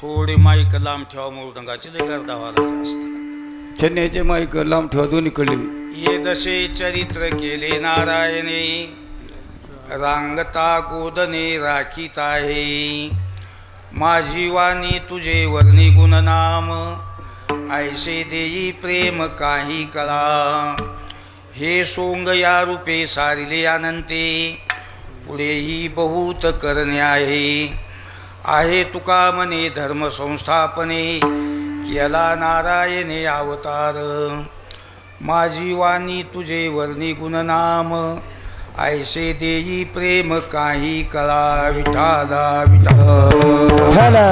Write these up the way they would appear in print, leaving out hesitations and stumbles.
थोडे माईक लांब ठेवा, मृदंगाचे लय गर्दा व्हायला असत. चेन्नईचे माईक लांब ठेवा दोन्हीकडे. ये दशे चरित्र केले नारायणे, रांगता गोदने राखीत आहे. माझी वाणी तुझे वर्णी गुणनाम, ऐसे देई प्रेम काही कळा. हे सोंग या रूपे सारिले अनंते, पुढेही बहुत करणे आहे तुका मने धर्म संस्थापने, केला नारायणे अवतार. माझी वाणी तुझे वर्णी गुणनाम, ऐसे देई प्रेम काही कळा. विठाला विठाला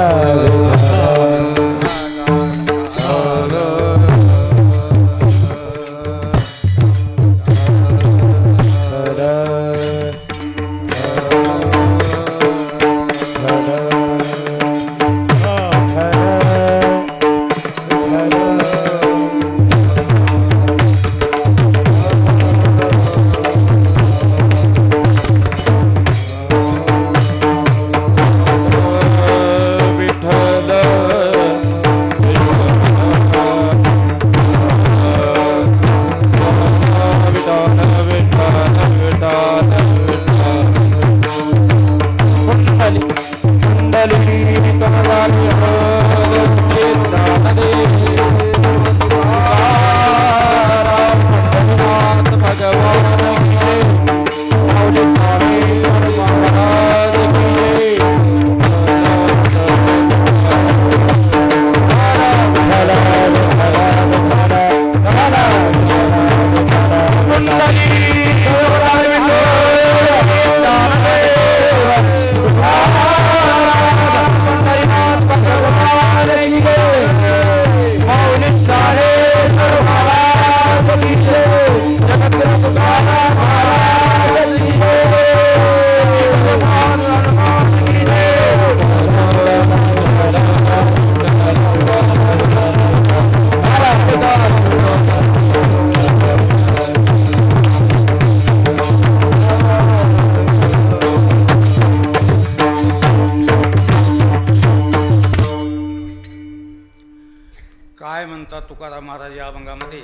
काय म्हणतात तुकाराम महाराज या अभंगामध्ये.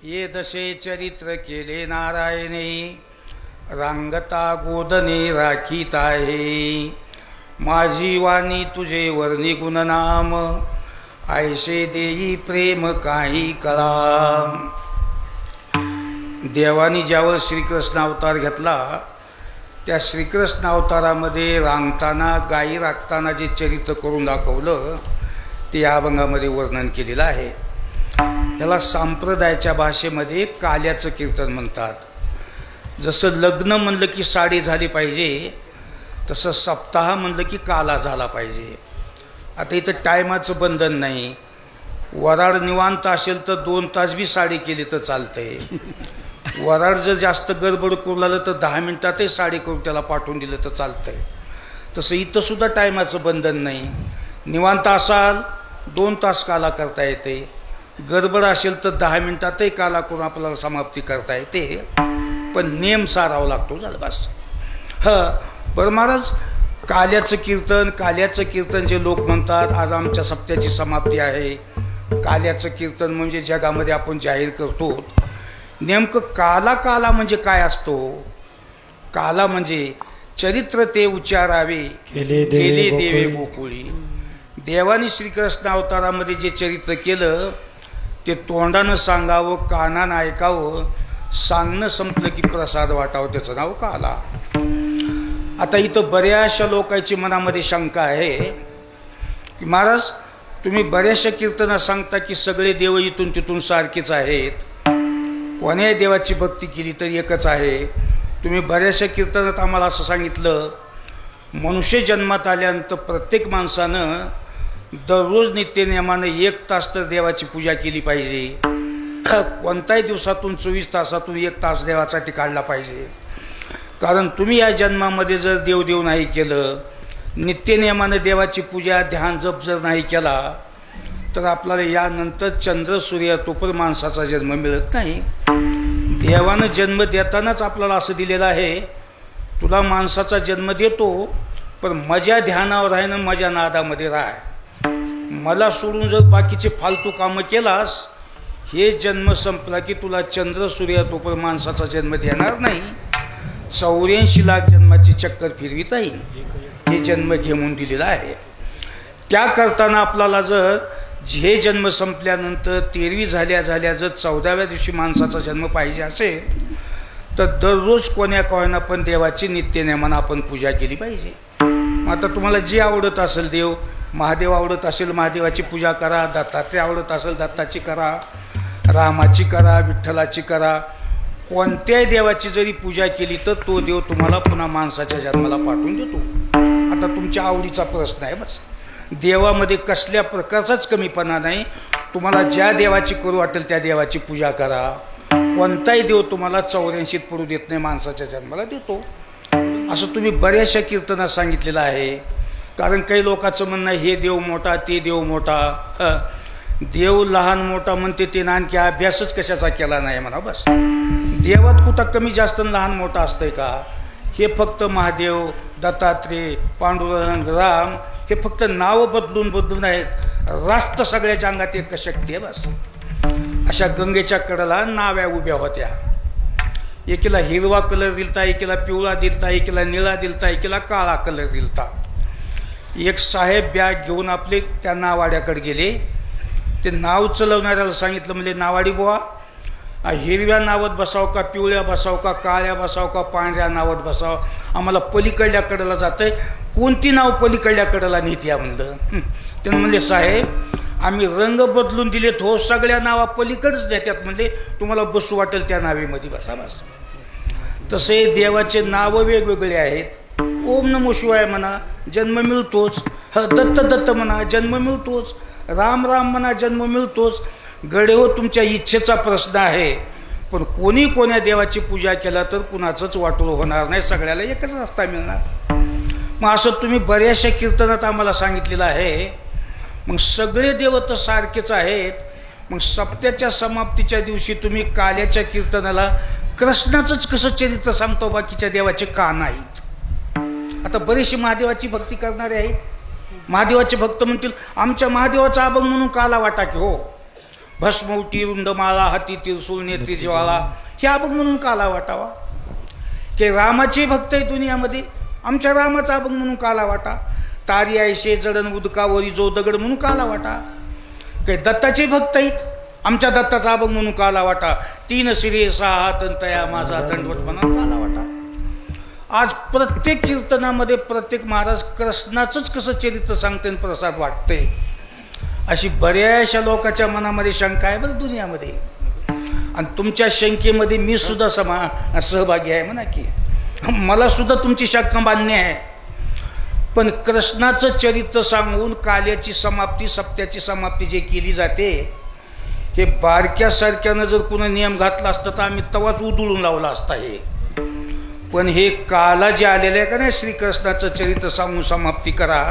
ये दशे चरित्र केले नारायणे, रांगता गोदने राखीत आहे. माझी वाणी तुझे वर्णी गुणनाम, ऐसे देई प्रेम काही कळा. देवानी ज्यावर श्रीकृष्ण अवतार घेतला, त्या श्रीकृष्ण अवतारामध्ये रांगताना गायी राखताना जे चरित्र करून दाखवलं ते या अभंगामध्ये वर्णन केलेलं आहे. याला संप्रदायाच्या भाषेमध्ये काल्याचं कीर्तन म्हणतात. जसं लग्न म्हणलं की साडी झाली पाहिजे, तसं सप्ताह म्हणलं की काला झाला पाहिजे. आता इथं टायमाचं बंधन नाही. वराड निवांत असेल तर 2 तास बी साडी केली तर चालतंय. वराड जर जास्त गडबड करू लागलं तर 10 मिनिटातही साडी करून त्याला पाठवून दिलं तर चालतंय. तसं इथं सुद्धा टायमाचं बंधन नाही. निवांत असाल 2 तास काला करता येते, गडबड असेल तर 10 मिनिटातही काला करून आपल्याला समाप्ती करता येते. पण नेम सारावा लागतो, झालं बस. बरं महाराज, काल्याचं कीर्तन जे लोक म्हणतात, आज आमच्या सप्त्याची समाप्ती आहे. काल्याचं कीर्तन म्हणजे जगामध्ये आपण जाहीर करतो. नेमकं काला म्हणजे काय असतो? काला म्हणजे चरित्र ते उच्चारावे केले देवे गोकुळी. देवानी श्रीकृष्ण अवतारामध्ये जे चरित्र केलं ते तोंडानं सांगावं, कानानं ऐकावं, सांगणं संपलं की प्रसाद वाटावं, त्याचं नाव काला. आता इथं बऱ्याचशा लोकांची मनामध्ये शंका आहे की महाराज तुम्ही बऱ्याचशा कीर्तनात सांगता की सगळे देव इथून तिथून सारखेच आहेत, कोण्याही देवाची भक्ती केली तर एकच आहे. तुम्ही बऱ्याचशा कीर्तनात आम्हाला असं सांगितलं, मनुष्य जन्मात आल्यानंतर प्रत्येक माणसानं दररोज नित्यनियमानं 1 तास तर देवाची पूजा केली पाहिजे. कोणत्याही दिवसातून 24 तासातून 1 तास देवासाठी काढला पाहिजे. कारण तुम्ही या जन्मामध्ये जर देव नाही केलं, नित्यनियमानं देवाची पूजा ध्यान जप जर नाही केला, तर आपल्याला यानंतर चंद्र सूर्य तोपर माणसाचा जन्म मिळत नाही. देवानं जन्म देतानाच आपल्याला असं दिलेलं आहे, तुला माणसाचा जन्म देतो पण मजा ध्यानावर आहे ना, मजा नादामध्ये राह. मला सोडून जर बाकीचे फालतू कामं केलास, हे जन्म संपला की तुला चंद्र सूर्यातोपर माणसाचा जन्म देणार नाही. 84 लाख जन्माची चक्कर फिरवीता येईल. हे जन्म घेऊन दिलेला आहे. त्या करताना आपल्याला जर हे जन्म संपल्यानंतर 13वी झाल्या जर 14व्या दिवशी माणसाचा जन्म पाहिजे असेल तर दररोज कोण्या कोणाला पण देवाची नित्यनेमानं आपण पूजा केली पाहिजे. मग आता तुम्हाला जे आवडत असेल देव, महादेव आवडत असेल महादेवाची पूजा करा, दत्तात्रय आवडत असेल दत्ताची करा, रामाची करा, विठ्ठलाची करा. कोणत्याही देवाची जरी पूजा केली तर तो देव तुम्हाला पुन्हा माणसाच्या जन्माला पाठवून देतो. आता तुमच्या आवडीचा प्रश्न आहे. बस देवामध्ये कसल्या प्रकारचाच कमीपणा नाही. तुम्हाला ज्या देवाची करू वाटेल त्या देवाची पूजा करा. कोणताही देव तुम्हाला 84 पडू देत नाही, माणसाच्या जन्माला देतो. असं तुम्ही बऱ्याचशा कीर्तनात सांगितलेलं आहे. कारण काही लोकांचं म्हणणं हे देव मोठा ते देव मोठा. देव लहान मोठा म्हणते ते आणखी अभ्यासच कशाचा केला नाही म्हणा. बस देवात कुठं कमी जास्त लहान मोठा असतंय का? हे फक्त महादेव, दत्तात्रय, पांडुरंग, राम हे फक्त नाव बदलून आहेत. राष्ट्र सगळ्याच्या अंगात एक शक्ती आहे. बस अशा गंगेच्या कडेला नाव्या उभ्या होत्या. एकीला हिरवा कलर दिलता, एकीला पिवळा दिलता, एकीला निळा दिलता, एकीला काळा कलर दिलता. एक साहेब बॅग घेऊन आपले त्या नावाड्याकडे गेले. ते नाव चालवणाऱ्याला सांगितलं, म्हणजे नावाडी बुवा हिरव्या नावात बसाव का, पिवळ्या बसाव का, काळ्या बसाव का, पांढऱ्या नावात बसाव, आम्हाला पलीकडल्या कडेला जातंय, कोणती नाव पलीकडल्या कडेला नेत्या म्हणलं. त्यानं म्हणले साहेब आम्ही रंग बदलून दिलेत हो, सगळ्या नावा पलीकडच देतात, म्हणजे तुम्हाला बसू वाटेल त्या नावेमध्ये बसा. बस तसे देवाचे नावं वेगवेगळे आहेत. ओम नमो शिवाय म्हणा जन्म मिळतोच, दत्त दत्त म्हणा जन्म मिळतोच, राम राम म्हणा जन्म मिळतोच. गडे हो तुमच्या इच्छेचा प्रश्न आहे. पण कोणी कोण्या देवाची पूजा केला तर कुणाचंच वाटोळ होणार नाही, सगळ्याला एकच रस्ता मिळणार. मग असं तुम्ही बऱ्याचशा कीर्तनात आम्हाला सांगितलेलं आहे. मग सगळे देव तर सारखेच आहेत. मग सप्त्याच्या समाप्तीच्या दिवशी तुम्ही काल्याच्या कीर्तनाला कृष्णाचंच कसं चरित्र सांगतो, बाकीच्या देवाचे का नाहीत? आता बरेचसे महादेवाची भक्ती करणारे आहेत. महादेवाचे भक्त म्हणतील आमच्या महादेवाचा अभंग म्हणून काला वाटा की हो, भस्मवटी रुंडमाळा हाती तिरसूळ नेत्री ज्वाळा, हे अभंग म्हणून काला वाटावा. की रामाचे भक्त आहे दुनियामध्ये, आमच्या रामाचा अभंग म्हणून काला वाटा. तारी आयशे जडण उदकावरी जो दगड म्हणून काला वाटा. काही दत्ताचे भक्त आहेत, आमच्या दत्ताचा अभंग म्हणून काला वाटा. 3 शिरे 6 हात तया माझा दंडवट म्हणून काला वाटा. आज प्रत्येक कीर्तनामध्ये प्रत्येक महाराज कृष्णाचंच कसं चरित्र सांगते प्रसाद वाटते, अशी बऱ्याचशा लोकांच्या मनामध्ये शंका आहे बरं दुनियामध्ये. आणि तुमच्या शंकेमध्ये मी सुद्धा सहभागी आहे म्हणा की, मला सुद्धा तुमची शंका मान्य आहे. पण कृष्णाचं चरित्र सांगून काल्याची समाप्ती, सप्त्याची समाप्ती जे केली जाते, हे बारक्यासारख्यानं जर कुणा नियम घातला असता तर आम्ही तवाच उधळून लावला असता. हे पण हे काला जे आलेलं आहे का नाही, श्रीकृष्णाचं चरित्र सांगून समाप्ती करा,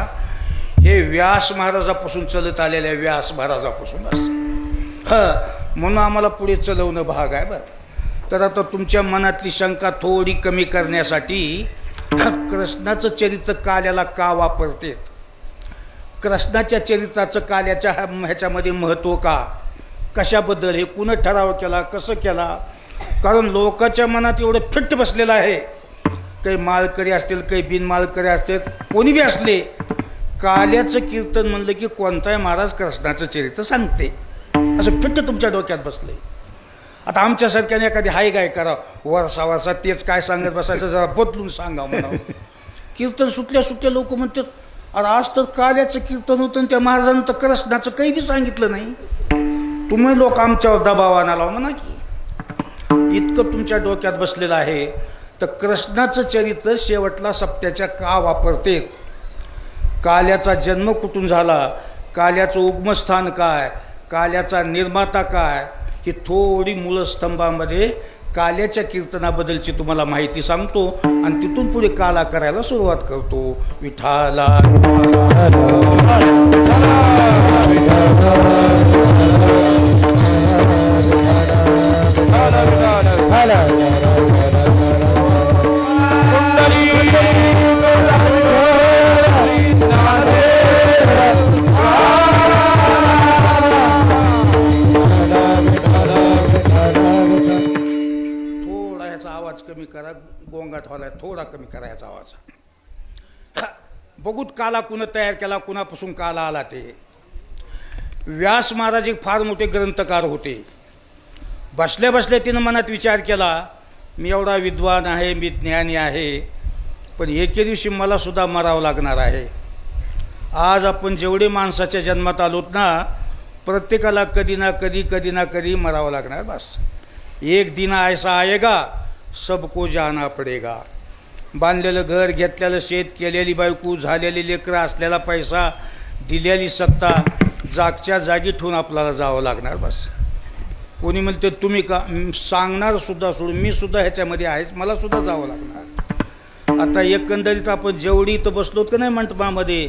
हे व्यास महाराजापासून चलत आलेलं आहे. व्यास महाराजापासून असं म्हणून आम्हाला पुढे चलवणं भाग आहे बरं. तर आता तुमच्या मनातली शंका थोडी कमी करण्यासाठी कृष्णाचं चरित्र काल्याला का वापरतेत, कृष्णाच्या चरित्राचं काल्याच्या ह्याच्यामध्ये महत्त्व का, कशाबद्दल, हे कुणं ठराव केला, कसं केला? कारण लोकांच्या मनात एवढं फिट्ट बसलेलं आहे. काही माळकरी असतील, काही बिनमाळकरी असतील, कोणी बी असले, काल्याचं कीर्तन म्हणलं की कोणताही महाराज कृष्णाचं चरित्र सांगते, असं फिट्ट तुमच्या डोक्यात बसलंय. आता आमच्यासारख्याने एखादी हाय गाय करा वर्षा तेच काय सांगत बसायचं, जरा बदलून सांगा म्हणा. कीर्तन सुटल्या लोक म्हणतात अरे आज तर काल्याचं कीर्तन होतं त्या महाराजांनी तर कृष्णाचं काही बी सांगितलं नाही, तुम्ही लोक आमच्यावर दबाव आणाला म्हणा की. इतकं तुमच्या डोक्यात बसलेलं आहे. तर कृष्णाचं चरित्र शेवटला सप्त्याच्या का वापरते, काल्याचा जन्म कुठून झाला, काल्याचं उगमस्थान काय, काल्याचा निर्माता काय, ही थोडी मूलस्तंभामध्ये काल्याच्या कीर्तनाबद्दलची तुम्हाला माहिती सांगतो आणि तिथून पुढे काला करायला सुरुवात करतो. विठाला Hallelujah. महत्त्वाचा. बघूत काला कुणं तयार केला, कुणापासून काला आला ते. व्यास महाराज एक फार मोठे ग्रंथकार होते. बसल्या बसल्या तिनं मनात विचार केला, मी एवढा विद्वान आहे, मी ज्ञानी आहे, पण एके दिवशी मला सुद्धा मरावं लागणार आहे. आज आपण जेवढे माणसाच्या जन्मात आलोत ना, प्रत्येकाला कधी ना कधी मरावं लागणार. बस एक दिन ऐसा आएगा सबको जाना पडेगा. बांधलेलं घर, घेतलेलं शेत, केलेली बायको, झालेली लेकरं, असलेला पैसा, दिलेली सत्ता जागच्या जागी ठेवून आपल्याला जावं लागणार. बस कोणी म्हणते तुम्ही का सांगणार सुद्धा सोडून, मी सुद्धा ह्याच्यामध्ये आहेच, मला सुद्धा जावं लागणार. आता एकंदरीत आपण जेवढी इथं बसलोत का नाही मंडपामध्ये,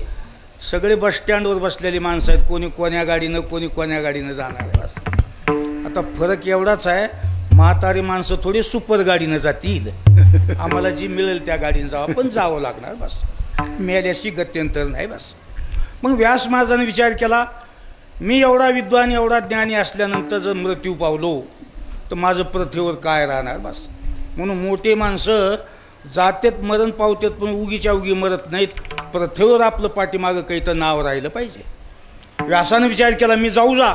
सगळे बसस्टँडवर बसलेली माणसं आहेत. कोणी कोण्या गाडीनं, कोणी कोण्या गाडीनं जाणार आहे. बस आता फरक एवढाच आहे, म्हातारी माणसं थोडी सुपर गाडीनं जातील, आम्हाला जी मिळेल त्या गाडीनं जावं, पण जावं लागणार. बस मेल्याशी गत्यंतर नाही. बस मग व्यास महाराजांनी विचार केला, मी एवढा विद्वान, एवढा ज्ञानी असल्यानंतर जर मृत्यू पावलो तर माझं प्रथेवर काय राहणार. बस म्हणून मोठे माणसं जातेत, मरण पावतेत, पण उगीच्या उगी मरत नाहीत. प्रथेवर आपलं पाठीमागं काही तर नाव राहिलं पाहिजे. व्यासानं विचार केला, मी जाऊ जा,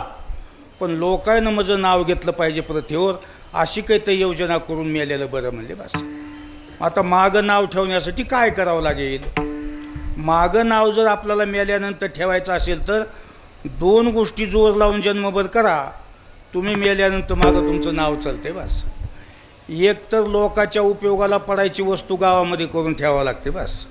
पण लोकांनं माझं नाव घेतलं पाहिजे प्रथेवर, अशी काही तर योजना करून मेलेलं बरं म्हणले. बस आता मागं नाव ठेवण्यासाठी काय करावं लागेल. मागं नाव जर आपल्याला मेल्यानंतर ठेवायचं असेल तर दोन गोष्टी जोर लावून जन्मभर करा, तुम्ही मेल्यानंतर मागं तुमचं नाव चालते. बस एक तर लोकाच्या उपयोगाला पडायची वस्तू गावामध्ये करून ठेवावं लागते. बस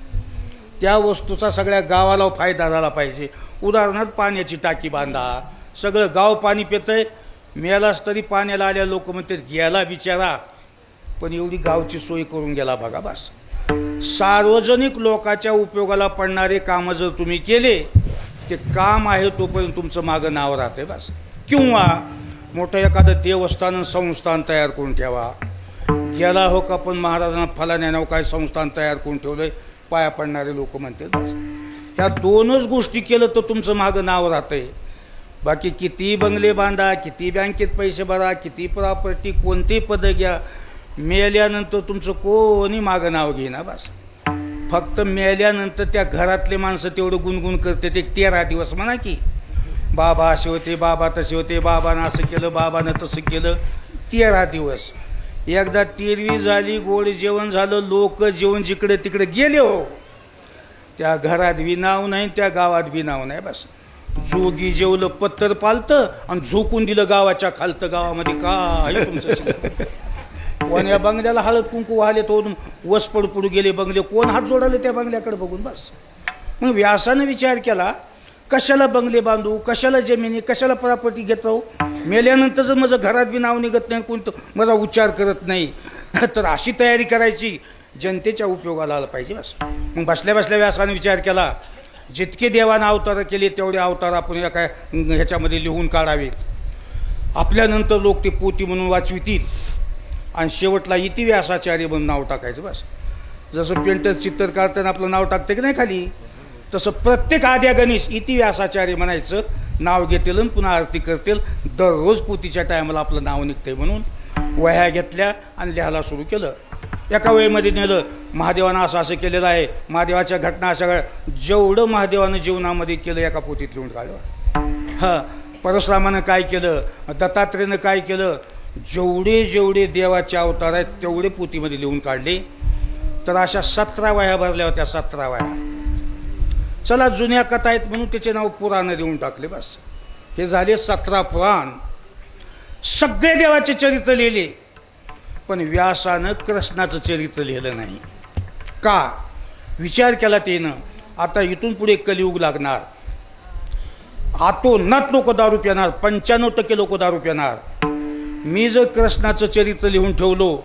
त्या वस्तूचा सगळ्या गावाला फायदा झाला पाहिजे. उदाहरणार्थ पाण्याची टाकी बांधा, सगळं गाव पाणी पितंय, मेलाच तरी पाण्याला आल्या लोक म्हणतात गेला बिचारा, पण एवढी गावची सोय करून गेला बघा. बस सार्वजनिक लोकाच्या उपयोगाला पडणारे कामं जर तुम्ही केले, ते काम आहे तोपर्यंत तुमचं मागं नाव राहते. बस किंवा मोठं एखादं देवस्थान संस्थान तयार करून ठेवा. गेला हो का, पण महाराजांना फलाण्यानं काय संस्थान तयार करून ठेवलंय, पाया पडणारे लोक म्हणतात. बस ह्या दोनच गोष्टी केलं तर तुमचं मागं नाव राहतंय. बाकी किती बंगले बांधा, किती बँकेत पैसे भरा, किती प्रॉपर्टी, कोणती पदं घ्या, मेल्यानंतर तुमचं कोणी मागं नाव घेईना. बस फक्त मेल्यानंतर त्या घरातले माणसं तेवढं गुणगुण करते. ते 13 दिवस म्हणा की बाबा असे होते, बाबा तसे होते, बाबानं असं केलं, बाबानं तसं केलं. 13 दिवस एकदा 13वी झाली, गोड जेवण झालं, लोक जेवण जिकडे तिकडे गेले हो, त्या घरात बी नाव नाही, त्या गावात बी नाव नाही. बस जोगी जेवलं पत्तर पालतं आणि झोकून दिलं गावाच्या खालतं. गावामध्ये काय तुमचं कोण्या बंगल्याला हळद कुंकू वाहले तो वस पडू गेले बंगले, कोण हात जोडाले त्या बंगल्याकडे बघून. बस मग व्यासानं विचार केला, कशाला बंगले बांधू, कशाला जमिनी, कशाला प्रॉपर्टी घेत राहू, मेल्यानंतर जर माझं घरात बी नाव निघत नाही, कोणतं माझा उच्चार करत नाही, तर अशी तयारी करायची जनतेच्या उपयोगाला आलं पाहिजे. बस मग बसल्या बसल्या व्यासानं विचार केला, जितके देवानं अवतार केले तेवढे अवतार आपण एका ह्याच्यामध्ये लिहून काढावेत. आपल्यानंतर लोक ते पोती म्हणून वाचवितील आणि शेवटला इति व्यासाचार्य म्हणून नाव टाकायचं. बस जसं पेंटर चित्र काढताना आपलं नाव टाकते की नाही खाली, तसं प्रत्येक आद्या गणेश इति व्यासाचार्य म्हणायचं, नाव घेतील आणि पुन्हा आरती करतील. दररोज पोतीच्या टायमाला आपलं नाव निघतंय म्हणून वह्या घेतल्या आणि लिहायला सुरू केलं. एका वेळेमध्ये नेलं, महादेवानं असं असं केलेलं आहे, महादेवाच्या घटना अशा, जेवढं महादेवानं जीवनामध्ये केलं एका पोतीत लिहून काढलं. हां परशुरामानं काय केलं, दत्तात्रेयनं काय केलं, जेवढे जेवढे देवाचे अवतार आहेत तेवढे पोतीमध्ये लिहून काढले. तर अशा 17 वह्या भरल्या होत्या. 17 वह्या. चला जुन्या कथा आहेत म्हणून त्याचे नाव पुराणं देऊन टाकले. बस हे झाले 17 पुराण. सगळे देवाचे चरित्र लिहिले, पण व्यासानं कृष्णाचं चरित्र लिहिलं नाही. का विचार केला त्यानं, आता इथून पुढे कलियुग लागणार, आतोनात लोक दारू पिणार, 95% लोक दारू पिणार. मी जर कृष्णाचं चरित्र लिहून ठेवलो,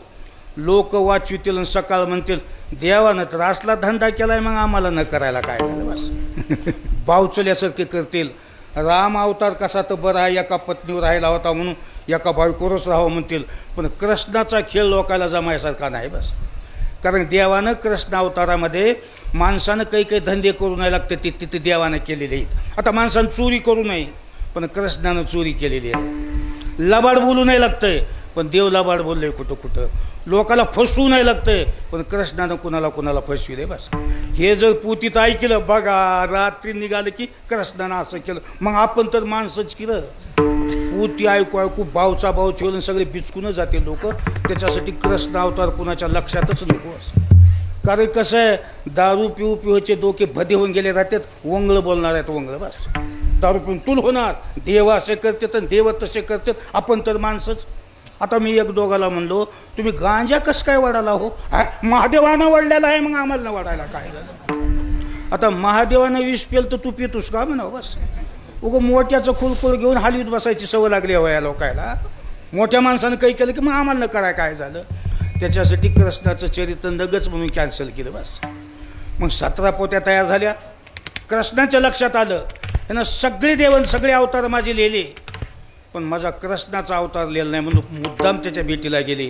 लोक वाचवितील आणि सकाळ म्हणतील देवानं तर असला धंदा केलाय, मग आम्हाला न करायला काय झालं. बस बावचल्यासारखे करतील. राम अवतार कसा तर बरा आहे, एका पत्नीवर राहिला होता म्हणून एका बायकोवरच राहावं म्हणतील, पण कृष्णाचा खेळ लोकाला जमायसारखा नाही. बस कारण देवानं कृष्ण अवतारामध्ये माणसानं काही काही धंदे करू नाही लागते, तिथे देवानं केलेले आहेत. आता माणसानं चोरी करू नये, पण कृष्णानं चोरी केलेली आहे. लबाड बोलू नाही लागतंय, पण देवला बाड बोलले कुठं कुठं. लोकाला फसवू नाही लागतंय, पण कृष्णानं कुणाला फसविले बस. हे जर पुतीत ऐकलं, बघा रात्री निघालं की कृष्णानं असं केलं, मग आपण तर माणसंच केलं. पुती ऐकू भावचा भाव ठेवून सगळे बिचकूनच जाते लोक. त्याच्यासाठी कृष्ण अवतार कुणाच्या लक्षातच नको असं. कारण कसं आहे, दारू पिऊ पिऊचे डोके भदे होऊन गेले राहतात. वंगळ बोलणार आहेत, वंगळ बस. दारू पिऊन तुल होणार, देव असे करतात आणि देव तसे करतात, आपण तर माणसंच. आता मी एक दोघाला म्हणलो, तुम्ही गांजा कसं काय वाढाला हो? महादेवानं वाढलेला आहे, मग आम्हाला न वाढायला काय झालं? आता महादेवानं विष पेल तर तू पितोस का म्हणावं बस. उगं मोठ्याचं खुलखुल घेऊन हलवीत बसायची सवय लागली हवं या लोकायला. मोठ्या माणसानं काही केलं की मग आम्हाला न कराय काय झालं. त्याच्यासाठी कृष्णाचं चरित्र नगच म्हणून कॅन्सल केलं बस. मग 17 पोत्या तयार झाल्या. कृष्णाच्या लक्षात आलं, त्यानं सगळे देवन सगळे अवतार माझे लिहिले, पण माझा कृष्णाचा अवतार लिहिला नाही म्हणून मुद्दाम त्याच्या भेटीला गेले.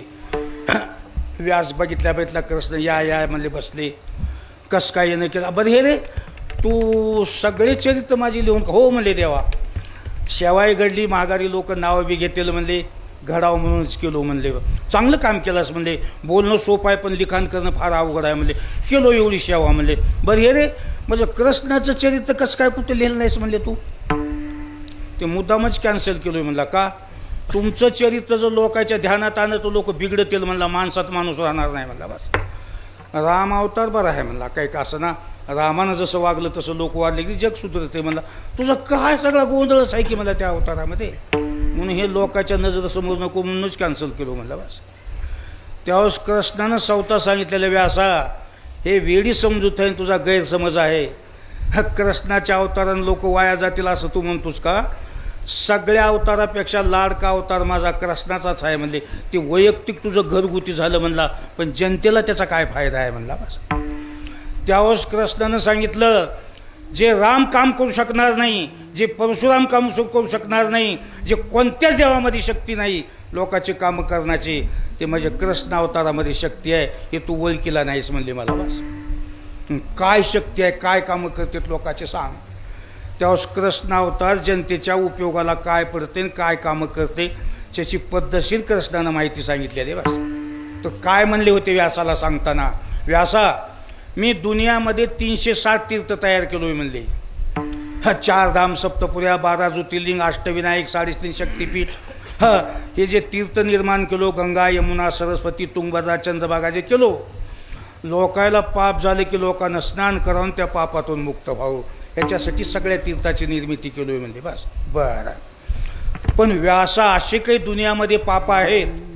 व्यास बघितल्या कृष्ण या म्हणले बसले. कस काय येणं केलं? बरं हे रे, तू सगळे चरित्र माझी लिहून हो म्हणले. देवा शेवाई घडली, माघारी लोक नावं बी घेतील म्हणले, घडावं म्हणूनच केलो म्हणले. चांगलं काम केलंस म्हणले. बोलणं सोपं आहे पण लिखाण करणं फार अवघड आहे म्हणले. केलो एवढी सेवा म्हणले. बरं हे रे, म्हणजे कृष्णाचं चरित्र कसं काय कुठे लिहिलं नाहीस म्हणले तू? ते मुद्दामच कॅन्सल केलो म्हणला. का? तुमचं चरित्र जर लोकांच्या ध्यानात आणलं तर लोक बिघडतील म्हणला, माणसात माणूस राहणार नाही म्हणला बस. राम अवतार बरा आहे म्हणला, काही का असं ना, रामानं जसं वागलं तसं लोक वाढले की जग सुधरते म्हणला. तुझं काय सगळा गोंधळच आहे की मला त्या अवतारामध्ये, म्हणून हे लोकांच्या नजरेसमोर नको म्हणूनच कॅन्सल केलो म्हणला बस. त्यावेळेस कृष्णानं स्वतः सांगितलेलं, व्यासा हे वेडी समजूत आहे, तुझा गैरसमज आहे. कृष्णाच्या अवतारानं लोक वाया जातील असं तू म्हणतोस का? सगळ्या अवतारापेक्षा लाडका अवतार माझा कृष्णाचाच आहे म्हणले. ते वैयक्तिक तुझं घरगुती झालं म्हणला, पण जनतेला त्याचा काय फायदा आहे म्हणला बस. त्यावेळेस कृष्णानं सांगितलं, जे राम काम करू शकणार नाही, जे परशुराम काम करू शकणार नाही, जे कोणत्याच देवामध्ये शक्ती नाही लोकांचे कामं करण्याची, ते म्हणजे कृष्ण अवतारामध्ये शक्ती आहे. हे तू ओळखीला नाहीस म्हणले मला बस. काय शक्ती आहे, काय कामं करतात लोकांचे सांग. त्यावेळेस कृष्ण अवतार जनतेच्या उपयोगाला काय पडते आणि काय कामं करते त्याची पद्धतशीर कृष्णानं माहिती सांगितलेली बस. तर काय म्हणले होते व्यासाला सांगताना, व्यासा मी दुनियामध्ये 360 तीर्थ तयार केलोय म्हणले. 4 धाम, सप्तपुऱ्या, 12 ज्योतिर्लिंग, अष्टविनायक, 3.5 शक्तिपीठ, हे जे तीर्थ निर्माण केलो, गंगा, यमुना, सरस्वती, तुंगभद्रा, चंद्रभागा जे केलो, लोकायला पाप झाले की लोकांना स्नान करावून त्या पापातून मुक्त व्हावं, याच्यासाठी सगळ्या तीर्थाची निर्मिती केलोय म्हणजे बस. बरं, पण व्यासा असे काही दुनियामध्ये पाप आहेत,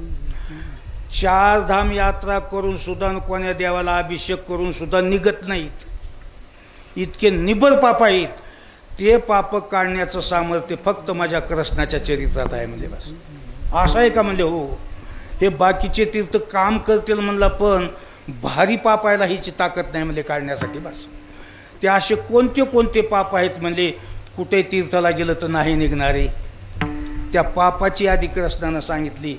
4 धाम यात्रा करून सुद्धा कोण्या देवाला अभिषेक करून सुद्धा निघत नाहीत, इतके निबर पाप आहेत. ते पाप काढण्याचं सामर्थ्य फक्त माझ्या कृष्णाच्या चरित्रात आहे म्हणजे बस. असं आहे का म्हणले? हो. हे बाकीचे तीर्थ काम करतील म्हणला, पण भारी पापायला हिची ताकद नाही म्हणजे काढण्यासाठी बस. ते असे कोणते कोणते पाप आहेत म्हणजे कुठे तीर्थाला गेलं तर नाही निघणारे, त्या पापाची यादी कृष्णानं सांगितली.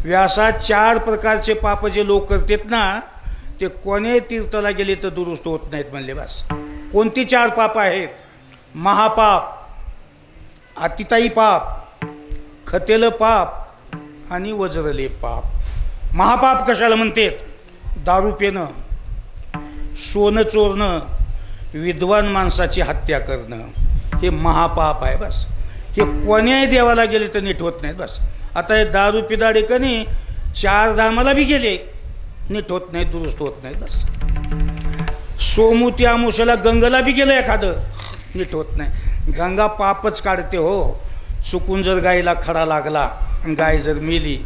व्यासा 4 प्रकारचे पाप जे लोक करतात ना, ते कोणे तीर्थाला गेले तर दुरुस्त होत नाहीत म्हणले बस. कोणती 4 पाप आहेत? महापाप, अतिताई पाप, खतेलं पाप आणि वज्रलेप पाप. महापाप कशाला म्हणतात? दारू पिणं, सोनं चोरणं, विद्वान माणसाची हत्या करणं, हे महापाप आहे बस. हे कोण्याही देवाला गेले तर नीट होत नाहीत बस. आता हे दारू पिदाडे कनी 4 धामाला बी गेले नीट होत नाहीत, दुरुस्त होत नाहीत बस. सोमवती अमावस्येला गंगेला बी गेलं एखादं नीट होत नाही. गंगा पापच काढते हो. चुकून जर गाईला खडा लागला, गाय जर मेली,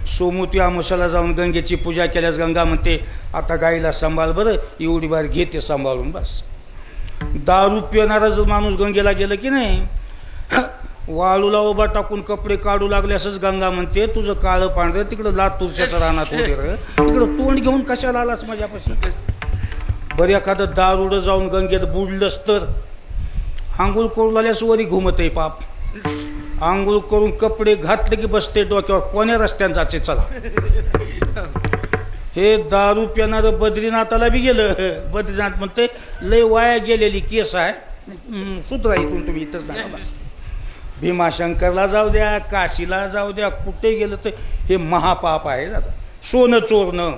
सोमवती अमावस्येला जाऊन गंगेची पूजा केल्यास गंगा म्हणते, आता गाईला सांभाळ बरं, एवढी बार घेते सांभाळून बस. दारू पिणारा जर माणूस गंगेला गेलं की नाही, वाळूला उभा टाकून कपडे काढू लागले असंच गंगा म्हणते, तुझं काळं पांढरं तिकडं लातूरच्याचं रानात वगैरे, तिकडं तोंड घेऊन कशाला आलास माझ्यापाशी? बरं, एखादं दारुडं जाऊन गंगेत बुडलंच तर आंघोळ करू लागल्यास वरी घुमत आहे पाप. आंघोळ करून कपडे घातले की बसते डोक्यावर, कोण्या रस्त्यानं जायचे चला. हे दारू पिणारं बद्रीनाथाला बी गेलं. बद्रीनाथ म्हणते लय वाया गेलेली केस आहे, सुधरा इथून तुम्ही इथंच नाही बस. भीमाशंकरला जाऊ द्या, काशीला जाऊ द्या, कुठे गेलं तर हे महापाप आहे दादा. सोनं चोरणं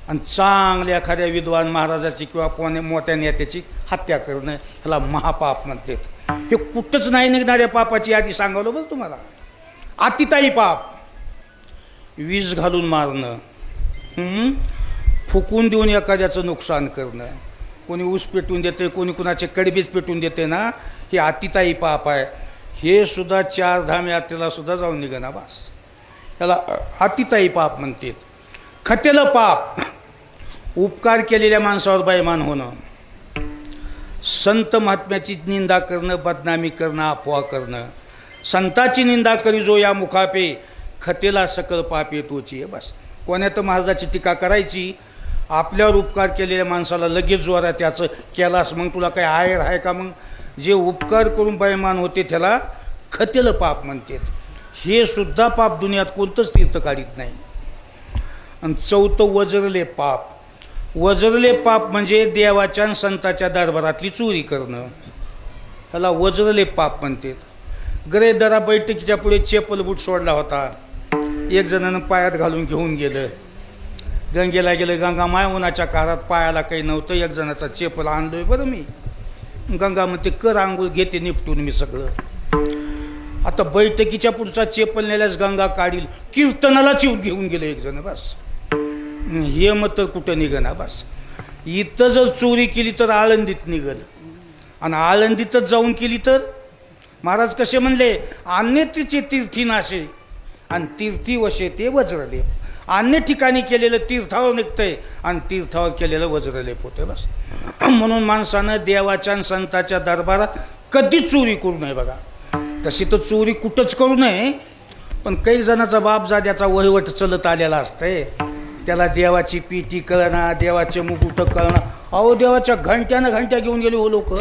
आणि चांगल्या एखाद्या विद्वान महाराजाची किंवा कोणी मोठ्या नेत्याची हत्या करणं ह्याला महापाप म्हणतात. हे कुठंच नाही निघणाऱ्या पापाची यादी सांगावलं बरं तुम्हाला. अतिताई पाप, विष घालून मारणं, फुकून देऊन एखाद्याचं नुकसान करणं, कोणी ऊस पेटून देते, कोणी कुणाचे कडबीज पेटून देते ना, हे अतिताई पाप आहे. हे सुद्धा 4 धाम यात्रेला सुद्धा जाऊन निघणं बस, त्याला अतिताई पाप म्हणतात. खतेलं पाप, उपकार केलेल्या माणसावर बैमान होणं, संत महात्म्याची निंदा करणं, बदनामी करणं, अफवा करणं. संताची निंदा करी जो या मुखापे, खतेला सकल पापे तोची. बस, कोण्या तर महाराजाची टीका करायची, आपल्यावर उपकार केलेल्या माणसाला लगेच जोरा त्याचं केलास मग तुला काही आहेर आहे का. मग जे उपकार करून बैमान होते त्याला खतेलं पाप म्हणतात. हे सुद्धा पाप दुनियात कोणतंच तीर्थ काढीत नाही. आणि चौथं वजरले पाप. वजरले पाप म्हणजे देवाच्या आणि संताच्या दरबारातली चोरी करणं, त्याला वजरले पाप म्हणतात. ग्रेदरा बैठकीच्या पुढे चेपल बूट सोडला होता, एक जणानं पायात घालून घेऊन गेलं. गंगेला गेलं, गंगा माय उन्हाच्या काळात पायाला काही नव्हतं, एक जणाचा चेपल आणलोय बरं मी. गंगा म्हणते कर आंघोळ, घेते निपटून मी सगळं. आता बैठकीच्या पुढचा चेपल नेल्यास गंगा काढील, कीर्तनाला चिवून घेऊन गेलं एक जण. बस, हे मग तर कुठं निघणा. बस, इथं जर चोरी केली तर आळंदीत निघल, आणि आळंदीतच जाऊन केली तर महाराज कसे म्हणले, अन्यतीचे तीर्थी नाशे आणि तीर्थी वशे ते वज्रलेप. अन्य ठिकाणी केलेलं तीर्थावर निघतंय आणि तीर्थावर केलेलं वज्रलेप होते. बस, म्हणून माणसानं देवाच्या आणि संताच्या दरबारात कधीच चोरी करू नये. बघा, तशी तर चोरी कुठंच करू नये, पण काही जणाचा बापजाद्याचा वहिवट चलत आलेला असतंय, त्याला देवाची पिटी कळना, देवाचे मुकुट कळना. अहो, देवाच्या घंट्यानं घंट्या घेऊन गेले हो लोक.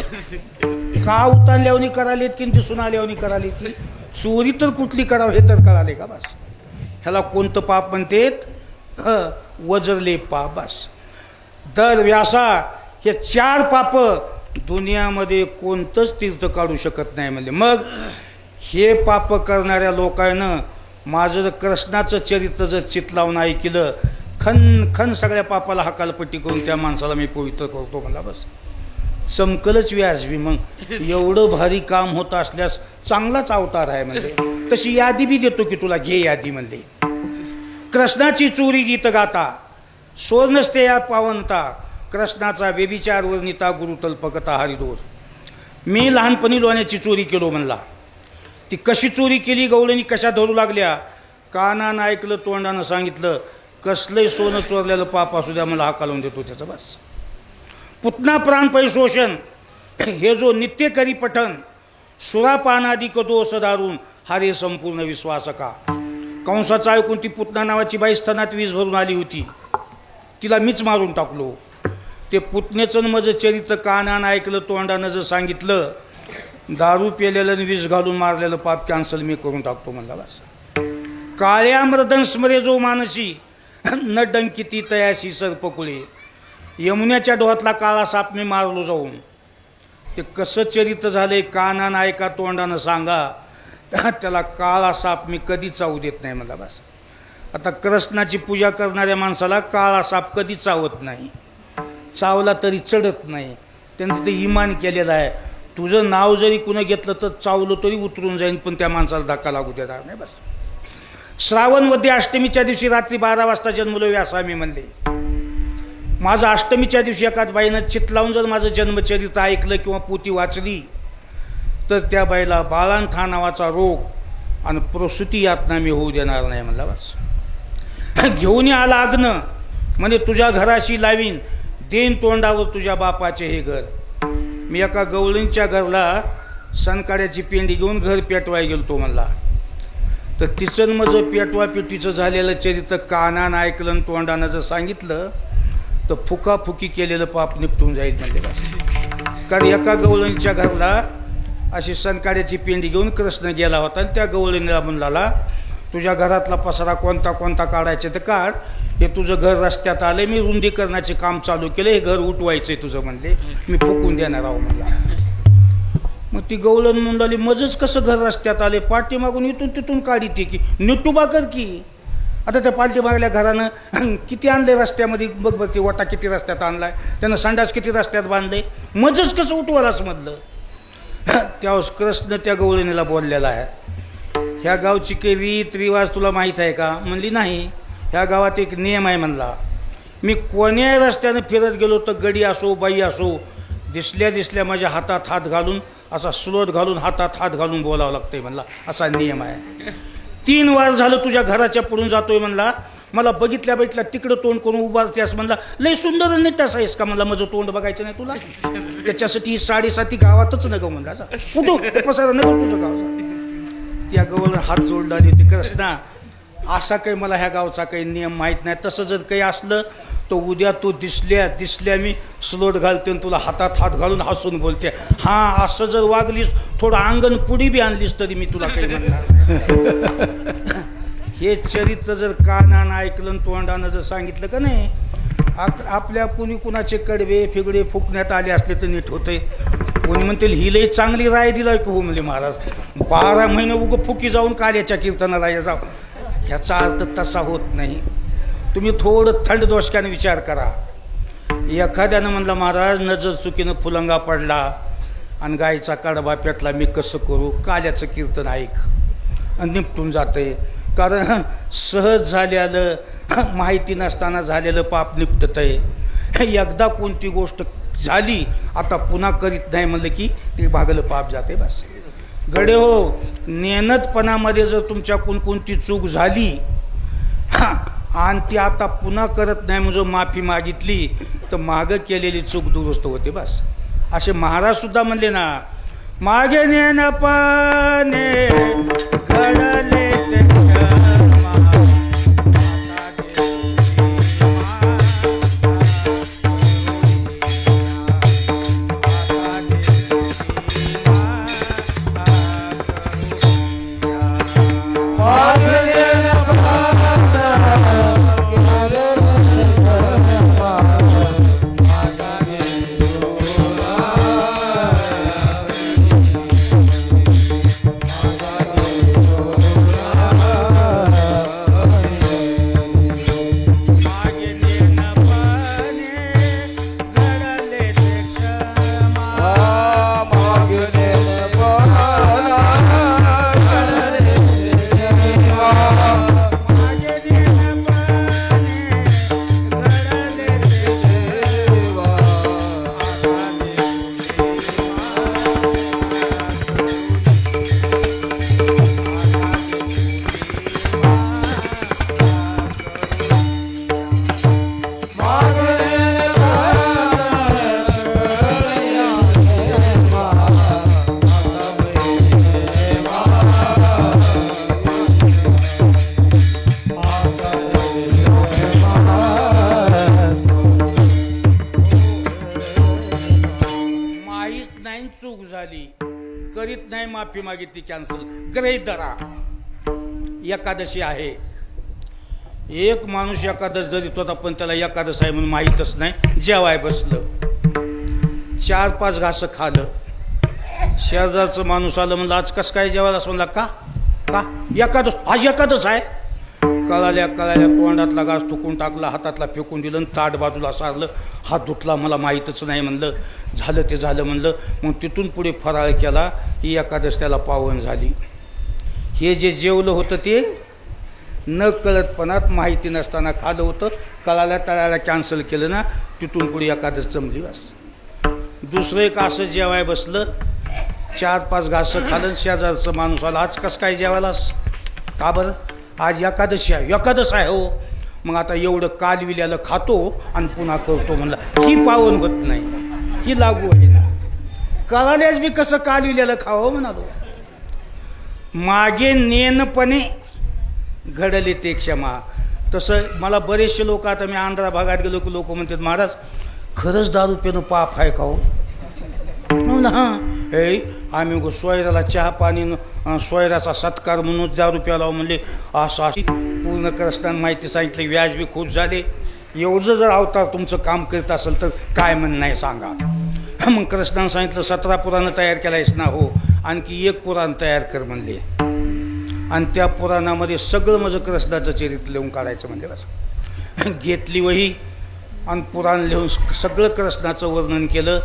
का उतारल्यावनी करालेत की दिसून आल्यावनी करालेत की चोरी तर कुठली करावं हे तर कळाले का. बस, ह्याला कोणतं पाप म्हणतात, वजरले पाप. बस, दर व्यासा हे 4 पाप दुनियामध्ये कोणतंच तीर्थ काढू शकत नाही म्हणले. मग हे पाप करणाऱ्या लोकांनं माझं जर कृष्णाचं चरित्र जर चित लावून ऐकलं, खन खन सगळ्या पापाला हकालपट्टी करून त्या माणसाला मी पवित्र करतो म्हणला. बस, चमकलच व्याजबी. मग एवढं भारी काम होत असल्यास चांगलाच अवतार आहे म्हणले. तशी यादी बी देतो की तुला, घे यादी म्हणले. कृष्णाची चोरी गीत गाता, सोर्नस्ते या पावनता, कृष्णाचा व्यभिचार वर्णिता, गुरुतल्पकता हरिदोष. मी लहानपणी लोण्याची चोरी केलो म्हणला. ती कशी चोरी केली, गवळणी कशा धरू लागल्या, कानानं ऐकलं, तोंडानं सांगितलं. कसलंही सोनं चोरलेलं पाप असू द्या मला हाकालून देतो त्याचं. बस, पुतना प्राण पैशोषण हे जो नित्य करी पठन, सुरापानादिक दोष दारून हारे संपूर्ण विश्वास का. कंसाचा ऐकून ती पुतना नावाची बाई स्तनात वीज भरून आली होती, तिला मीच मारून टाकलो. ते पुतनेचं माझं चरित्र कानानं ऐकलं, तोंडानं जर सांगितलं, दारू पेलेलं आणि विष घालून मारलेलं पाप कॅन्सल मी करून टाकतो म्हणला. बस, काळ्या मृदन स्मरे जो मानसी, न डंकिती तयाशी सर्पकुळे. यमुन्याच्या डोहातला काळा साप मी मारलो जाऊन. ते कसं चरित्र झालंय, कानानं ऐका, तोंडानं सांगा. त्याला काळा साप मी कधी चावू देत नाही मला. बस, आता कृष्णाची पूजा करणाऱ्या माणसाला काळा साप कधी चावत नाही, चावला तरी चढत नाही. त्यांचं ते इमान केलेलं आहे. तुझं नाव जरी कुणं घेतलं तर चावलं तरी उतरून जाईन, पण त्या माणसाला धक्का लागू देणार नाही. बस, श्रावण वद्य अष्टमीच्या दिवशी रात्री 12 वाजता जन्मलो व्यासामी म्हणले. माझं अष्टमीच्या दिवशी एखाद बाईनं चित लावून जर माझं जन्मचरित्र ऐकलं किंवा पोथी वाचली तर त्या बाईला बाळांथा नावाचा रोग आणि प्रसूती यातना मी होऊ देणार नाही म्हणला. बस, घेऊन आला आग्न म्हणजे तुझ्या घराशी लावीन, देन तोंडावर तुझ्या बापाचे हे घर. मी एका गवळींच्या घरला सनकाड्याची पेंडी घेऊन घर पेटवाय गेलतो म्हणला. तर तिचं माझं पेटवा पेटीचं झालेलं चरित्र कानानं ऐकलं आणि तोंडानं जर सांगितलं तर फुकाफुकी केलेलं पाप निपटून जाईल म्हणजे. बस, कारण एका गवळणीच्या घरला अशी सनकाड्याची पेंडी घेऊन कृष्ण गेला होता आणि त्या गवळणीला म्हणला, तुझ्या घरातला पसारा कोणता कोणता काढायचं तर काढ, हे तुझं घर रस्त्यात आले, मी रुंदीकरणाचे काम चालू केलं, हे घर उठवायचं आहे तुझं म्हणले, मी फुकून देणार आहो म्हणला. मग ती गवलन मुंडाली मजच कसं घर रस्त्यात आले, पाठीमागून इथून तिथून काढी ती की नुटुबा कर की. आता त्या पाठीमागल्या घरानं किती आणले रस्त्यामध्ये, बघ बघ ती वाटा किती रस्त्यात आणलाय, त्यानं संडास किती रस्त्यात बांधले, मजच कसं उठवालाच मधलं. त्यावेळेस कृष्ण त्या गवळणीला बोललेला आहे, ह्या गावची काही रीत रिवाज तुला माहीत आहे का? म्हणली नाही. ह्या गावात एक नियम आहे म्हणला, मी कोण्याही रस्त्यानं फिरत गेलो तर गडी असो बाई असो, दिसल्या माझ्या हातात हात घालून असा स्लोट घालून हातात हात घालून बोलावं लागतंय म्हणला, असा नियम आहे. 3 वार झालं तुझ्या घराच्या पुढून जातोय म्हणला, मला बघितल्या तिकडं तोंड करून उभारतेस म्हणला, लय सुंदर नीटास आहेस का म्हणला, माझं तोंड बघायचं नाही तुला, त्याच्यासाठी ही साडेसाती गावातच नगो म्हणला, कुठं पसारा नको तुझं गावाचा. त्या गवळण हात जोडला आणि ते कृष्णा असा काही मला ह्या गावचा काही नियम माहीत नाही, तसं जर काही असलं तर उद्या तू दिसल्या मी स्लोट घालते आणि तुला हातात हात घालून हसून बोलते, हां असं जर वागलीस थोडं अंगण पुडी बी आणलीस तरी मी तुला काही म्हणणार. हे चरित्र जर कानानं ऐकलं आणि तोंडानं जर सांगितलं का नाही, आपल्या कुणाचे कडवे फिगडे फुकण्यात आले असले तर नीट होते. कोणी म्हणतील ही लई चांगली राय दिलाय की हो म्हणले महाराज, 12 महिने उगं फुकी जाऊन कार्याच्या कीर्तनाला या जाव, ह्याचा अर्थ तसा होत नाही. तुम्ही थोडं थंड दोषक्याने विचार करा. एखाद्यानं म्हणलं महाराज नजर चुकीनं फुलंगा पडला आणि गायचा कडबा पेटला, मी कसं करू? काल्याचं कीर्तन ऐक आणि निपटून जातंय. कारण सहज झालेलं, माहिती नसताना झालेलं पाप निपटत आहे. एकदा कोणती गोष्ट झाली आता पुन्हा करीत नाही म्हणलं की ते भागलं पाप जाते बस. गडे हो, नेनतपणामध्ये जर तुमच्याकडून कोणती चूक झाली आणि ती आता पुन्हा करत नाही म्हणजे माफी मागितली तर मागं केलेली चूक दुरुस्त होते बस. असे महाराज सुद्धा म्हणले ना, मागे नेनपाने घडले करीत नाही माफी मागितली कॅन्सल गृहीत धरा. एकादशी आहे, एक माणूस एकादश धरीत होता पण त्याला एकादश आहे म्हणून माहीतच नाही, जेवाय बसलं, 4-5 घासं खाल्लं, शेजारचं माणूस आलं म्हणलं आज कसं काय जेवायला? असं म्हणला का एकादश, आज एकादश आहे. कळाल्या तोंडातला घास तुकून टाकला, हातातला फेकून दिलं, ताट बाजूला सारलं, हात धुतला, मला माहीतच नाही म्हणलं, झालं ते झालं म्हणलं. मग तिथून पुढे फराळ केला, ही एकादश त्याला पावन झाली. हे जे जेवलं होतं ते न कळतपणात माहिती नसताना खाल्लं होतं, कळाल्या कॅन्सल केलं ना, तिथून पुढे एकादश जमली बस. दुसरं एक असं जेवाय बसलं, 4-5 घासं खाल्लं, शेजारचं माणूस आला, आज कसं काय जेवायलास? का बरं? आज एकादशी आहे. एकादश आहे हो. मग आता एवढं कालविल्याला खातो आणि पुन्हा करतो म्हणलं, ही पावन होत नाही, ही लागू आहे ना. कळाल्यास बी कसं कालविल्याला खावं म्हणालो. मागे नेनपणे घडले ते क्षमा. तसं मला बरेचसे लोक, आता मी आंध्रा भागात गेलो की लोक म्हणतात महाराज खरंच दारू पिणं पाप आहे का हो? म्हणलं हां, हे आम्ही सोयऱ्याला चहा पाणी सोयऱ्याचा सत्कार म्हणून दारू प्याला म्हणले. असं पूर्ण कृष्णानं माहिती सांगितली, व्याज बी खूप झाले. एवढं जर अवतार तुमचं काम करीत असेल तर काय म्हणणं आहे सांगा. मग कृष्णानं सांगितलं 17 पुराणं तयार केलायस ना, हो, आणखी एक पुराण तयार कर म्हणले. आणि त्या पुराणामध्ये सगळं माझं कृष्णाचं चरित्र लिहून काढायचं म्हणजे बस. घेतली वही आणि पुराण लिहून सगळं कृष्णाचं वर्णन केलं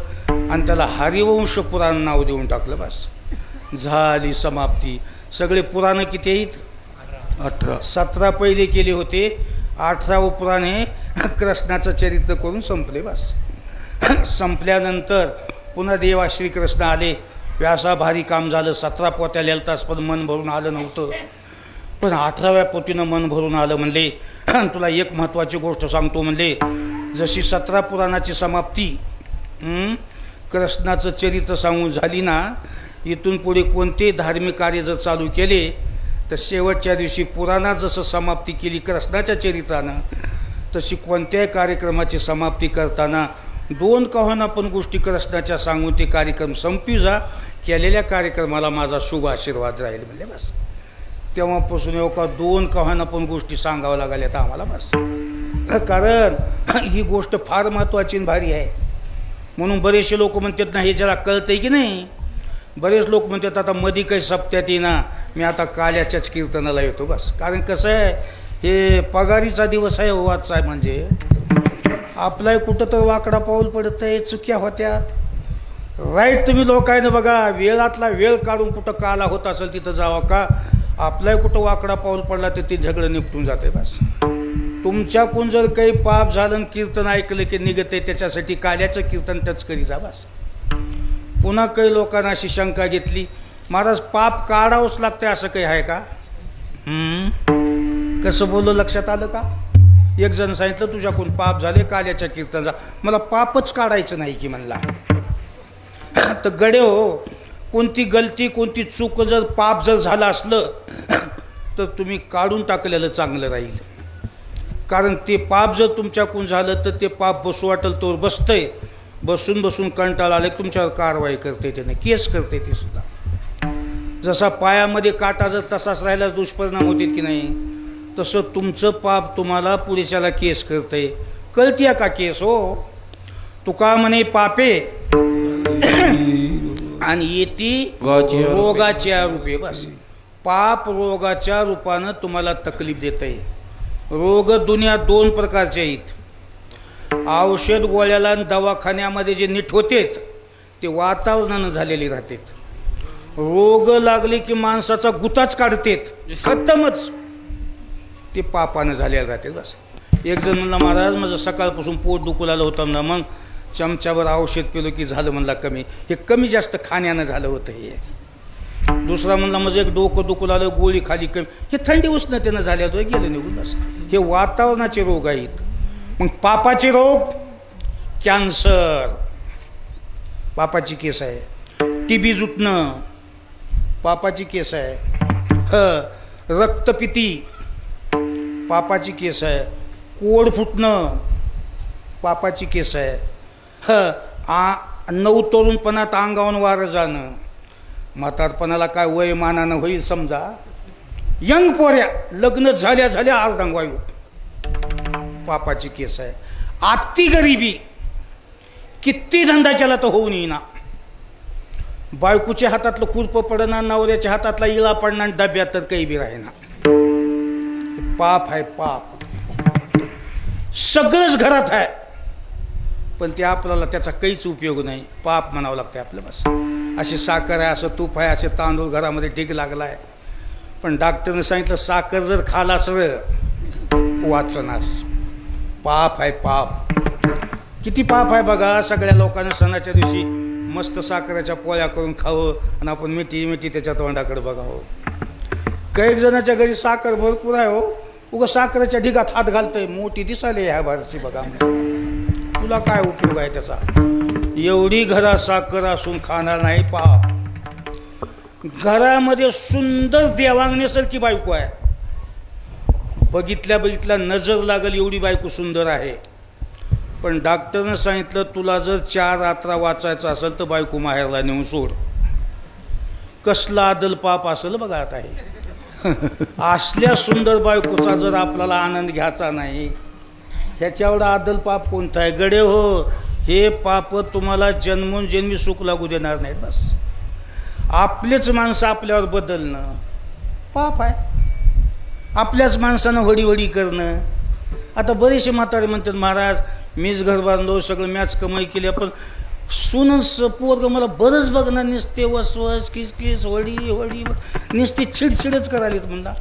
आणि त्याला हरिवंश पुराण नाव देऊन टाकलं. बस झाली समाप्ती. सगळे पुराणं किती आहेत? 18. 17 पहिले केले होते, 18वं पुराण हे कृष्णाचं चरित्र करून संपले. बस संपल्यानंतर पुन्हा देवा श्रीकृष्ण आले. व्यासा भारी काम झालं, 17 पोत्या लिहिलतास पण मन भरून आलं नव्हतं, पण 18व्या पोतीनं मन भरून आलं म्हणले. तुला एक महत्त्वाची गोष्ट सांगतो म्हणले, जशी 17 पुराणाची समाप्ती कृष्णाचं चरित्र सांगून झाली ना, इथून पुढे कोणते धार्मिक कार्य जर चालू केले तर शेवटच्या दिवशी पुराणात जसं समाप्ती केली कृष्णाच्या चरित्रानं, तशी कोणत्याही कार्यक्रमाची समाप्ती करताना 2 कव्हाना पण गोष्टी कृष्णाच्या सांगून ते कार्यक्रम संपी जा. केलेल्या कार्यक्रमाला माझा शुभ आशीर्वाद राहील म्हणजे बस. तेव्हापासून का 2 कव्हाना पण गोष्टी सांगाव्या लागल्या तर आम्हाला बस. कारण ही गोष्ट फार महत्त्वाची आणि भारी आहे. म्हणून बरेचसे लोक म्हणतात ना, हे ज्याला कळतंय की नाही, बरेच लोक म्हणतात आता मध्ये काही सप्त्यात येईना, मी आता काल्याच्याच कीर्तनाला येतो बस. कारण कसं आहे, हे पगारीचा दिवस आहे हो आजचा आहे. म्हणजे आपलाही कुठं तर वाकडा पाऊल पडत आहे, चुक्या होत्यात. राईट तुम्ही लोकांना बघा, वेळातला वेळ काढून कुठं काला होत असेल तिथं जावा का. आपलाही कुठं वाकडा पाऊल पडला तर ते झगडं निपटून जाते बस. तुमच्याकडून जर काही पाप झालं आणि कीर्तन ऐकलं की निघत आहे, त्याच्यासाठी काल्याचं कीर्तन टच करी जा बस. पुन्हा काही लोकांना अशी शंका घेतली, महाराज पाप काढावंच लागतंय असं काही आहे का? कसं बोललो लक्षात आलं का? एक जण सांगितलं तुझ्याकडून पाप झाले, काल्याच्या कीर्तन जा. मला पापच काढायचं नाही की म्हणला. तर गडे हो, कोणती गलती कोणती चूक जर पाप जर झालं असलं तर तुम्ही काढून टाकलेलं चांगलं राहील. कारण ते पाप जर तुमच्याकडून झालं तर ते पाप बसू वाटेल तोवर बसतंय, बसून बसून कंटाळा आले तुमच्यावर कारवाई करते, त्याने केस करते. ते सुद्धा जसा पायामध्ये काटा जर तसाच राहिला दुष्परिणाम होतील की नाही, तसं तुमचं पाप तुम्हाला पुलिसाला केस करतंय. कळतीय का केस हो? तुका म्हणे पापे आणि येती रोगाच्या रूपे. बस पाप रोगाच्या रूपानं तुम्हाला तकलीफ देत आहे. रोग दुनिया 2 प्रकारचे आहेत. औषध गोळ्याला आणि दवाखान्यामध्ये जे नीट होतेत ते वातावरणानं झालेले राहतात. रोग लागले की माणसाचा गुताच काढतेत, खतमच. ते पापानं झालेलं राहते बस. एक जण म्हणला, महाराज माझं सकाळपासून पोट दुखू लागलं होतं ना, मग चमच्यावर औषध पिलो की झालं म्हणला कमी. हे कमी जास्त खाण्यानं झालं होतं हे. दुसरा म्हणला माझं एक डोकं दुखू लागलं, गोळी खाली कमी. हे थंडी उष्णतेनं झाले होतं, गेलं निघून बस. हे वातावरणाचे रोग आहेत. मग पापाचे रोग, कॅन्सर पापाची केस आहे. टीबी जुटणं पापाची केस आहे. रक्तपिती पापाची केस आहे. कोड फुटणं पापाची केस आहे. नवतरुणपणात अंगावून वारं जाणं, म्हातारपणाला काय वयमानानं होईल समजा. यंग पोऱ्या लग्न झाल्या झाल्या अर्धांगवायू पापाची केस आहे. आत्ती गरिबी, किती धंदा केला तर होऊन येईना. बायकोच्या हातातलं खुरपं पडणार, नवऱ्याच्या हातातला इळा पडणार, डब्यात तर काही बी राहीना. पाप आहे पाप. सगळंच घरात आहे पण ते आपल्याला त्याचा काहीच उपयोग नाही. पाप म्हणावं लागतं आपलं बस. अशी साखर आहे, असं तूप आहे, असे तांदूळ घरामध्ये ढीग लागला आहे, पण डॉक्टरने सांगितलं साखर जर खाला सर वाचनास. पाप आहे पाप. किती पाप आहे बघा. सगळ्या लोकांना सणाच्या दिवशी मस्त साखरेच्या पोळ्या करून खावं आणि आपण मिठी मिठी त्याच्या तोंडाकडे बघावं. काही जणाच्या घरी साखर भरपूर आहे हो, उगा साखरेच्या ढिगात हात घालतंय. मोठी दिसायला ह्या भारची बघा. तुला काय उपयोग आहे त्याचा? एवढी घरात साखर असून खाणार नाही पाप. घरामध्ये सुंदर देवांगण्यासारखी बायको आहे, बघितल्या बघितल्या नजर लागल एवढी बायको सुंदर आहे, पण डॉक्टरनं सांगितलं तुला जर 4 रात्र वाचायचं असेल तर बायको माहेरला नेऊन सोड. कसला आदल पाप असेल बघा आता हे. असल्या सुंदर बायकोचा जर आपल्याला आनंद घ्यायचा नाही, ह्याच्यावर आदल पाप कोणता आहे? गडे हो, हे पाप तुम्हाला जन्मून जन्मी सुख लागू देणार नाहीत. बस आपलेच माणसं आपल्यावर बदलणं पाप आहे. आपल्याच माणसानं वडी करणं. आता बरेचसे म्हातारे म्हणतात महाराज मीच घर बांधलो सगळं मॅच कमाई केली पण सूनच पोरग मला बरंच बघणार नुसते वसवस किसकिस वडी नुसती चिडचिडच करायलीत म्हणला.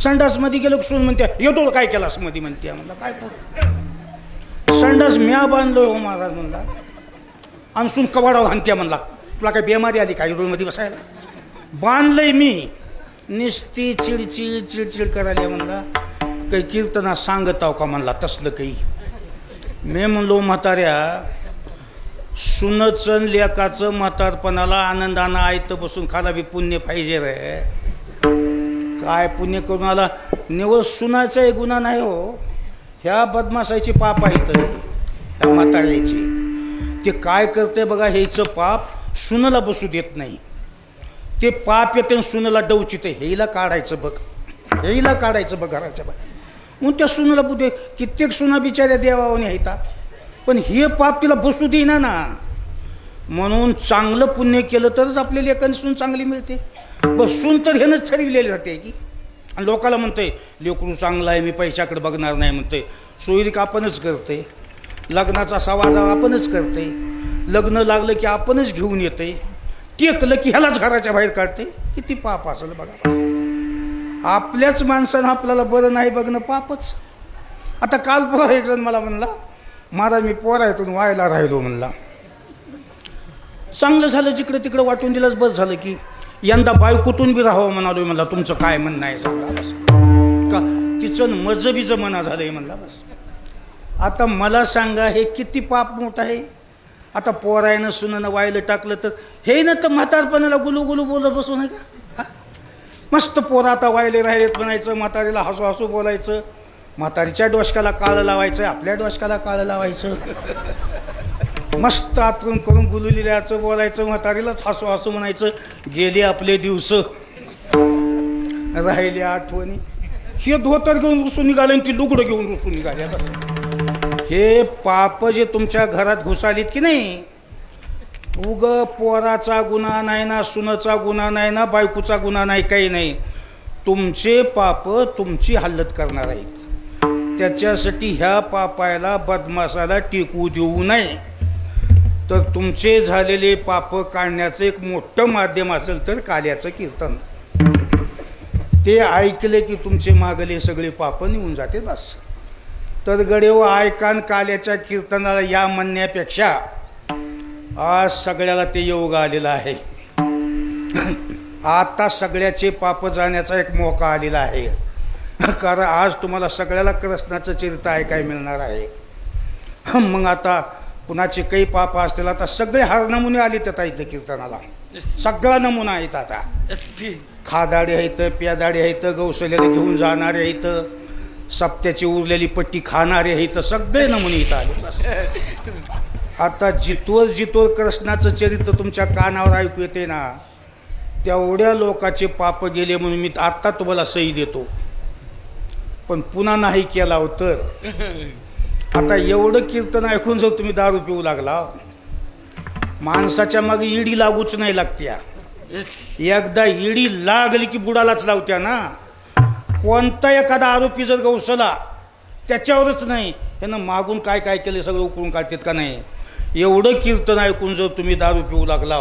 संडासमध्ये गेलो सून म्हणते येतो काय केलास मध्ये म्हणते म्हणला काय संडास म्या बांधलो हो महाराज म्हणला आणि सून कवाडावर हाणत्या म्हणला तुला काय बेमारी आली काय रोडमध्ये बसायला बांधलंय मी नुसती चिडचिड करायला म्हणला. काही कीर्तना सांगत आहो का म्हणला तसलं काही. मी म्हणलो म्हाताऱ्या सुनचं लेकाचं म्हातारपणाला आनंदानं आयतं बसून खाला बी पुण्य पाहिजे रे. काय पुण्य करून आला निवळ सुनाचा एक गुन्हा नाही हो. ह्या बदमाशाची पाप आहेत ह्या म्हाताऱ्याची. ते काय करते बघा ह्याचं पाप सुनाला बसू देत नाही. ते पाप येते सुनाला डवचिते हेला काढायचं बघ घराच्या बाहेर. मग त्या सुनाला बुद्धे कित्येक सुना बिचाऱ्या देवावने आहेत पण हे पाप तिला बसू देईना ना. म्हणून चांगलं पुण्य केलं तरच आपल्या लेकांनी सून चांगली मिळते. बसून तर हेनंच ठरविलेली जाते की आणि लोकाला म्हणतंय लेकरू चांगला आहे मी पैशाकडे बघणार नाही म्हणतंय. सोयरीक आपणच करते. लग्नाचा सवाजा आपणच करते. लग्न लागलं की आपणच घेऊन येते. टेकलं की ह्यालाच घराच्या बाहेर काढते. किती पाप असेल बघा. आपल्याच माणसानं आपल्याला बरं नाही बघणं पापच. आता काल परवा एक जण मला म्हणला महाराज मी पोरायतून व्हायला राहिलो म्हणला. चांगलं झालं जिकडे तिकडे वाटून दिलंच बस झालं की यंदा बायकोतून बी राहावं म्हणालो म्हणला. तुमचं काय म्हणणं आहे सांगा बस. का तिचं मजबीचं मना झालंय म्हणला बस. आता मला सांगा हे किती पाप मोठं आहे. आता पोरायनं सुनानं वायलं टाकलं तर हे ना तर म्हातारपणाला गुलू बोलत बसू नये का. मस्त पोरं आता वायले राहिलेत म्हणायचं. म्हातारीला हसू बोलायचं. म्हातारीच्या डोसक्याला काळं लावायचं. आपल्या डोसक्याला काळं लावायचं. मस्त आतरून करून गुलुलील्याचं बोलायचं. म्हातारीलाच हसू म्हणायचं. गेले आपले दिवस राहिले आठवणी. हे धोतर घेऊन रुसून निघाले आणि ती लुगडं घेऊन रुसून निघाले. हे पाप जे तुमच्या घरात घुसालीत की नाही उग पोराचा गुन्हा नाही ना सुनाचा गुन्हा नाही ना बायकोचा गुन्हा नाही काही नाही. तुमचे पाप तुमची हालत करणार आहेत. त्याच्यासाठी ह्या पापाला बदमाशाला टिकू देऊ नये. तर तुमचे झालेले पाप काढण्याचं एक मोठं माध्यम असेल तर काल्याचं कीर्तन. ते ऐकले की तुमचे मागले सगळे पाप निघून जाते बस. तर गडेव ऐकान काल्याच्या कीर्तनाला या म्हणण्यापेक्षा आज सगळ्याला ते योग आलेला आहे. आता सगळ्याचे पाप जाण्याचा एक मौका आलेला आहे. कारण आज तुम्हाला सगळ्याला कृष्णाचं चरित्र ऐकाय मिळणार आहे. मग आता कुणाचे काही पाप असतील आता सगळे हर नमुने आले त्यात इथं कीर्तनाला. सगळा नमुना आहेत आता. खादाडे आहेत प्यादाडे आहेत गौसल्याला घेऊन जाणारे आहेत सप्त्याची उरलेली पट्टी खाणारे आहेत सगळे नमुने इथं आले बस. आता जितोर कृष्णाचं चरित्र तुमच्या कानावर ऐकू येते ना तेवढ्या लोकांचे पाप गेले म्हणून मी आत्ता तुम्हाला सही देतो. पण पुन्हा नाही केला हो तर आता एवढं कीर्तन ऐकून जर तुम्ही दारू पिऊ लागला माणसाच्या मागे इडी लागूच नाही लागत्या. एकदा इडी लागली की बुडालाच लावत्या ना. कोणता एखादा आरोपी जर गवसला त्याच्यावरच नाही यानं मागून काय केले सगळं उकळून काढतात का नाही. एवढं कीर्तन ऐकून जर तुम्ही दारू पिऊ लागला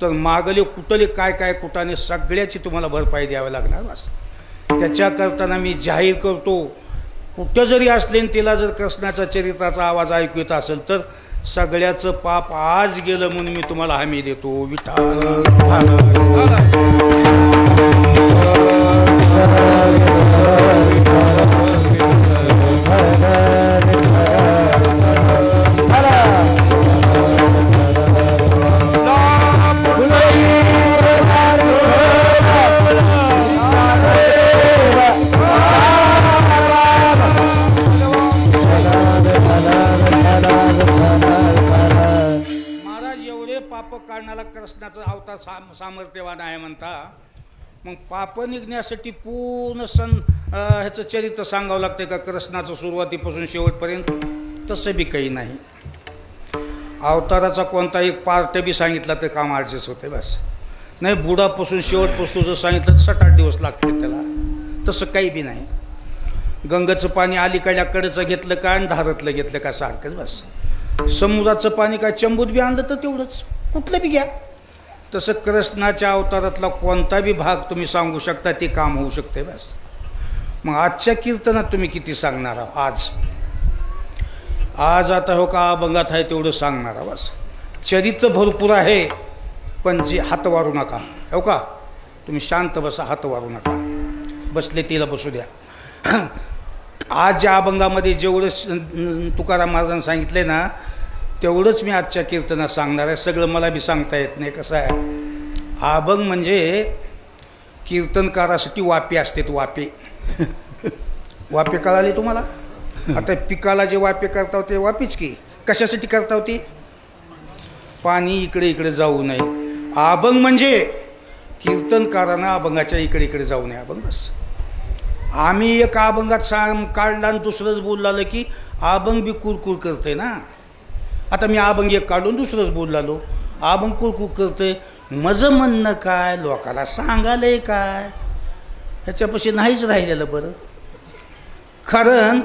तर मागले कुठले काय कुठाने सगळ्याची तुम्हाला भरपाई द्यावी लागणार बस. त्याच्याकरताना मी जाहीर करतो कुठं जरी असले तिला जर कृष्णाचा चरित्राचा आवाज ऐकू येत असेल तर सगळ्याचं पाप आज गेलं म्हणून मी तुम्हाला हमी देतो. विठ्ठल काढण्याला कृष्णाचं अवतार सामर्थ्यवान आहे म्हणता. मग पाप निघण्यासाठी पूर्ण ह्याचं चरित्र सांगावं लागतं का कृष्णाचं सुरुवातीपासून शेवटपर्यंत. तसं बी काही नाही. अवताराचा कोणता एक पार्ट बी सांगितला तर काम ॲडजस्ट होते बस. नाही बुडापासून शेवटपासून जर सांगितलं तर 7-8 दिवस लागते त्याला. तसं काही बी नाही. गंगेचं पाणी अलीकडल्याकडचं घेतलं का आणि धारातलं घेतलं का सारखंच बस. समुद्राचं पाणी काय चंबूत बी आणलं तर तेवढंच, कुठलं बी घ्या. तसं कृष्णाच्या अवतारातला कोणता बी भाग तुम्ही सांगू शकता ते काम होऊ शकते बस. मग आजच्या कीर्तनात तुम्ही किती सांगणार आहात? आज आता हो का अभंगात आहे तेवढं सांगणार आहात बस. चरित्र भरपूर आहे पण जे हात वारू नका. हो का, तुम्ही शांत बसा, हात वारू नका. बसले तिला बसू द्या. आज ज्या अभंगामध्ये जेवढं तुकाराम महाराजांनी सांगितले ना तेवढंच मी आजच्या कीर्तनात सांगणार आहे. सगळं मला बी सांगता येत नाही. कसं आहे, अभंग म्हणजे कीर्तनकारासाठी वापे असतात. वापे वापे कळाले तुम्हाला? आता पिकाला जे वापे करता ते वापीच की कशासाठी करता होती? पाणी इकडे इकडे जाऊ नये. अभंग म्हणजे कीर्तनकारांना अभंगाच्या इकडे इकडे जाऊ नये. अभंग बस. आम्ही एका अभंगात काढला आणि दुसरंच बोललालं की अभंग बी कुरकुर करते ना. आता मी अभंग एक काढून दुसरंच बोललालो, अभंग कुरकुर करते. माझं म्हणणं काय, लोकाला सांगालंय काय, ह्याच्यापाशी नाहीच राहिलेलं बरं. कारण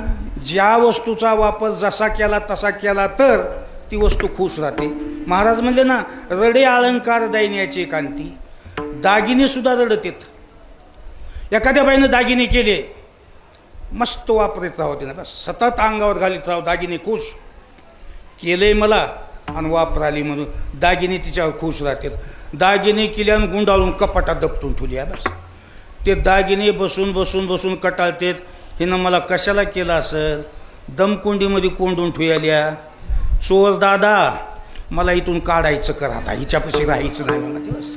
ज्या वस्तूचा वापर जसा केला तसा केला तर ती वस्तू खुश राहते. महाराज म्हणले ना, रडे अलंकार दैन्याची कांती. दागिने सुद्धा रडतेत. एखाद्या बाईनं दागिने केले, मस्त वापरत राहते ना बस, सतत अंगावर घालीत राहू दागिने. खुश केलंय मला आणि वापराली म्हणून दागिने तिच्यावर खुश राहतात. दागिने केल्यानं गुंडाळून कपाटात दपटून ठेवली आहे बस. ते दागिने बसून बसून बसून कटाळतेत. हिनं मला कशाला केलं असेल, दमकुंडीमध्ये कोंडून ठेवल्या. चोर दादा मला इथून काढायचं कर, आता हिच्यापाशी राहायचं नाही मला दिवस.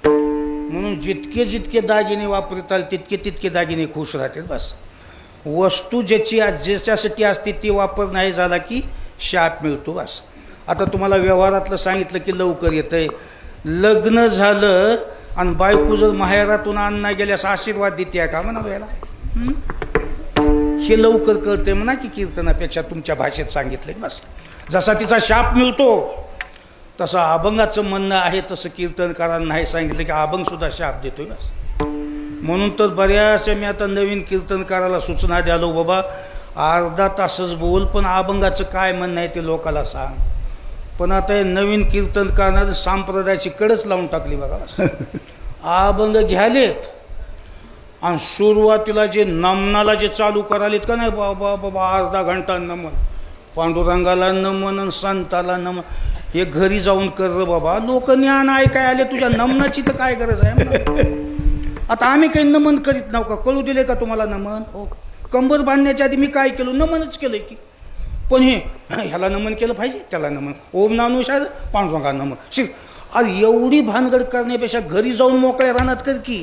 म्हणून जितके जितके दागिने वापरताल तितके तितके दागिने खुश राहतात बस. वस्तू ज्याच्यासाठी असते ती वापर नाही झाला की शाप मिळतो बस. आता तुम्हाला व्यवहारातलं सांगितलं की लवकर येतंय. लग्न झालं आणि बायको जर माहेरातून आणण्या गेल्यास आशीर्वाद देते का म्हणा याला? हे लवकर कळते म्हणा की कीर्तनापेक्षा तुमच्या भाषेत सांगितलं बस. जसा तिचा शाप मिळतो तसं अभंगाचं म्हणणं आहे. तसं कीर्तनकारांना नाही सांगितलं की अभंगसुद्धा शाप देतोय बस. म्हणून तर बऱ्याचशा मी आता नवीन कीर्तनकाराला सूचना द्यालो, बाबा अर्धा तासच बोल पण अभंगाचं काय म्हणणं आहे ते लोकाला सांग. पण आता हे नवीन कीर्तनकारांना संप्रदायाची कडच लावून टाकली बघा. अभंग घ्यालेत आणि सुरुवातीला जे नमनाला जे चालू करालेत का नाही, बाबा बाबा अर्धा घंटा नमन, पांडुरंगाला नमन आणि संताला नमन. हे घरी जाऊन कर रे बाबा. लोक ज्ञान ऐकाय आले, तुझ्या नमनाची तर काय गरज आहे? आता आम्ही काही नमन करीत नाव का? कळू दिले का तुम्हाला नमन? हो, कंबर बांधण्याच्या आधी मी काय केलो? नमनच केलंय की. पण हे ह्याला नमन केलं पाहिजे, त्याला नमन, ओम नानुशार पांडुरंगा नमन. अरे एवढी भानगड करण्यापेक्षा घरी जाऊन मोकळ्या रानात कर की.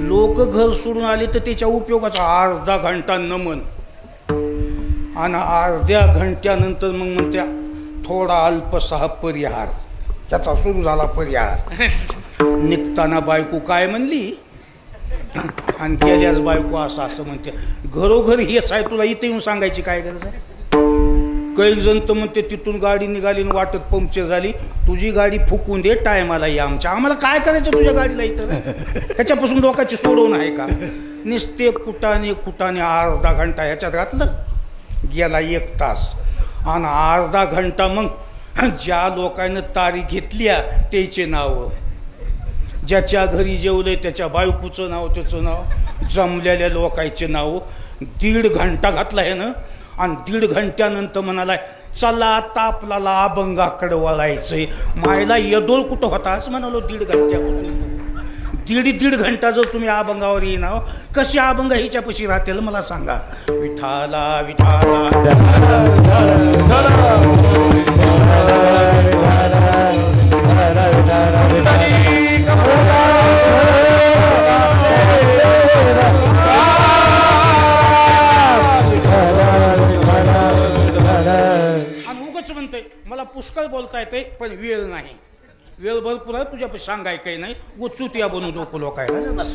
लोक घर सोडून आले तर त्याच्या उपयोगाचा अर्धा घंटा नमन आणि अर्ध्या घंट्यानंतर मग म्हणत्या थोडा अल्पसा परिहार. त्याचा सुरू झाला परिहार. निघताना बायको काय म्हणली आणि गेल्याच बायको असं असं म्हणते. घरोघरी हेच आहे, तुला इथे येऊन सांगायची काय गरज आहे? काही जण तर म्हणते तिथून गाडी निघाली आणि वाटत पंक्चर झाली, तुझी गाडी फुकून दे, टायमाला या आमच्या. आम्हाला काय करायचं तुझ्या गाडीला इथं? ह्याच्यापासून लोकांची सोडवणं आहे का? नुसते कुटाने कुटाने अर्धा घंटा ह्याच्यात घातलं, गेला 1 तास. आणि अर्धा घंटा मग ज्या लोकांनी तारीख घेतल्या त्याचे नावं, ज्याच्या घरी जेवले त्याच्या बायकोचं नाव, त्याचं नाव, जमलेल्या लोकांचे नाव. 1.5 घंटा घातला आहे ना. आणि 1.5 घंट्यानंतर म्हणालाय चला आता आपल्याला अभंगाकडे वळायचंय. मायला यदोल कुठं होता असं म्हणालो 1.5 घंट्यापासून. 1.5 घंटा जर तुम्ही अभंगावर येणार, कशी अभंग ह्याच्यापाशी राहतील मला सांगा. विठाला विठाला आणि उगाच म्हणते मला पुष्कळ बोलता येते पण वेळ नाही. वेळ भरपूर आहे तुझ्यापाशी सांगाय काही नाही. उचूतिया बनवू नको लोकायला बस.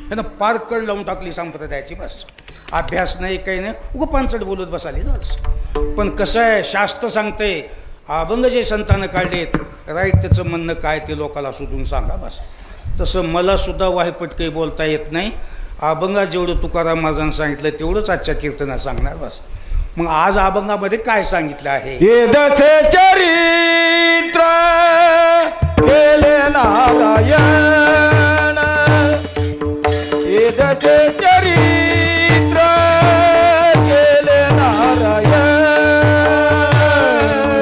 त्यानं पार कड लावून टाकली संप्रदायाची बस. अभ्यास नाही काही नाही, उगं पानचट बोलत बसाली बस. पण कसं आहे, शास्त्र सांगते अभंग जे संतानं काढलेत राईट, त्याचं म्हणणं काय ते लोकाला शोधून सांगा बस. तसं मला सुद्धा वायपट काही बोलता येत नाही. अभंगात जेवढं तुकाराम महाराजांनी सांगितलं तेवढंच आजच्या कीर्तनात सांगणार बस. मग आज अभंगामध्ये काय सांगितलं आहे? वेदचे चरित्र केले नारायण, वेदचे चरित्र केले नारायण,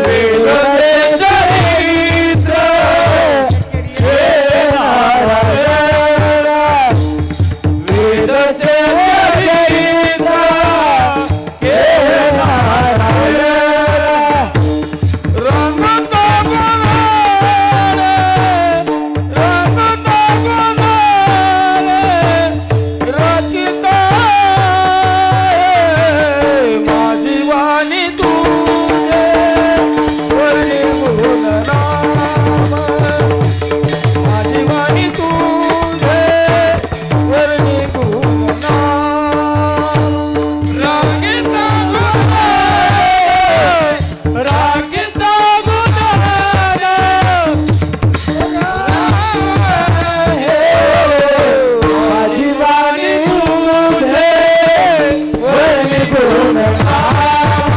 वेदचे चरित्र केले नारायण, वेदचे चरित्र केले नारायण, रंगता गुणाने, रंगता गुणाने रचिता माझी वाणी तुझे वर्णी गुणनाम, माझी वाणी तुझे वर्णी गुणनाम, रागिता गुणाने, रागिता गुणाने माझी वाणी तुझे वर्णी गुणनाम,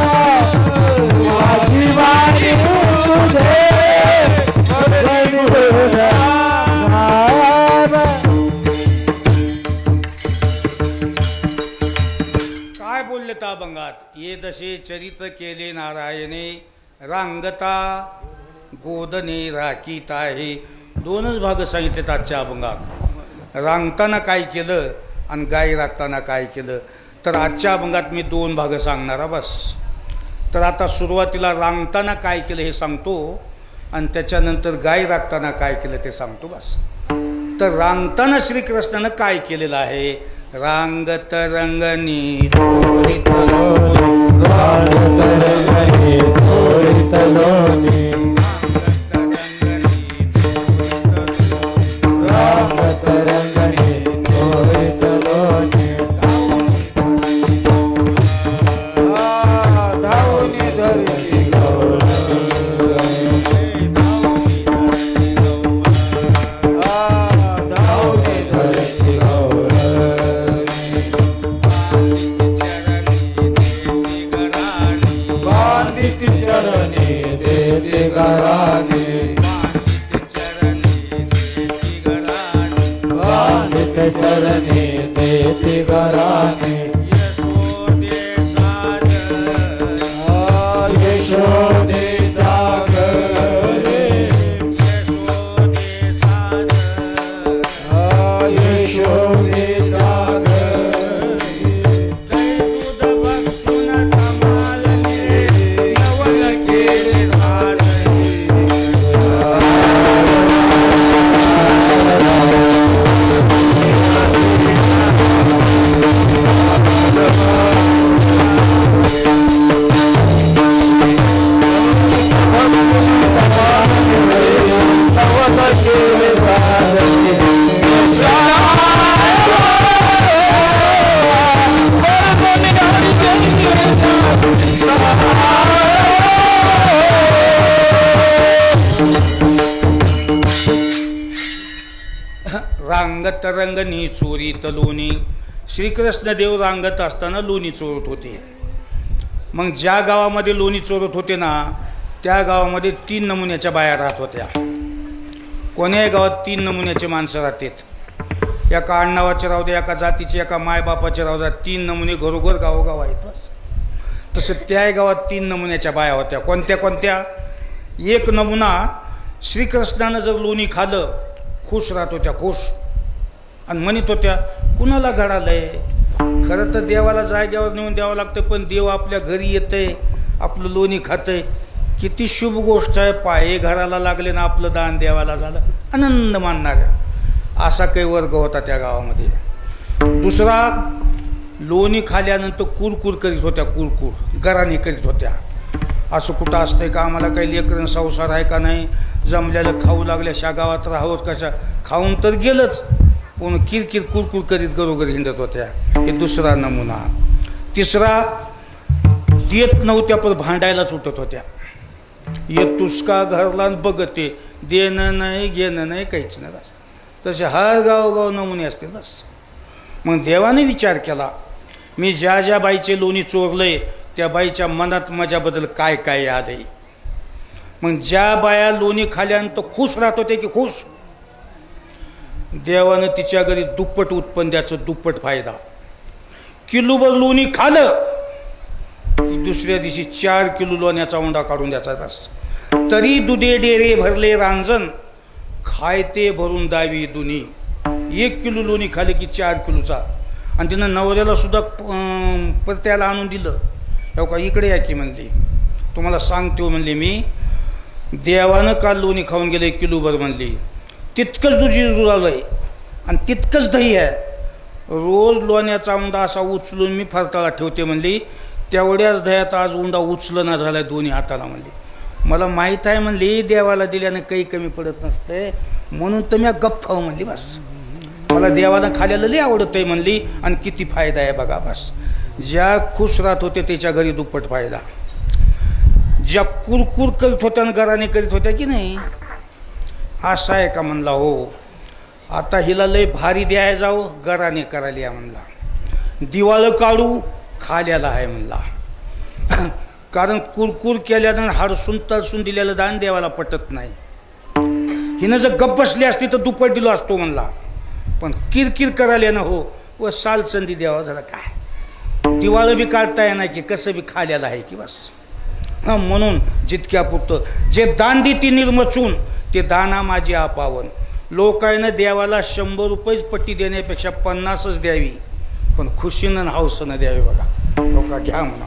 माझी वाणी तुझे वर्णी गुणनाम. काय बोलले त्या अभंगात? ये दशे चरित्र केले नारायणे, रांगता गोदने राखीत आहे. दोनच भाग सांगितलेत आजच्या अभंगात. रांगताना काय केलं आणि गाय राखताना काय केलं. तर आजच्या अभंगात मी 2 भाग सांगणार बस. तर आता सुरुवातीला रांगताना काय केलं हे सांगतो आणि त्याच्यानंतर गाय राखताना काय केलं ते सांगतो बस. तर रांगताना श्रीकृष्णानं काय केलेलं आहे? रांगत रंगनी रांगत रंगनी थोरित लोणी, रांगत रंगनी थोरित लोणी, धावनी धरती धावनी धरती बांधित चरणी देते घराने, बांधित चरणी देते घराने, यशोदेचा घरे, यशोदेचा रांगत रंगनी चोरीत लोणी. श्रीकृष्ण देव रांगत असताना लोणी चोरत होते. मग ज्या गावामध्ये लोणी चोरत होते ना त्या गावामध्ये 3 नमुन्याच्या बाया राहत होत्या. कोण्याही गावात 3 नमुन्याचे माणसं राहतात. एका आडनावाचे राहू द्या, एका जातीचे, एका मायबापाचे राहू द्या, 3 नमुने घरोघर गावोगाव आहेत. तसं त्या गावात 3 नमुन्याच्या बाया होत्या. कोणत्या कोणत्या? एक नमुना श्रीकृष्णानं जर लोणी खाल्लं खुश राहत होत्या, खुश, आणि म्हणत होत्या कुणाला घडालंय. खरं तर देवाला जाग्यावर नेऊन द्यावं लागतं, पण देव आपल्या घरी येतंय, आपलं लोणी खातंय. किती शुभ गोष्ट आहे. पाये घराला लागले ना आपलं दान देवाला झालं, आनंद मानणाऱ्या असा काही वर्ग होता त्या गावामध्ये. दुसरा, लोणी खाल्यानंतर कुरकुर करीत होत्या, कुरकुर गराणी करीत होत्या. असं कुठं असतंय का? आम्हाला काही लेकरं संसार आहे का नाही, जमल्याला खाऊ लागल्याशा गावात राहावंच कशा, खाऊन तर गेलंच, पण किरकिर कुरकुर करीत घरोघरी हिंडत होत्या. हे दुसरा नमुना. तिसरा, देत नव्हत्या पण भांडायलाच उठत होत्या. येतुस का घरला बघते, देणं नाही घेणं नाही काहीच नाही बस. तसे हर गावोगाव नमुने असतील बस. मग देवाने विचार केला, मी ज्या ज्या बाईचे लोणी चोरलंय त्या बाईच्या मनात माझ्याबद्दल काय काय आलंय. मग ज्या बाया लोणी खाल्यानंतर खुश राहत होते की खुश, देवानं तिच्या घरी दुप्पट उत्पन्न द्यायचं, दुप्पट फायदा. किलोभर लोणी खाल्लं की दुसऱ्या दिवशी 4 किलो लोण्याचा उंडा काढून द्यायचा बस. तरी दुधे डेरे भरले रांजण, खायते भरून दावी दुनी. 1 किलो लोणी खाले की 4 किलोचा. आणि तिनं नवऱ्याला सुद्धा परत्याला आणून दिलं. हो का, इकडे या की म्हणली, तुम्हाला सांगतो म्हणले मी, देवानं काल लोणी खाऊन गेले 1 किलोभर म्हणली. तितकंच दुधी जुळालं आहे आणि तितकंच दही आहे. रोज लोण्याचा उंडा असा उचलून मी फरताळा ठेवते म्हणली. तेवढ्याच दह्यात आज उंडा उचलं ना झाला दोन्ही हाताला म्हणली. मला माहीत आहे म्हणली, देवाला दिल्यानं काही कमी पडत नसते, म्हणून तर मी गप्प हो म्हणली बस. मला देवाला खाल्याला लई आवडत आहे म्हणली, आणि किती फायदा आहे बघा बस. ज्या खुश राहत होते त्याच्या घरी दुप्पट फायदा. ज्या कुरकुर करीत होत्या आणि घराने करीत होत्या की नाही, असं आहे का म्हणला. हो, आता हिला लय भारी द्याय जाऊ, घराने करायला या म्हणला. दिवाळं काढू, खाल्याला आहे म्हणला. कारण कुरकुर केल्यानं हडसून तळसून दिलेलं दान देवाला पटत नाही. हिनं जर गप्प बसली असती तर दुप्पट दिलो असतो म्हणला. पण किरकिर करायला ना हो, व साल संधी द्यावा झाला काय. दिवाळं बी काढता येणार की कसं बी खाल्याला आहे की बस. हां, म्हणून जितक्यापुरतं जे दान देती निर्मचून, ते दाना माझी आपावन. लोकांना देवाला 100 रुपयेच पट्टी देण्यापेक्षा 50च द्यावी, पण खुशीनं हौसनं द्यावी बघा. लोका घ्या म्हणा,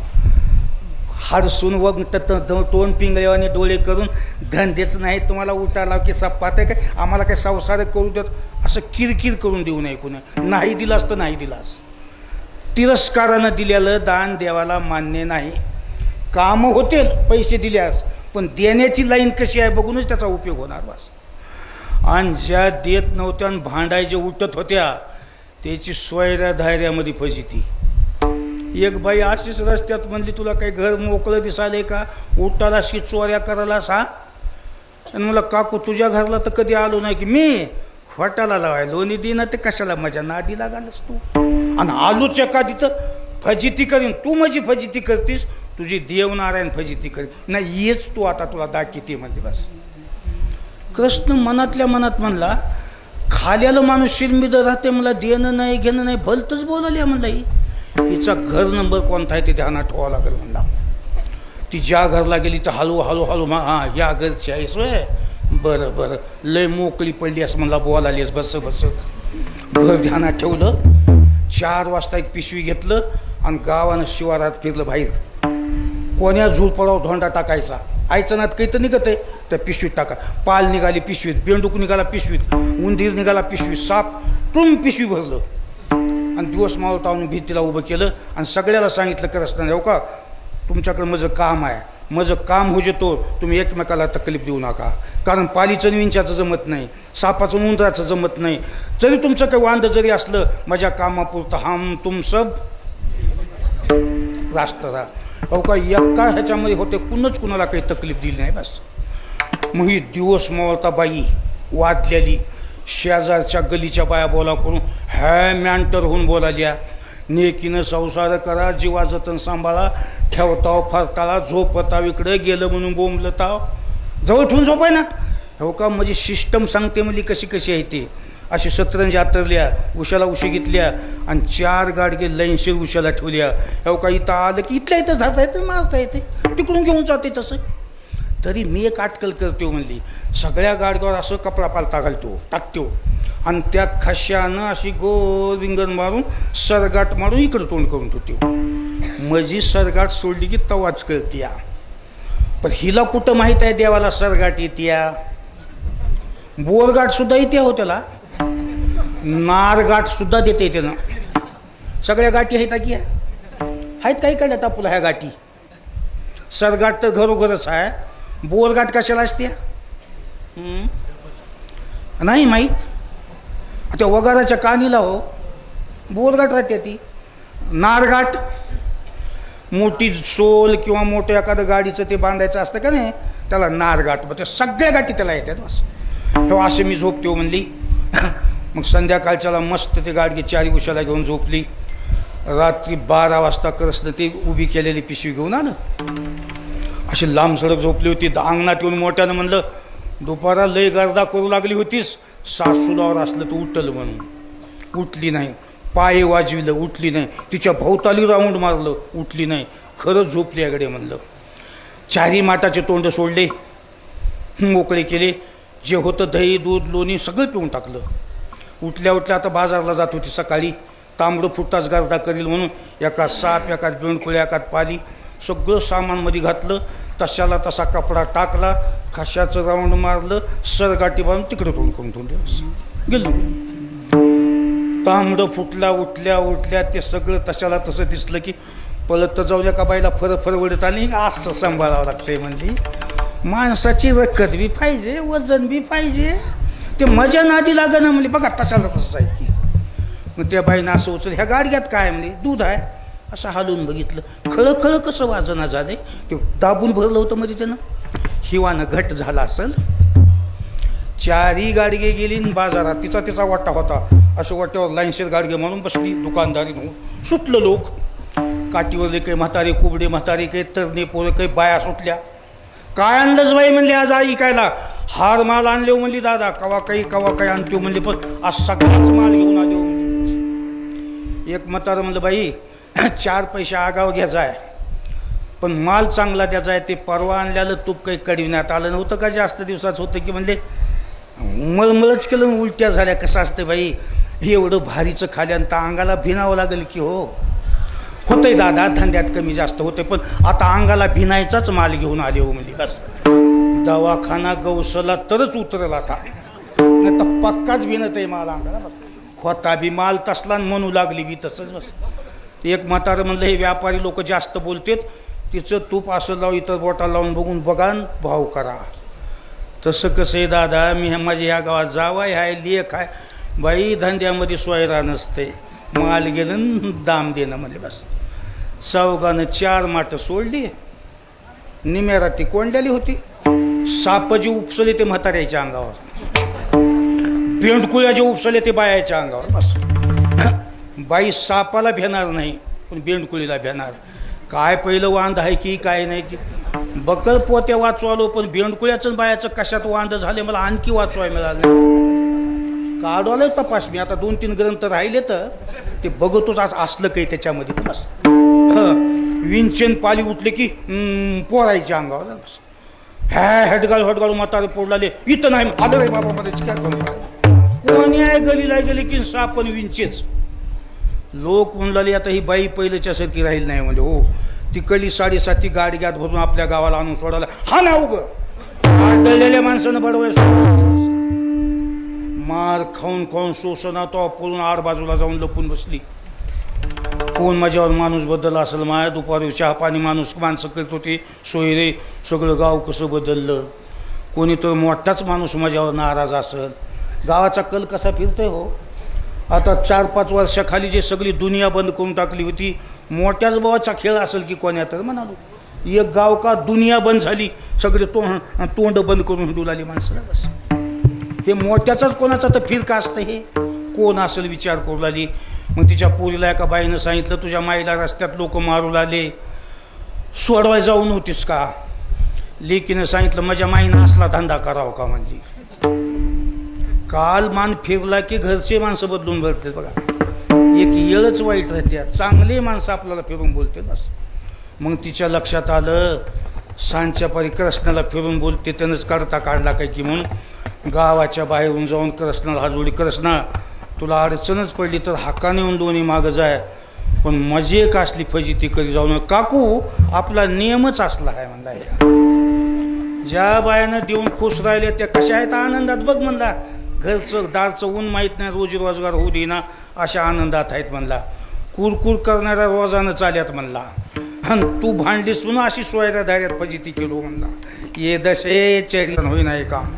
हाडसून वग तोंड पिंगळेवाने डोळे करून धंदेच नाही तुम्हाला उठाला की सप्पात आहे काय, आम्हाला काय संसार करू देत, असं किरकिर करून देऊ नये कुणा. नाही दिलास तर नाही दिलास. तिरस्कारानं दिलेलं दान देवाला मान्य नाही. कामं होतील पैसे दिल्यास, पण देण्याची लाईन कशी आहे बघूनच त्याचा उपयोग होणार बस. आणि ज्या देत नव्हत्या आणि भांडायचे उठत होत्या त्याची सोयऱ्या धायऱ्यामध्ये फजिती. एक बाई अशीच रस्त्यात म्हणली, तुला काही घर मोकळं दिसाले का, उठाला की चोऱ्या करायलास हा. आणि मला काकू तुझ्या घरला तर कधी आलो नाही की, मी हॉटाला लावाय लोणी देणं ते कशाला माझ्या नादी लागालस तू. आणि आलूच्या का तिथं फजिती करीन, तू माझी फजिती करतीस, तुझी देवनारायण फजिती करीन. नाही येच तू आता तुला दाखिती म्हणते बस. कृष्ण मनातल्या मनात म्हणला, खाल्याला माणूस शिरमिद राहते, मला देणं नाही घेणं नाही, भलतंच बोलायला म्हणला. हिचा घर नंबर कोणता आहे ते ध्यानात ठेवावं लागेल म्हणला. ती ज्या घरला गेली तर हळू हां या घरची आहेस वय, बरं बरं, लय मोकळी पडली असं म्हणला, बोलालीस बस बस. घर ध्यानात ठेवलं. 4 वाजता एक पिशवी घेतलं आणि गावानं शिवारात फिरलं बाहेर. कोण्या झुरपडावर धोंडा टाकायचा, आईचं नात काही तर निघत आहे त्या पिशवीत टाका. पाल निघाली पिशवीत, बेंडूक निघाला पिशवीत, उंदीर निघाला पिशवीत, साप टून पिशवी भरलं. आणि दिवस मावळतावून भीतीला उभं केलं आणि सगळ्याला सांगितलं करत नाही, हो का तुमच्याकडे माझं काम आहे, माझं काम हो जेतो, तुम्ही एकमेकाला तकलीफ देऊ नका. कारण पालीचं विंच्याचं जमत नाही, सापाचं उंदराचं जमत नाही. जरी तुमचं काही वांद जरी असलं, माझ्या कामापुरतं हम तुम सब रास्त राहा. हो का, एका ह्याच्यामध्ये होते, कुणच कुणाला काही तकलीफ दिली नाही बस. मग ही दिवस मावळता बाई वाजलेली, शेजारच्या गलीच्या बाया बोला करून ह्या मॅन्टर होऊन बोलाल्या. नेकीनं संसार करा, जीवा जतन सांभाळा, ठेवताव फरताळा, झोपताव इकडे गेलं म्हणून बोंबलताव, जवळ ठेवून झोपाय ना. हो का, म्हणजे सिस्टम सांगते म्हणजे कशी कशी आहे ते. अशी सतरंजी आतरल्या, उशाला उशी घेतल्या आणि 4 गाडगे लाईनशीर उशाला ठेवल्या. हो का, इथं आलं की इथल्या इथं जाता येतं, मारता येते, तिकडून घेऊन जाते. तसं तरी मी एक अटकल करतो म्हणली, सगळ्या गाडग्यावर असं कपडा पालता घालतो टाकतो आणि त्या खश्यानं अशी गोल रिंगण मारून सरगाट मारून इकडं तोंड करून ठेवतो. माझी सरगाट सोडली की तवाच कळती या. पण हिला कुठं माहीत आहे देवाला सरगाट येत्या. बोरगाठ सुद्धा येते हो त्याला, नारगाठ सुद्धा देते येते ना. सगळ्या गाठी आहेत की आहेत, काही काढल्या तापूला ह्या गाठी. सरगाठ तर घरोघरच आहे, बोरगाठ कशाला असते नाही माहीत. त्या वगाराच्या कानीला हो बोरगाठ राहते. ती नारगाठ मोठी सोल किंवा मोठं एखादं गाडीचं ते बांधायचं असतं का नाही, त्याला नार गाठ त्या सगळ्या गाठी त्याला येतात बस. तेव्हा असे मी झोपतो म्हणली. मग संध्याकाळच्याला मस्त ते गाडगे 4 उशाला घेऊन झोपली. रात्री 12 वाजता कृष्ण ती उभी केलेली पिशवी घेऊन आलं. अशी लांब सडक झोपली होती. अंगणात येऊन मोठ्यानं म्हणलं, दुपारा लय गर्दा करू लागली होतीस, सासूलावर असलं तर उठल म्हणून. उठली नाही. पाय वाजविलं, उठली नाही. तिच्या भोवताली राऊंड मारलं, उठली नाही. खरंच झोपली याकडे म्हणलं. 4ही माटाचे तोंड सोडले, मोकळे केले. जे होतं दही दूध लोणी सगळं पिऊन टाकलं. उठल्या उठल्या आता बाजारला जात होती सकाळी. तांबडं फुटताच गर्दा करील म्हणून एकात साप, एकात बेंडकुळ्या, एकात पाली सगळं सामानमध्ये घातलं. तशाला तसा कपडा टाकला, खशाचं राऊंड मारलं, सरगाठी बांधून तिकडे तोंड करून ठेवून गेलो. तांबडं फुटला. उठल्या ते सगळं तशाला तसं दिसलं की पळत तर जाऊया का बाईला फर वडत आली. असं सांभाळावं लागतंय म्हणली. माणसाची रखत बी पाहिजे, वजन बी पाहिजे. ते मजा नादी लागणं म्हणली. बघा तशाला तसं आहे की. मग त्या बाईनं असं उचल, ह्या गाडग्यात काय म्हणली, दूध आहे. असं हालून बघितलं, खळखळ कसं वाजना झालंय. ते दाबून भरलं होतं मध्ये त्यानं. हिवानं घट झाला असेल. 4ही गाडगे गेली बाजारात. तिचा वाटा होता. अशा वाट्यावर लाईनशीर गाडगे म्हणून बसली. दुकानदारी सुटलं लोक. काठीवरले काही म्हातारे कुबडे, म्हातारे काही तरणे पोरं, काही बाया सुटल्या. काय आणलंच बाई म्हणली आज आई कायला. हार माल आणले म्हणली दादा. कवा काही आणतो म्हणली. पण आज सगळाच माल घेऊन आले म्हणली. एक म्हातारं म्हणलं, बाई 4 पैसे आगाव घ्यायचा आहे, पण माल चांगला द्यायचा आहे. ते परवा आणल्याला तूप काही कडविण्यात आलं नव्हतं का, जास्त दिवसाचं होतं की म्हणले. मळमळच केलं, उलट्या झाल्या. कसं असतं बाई, एवढं भारीचं खाल्यानंतर अंगाला भिनावं लागेल की हो. होतंय दादा, धंद्यात कमी जास्त होते, पण आता अंगाला भिनायचाच माल घेऊन आले हो म्हणजे. बस दवाखाना गौसला तरच उतरला आता, नाही तर पक्काच भिनत आहे माल अंगाला. होता बी माल तसला म्हणू लागली बी तसंच. बस एक म्हातारं म्हणलं, हे व्यापारी लोक जास्त बोलतेत, तिचं तूप असं लावून इतर बोटा लावून बघून बघा भाव करा. तसं कसं आहे दादा, मी माझ्या ह्या गावात जावाय आहे, लेख आहे. बाई धंद्यामध्ये सोयरा नसते. माल गेलं दाम देणं म्हणजे. बस चौघानं 4 माटं सोडली. निमेरा ती कोंडलेली होती. सापजी उपसले ते म्हाताऱ्याच्या अंगावर, बेंडकुळ्या जे उपसले ते बायाच्या अंगावर. बस बाई सापाला भेणार नाही, पण बेंडकुळीला भेणार. काय पहिलं वांद आहे की काय नाही की. बकल पोत्या वाचवालो, पण बेंडकुळ्याचं बायाचं कशात वांद झाले मला आणखी वाचवाय मिळालं. काढवायला तपास मी आता 2-3 ग्रंथ राहिले तर ते बघतोच आज असलं काही त्याच्यामध्ये. बस विंचन पाली उठले की पोरायच्या अंगावर. बस हडगाळू म्हातारे पोडलाले. इथं नाही आलं रे बाबा मध्ये काय कोणी आहे गलीला गेले की साप आणि विंचेच. लोक म्हणले आता ही बाई पहिल्याच्यासारखी राहील नाही म्हणजे. हो ती कली 7:30 गाडग्यात भरून आपल्या गावाला आणून सोडायला. हा ना उगं आदळलेल्या माणसानं बडवाय. मार खाऊन सोसना तो पळून आड बाजूला जाऊन लपून बसली. कोण माझ्यावर माणूस बदलला असेल. माया दुपारी चहा पाणी माणसं करत होते सोयरे. सगळं गाव कसं बदललं. कोणी तर मोठाच माणूस माझ्यावर नाराज असेल. गावाचा कल कसा फिरतोय हो. आता 4-5 वर्षाखाली जे सगळी दुनिया बंद करून टाकली होती, मोठ्याच भावाचा खेळ असेल की कोण्या तर म्हणालो. एक गाव का दुनिया बंद झाली, सगळे तोंड बंद करून हिंडू लागली माणसाला. बस हे मोठ्याचाच कोणाचा तर फिरका असतं. हे कोण असेल विचार करू लागली. मग तिच्या पोरीला एका बाईनं सांगितलं, तुझ्या माईला रस्त्यात लोक मारू लागले, सोडवाय जाऊ नव्हतीस का. लेकीनं सांगितलं, माझ्या माईनं असला धंदा करावा का म्हणली. काल मान फिरला की घरचे माणसं बदलून भरते. बघा एक येळच वाईट राहते. चांगली माणसं आपल्याला फिरून बोलते. बस मग तिच्या लक्षात आलं, सांच्या पारी कृष्णाला फिरून बोलते त्यानंच करता काढला काय की. म्हणून गावाच्या बाहेरून जाऊन कृष्णाला हात, कृष्णा तुला अडचणच पडली तर हाकाने येऊन दोन्ही मागं जाय, पण मजे एक असली फजिती कधी जाऊ नये. काकू आपला नियमच असला आहे म्हणला. ज्या बायानं देऊन खुश राहिले त्या कशा आहेत आनंदात बघ म्हणला. घरचं दारचं ऊन माहीत नाही, रोजी रोजगार होऊ दे ना, अशा आनंदात आहेत म्हणला. कुरकुर करणाऱ्या रोजानं चालत म्हणला. आणि तू भांडलीस म्हणून अशी सोयऱ्या धाऱ्यात फजिती केलो म्हणला. ये दशे चरित्र होईना काम.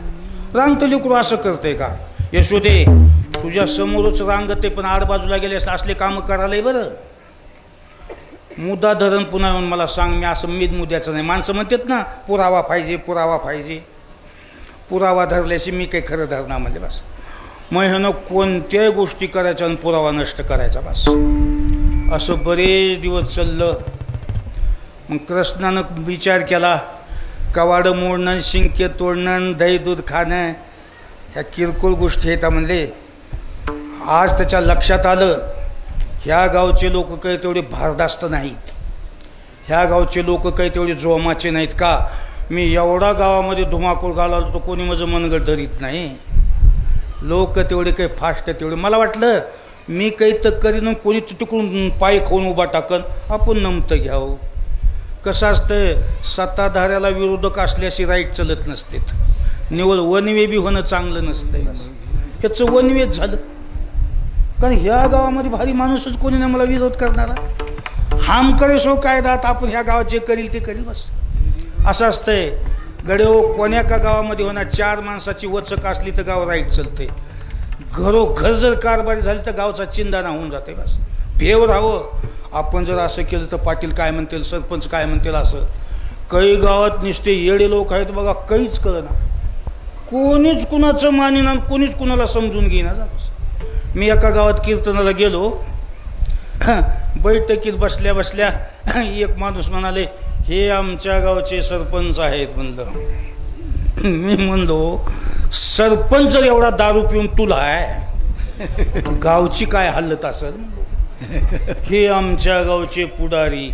रांगतं लेकरू असं करते का. यशोदे तुझ्या समोरच रांगते, पण आडबाजूला गेले असले कामं करायला बरं. मुद्दा धरण पुन्हा येऊन मला सांग, मी असं मीद मुद्द्याचं नाही. माणसं म्हणतात ना पुरावा पाहिजे, पुरावा पाहिजे. पुरावा धरल्याशी मी काही खरं धरणार म्हणजे बस. मग ह्यानं कोणत्याही गोष्टी करायच्या आणि पुरावा नष्ट करायचा बस. असं बरेच दिवस चाललं. मग कृष्णानं विचार केला, कवाडं मोडणं, शिंके तोडणं, दही दूध खाणं ह्या किरकोळ गोष्टी आहेत म्हणले. आज त्याच्या लक्षात आलं, ह्या गावचे लोक काही तेवढे भारदास्त नाहीत, ह्या गावचे लोक काही तेवढे जोमाचे नाहीत. का मी एवढा गावामध्ये धुमाकूळ घालालो तर कोणी माझं मनगट धरीत नाही. लोक तेवढे काही फास्ट आहे तेवढे. मला वाटलं मी काही तर करीन, कोणी तिकडून पाय खाऊन उभा टाकन, आपण नमतं घ्यावं. कसं असतं, सत्ताधाऱ्याला विरोधक असल्याशी राईट चलत नसते. निवड वनवे बी होणं चांगलं नसतंय. ह्याचं वनवेच झालं. कारण ह्या गावामध्ये भारी माणूसच कोणी नाही मला विरोध करणारा. हाम करे सो कायदात, आपण ह्या गावात जे करील ते करील बस. असं असतंय. गडेहो कोण्या का गावामध्ये होणार, 4 माणसाची वचक असली तर गाव राईट चालते. घरोघर जर कारभारी झाली तर गावचा चिंदाना होऊन जाते बस. भेव राहावं. आपण जर असं केलं तर पाटील काय म्हणतील, सरपंच काय म्हणतील. असं काही गावात नुसते येडे लोक आहेत बघा, काहीच कळना. कोणीच कुणाचं मानेना, कोणीच कुणाला समजून घेईना. मी एका गावात कीर्तनाला गेलो. बैठकीत बसल्या बसल्या एक माणूस म्हणाले, हे आमच्या गावचे सरपंच आहेत म्हणलं. मी म्हणलो, सरपंच जर एवढा दारू पिऊन तुला आहे, गावची काय हालत असेल. हे आमच्या गावचे पुढारी.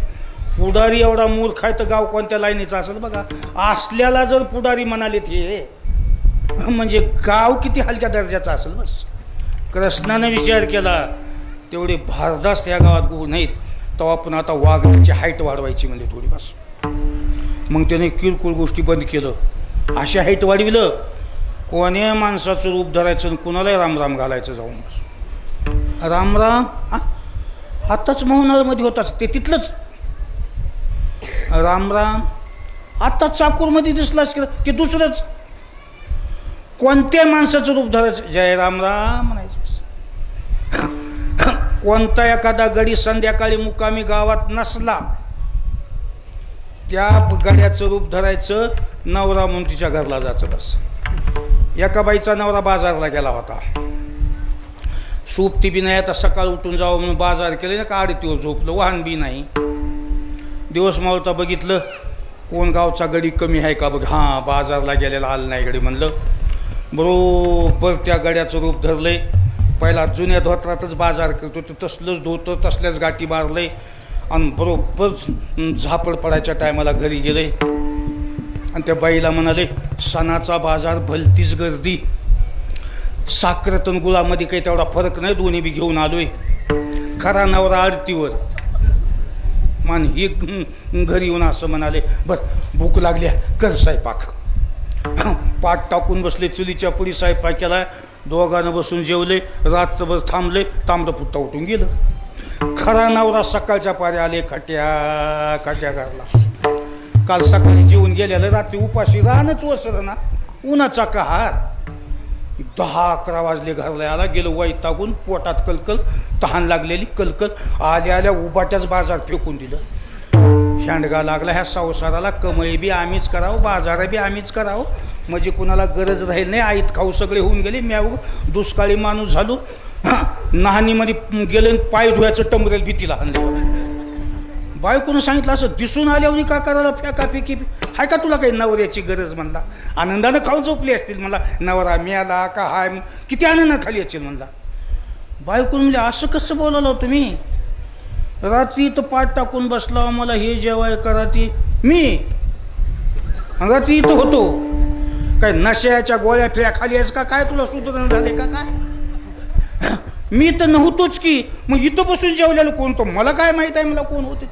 पुढारी एवढा मूर्ख आहे तर गाव कोणत्या लाईनीचा असेल बघा. असल्याला जर पुढारी म्हणालेत हे, म्हणजे गाव किती हलक्या दर्जाचा असेल बस. कृष्णानं विचार केला, तेवढे भारदास्त या गावात गुण नाहीत, तेव्हा आपण आता वागण्याची हाईट वाढवायची म्हणजे थोडी बस. मग त्याने किरकोळ गोष्टी बंद केलं. अशा हाईट वाढविलं, कोण्या माणसाचं रूप धरायचं आणि कुणालाही रामराम घालायचं जाऊन बस. रामराम आत्ताच मोहनाळमध्ये होताच ते तिथलंच रामराम. आत्ताच चाकूरमध्ये दिसलाच की ते दुसरंच. कोणत्या माणसाचं रूप धरायचं, जय रामराम म्हणायचं. कोणता एखादा गडी संध्याकाळी मुकामी गावात नसला, त्या गड्याचं रूप धरायचं, नवरा म्हणून तिच्या घरला जायचं बस. एका बाईचा नवरा बाजारला गेला होता. सूप ती बी नाही, आता सकाळ उठून जावं म्हणून बाजार केले ना का, आडतीवर झोपलं, वाहन बी नाही. दिवस मावळता बघितलं, कोण गावचा गडी कमी आहे का बघ. हां, बाजारला गेलेला आलं नाही गडी म्हणलं. बरोबर त्या गड्याचं रूप धरलंय. पहिला जुन्या धोत्रातच बाजार करतो, ते तसलंच धोतर, तसल्याच गाठी मारलंय. आणि बरोबर झापड पडायच्या टायमाला घरी गेले. आणि त्या बाईला म्हणाले, सणाचा बाजार भलतीच गर्दी, साखरेत आणि गुळामध्ये काही तेवढा फरक नाही, दोन्ही बी घेऊन आलोय. खरा नवरा आरतीवर. मान ही घरी येऊन असं म्हणाले, बरं भूक लागल्या, कर स्वयंपाक. पाठ टाकून बसले, चुलीच्या पुढी स्वयंपाक केला. दोघांना बसून जेवले, रात्रभर थांबले, तांबडं फुट्टा उठून गेलं. खरा नवरा सकाळच्या पारी आले, खट्या करला. काल सकाळी जेवून गेलेलं, रात्री उपाशी राहणंच वसर ना, उन्हाचा कहार. 10-11 वाजले घरला आला. गेलो वैतागून, पोटात कलकल, तहान लागलेली कलकल. आल्या उबाट्याच बाजार फेकून दिलं. शांडगा लागला ह्या संसाराला. कमाई बी आम्हीच करावं, बाजार बी आम्हीच करावं, म्हणजे कुणाला गरज राहील नाही. आईत खाऊ सगळे होऊन गेले. म्याव दुष्काळी माणूस झालो. नहानीमध्ये गेले, पाय धुवायचं टमरेल भीतीला आणले. बायकोनं सांगितलं, असं दिसून आल्यावर का करायला फेकाफेकी हाय का तुला काही नवऱ्याची गरज म्हणला. आनंदानं खाऊ झोपली असतील म्हणला. नवरा मिळाला का हाय, किती आनंदानं खाली असेल म्हणला. बायकोनं म्हणजे असं कसं बोलावलं तुम्ही. रात्री तर पाठ टाकून बसला, मला हे जेवाय करा ती. मी रात्री इथं होतो, काय नश्याच्या गोळ्या फिळ्या खाली आहेस का काय, तुला सुधारण झाले का काय. मी तर नव्हतोच की, मग इथं बसून जेवलेलं कोण तो, मला काय माहित आहे मला कोण होते.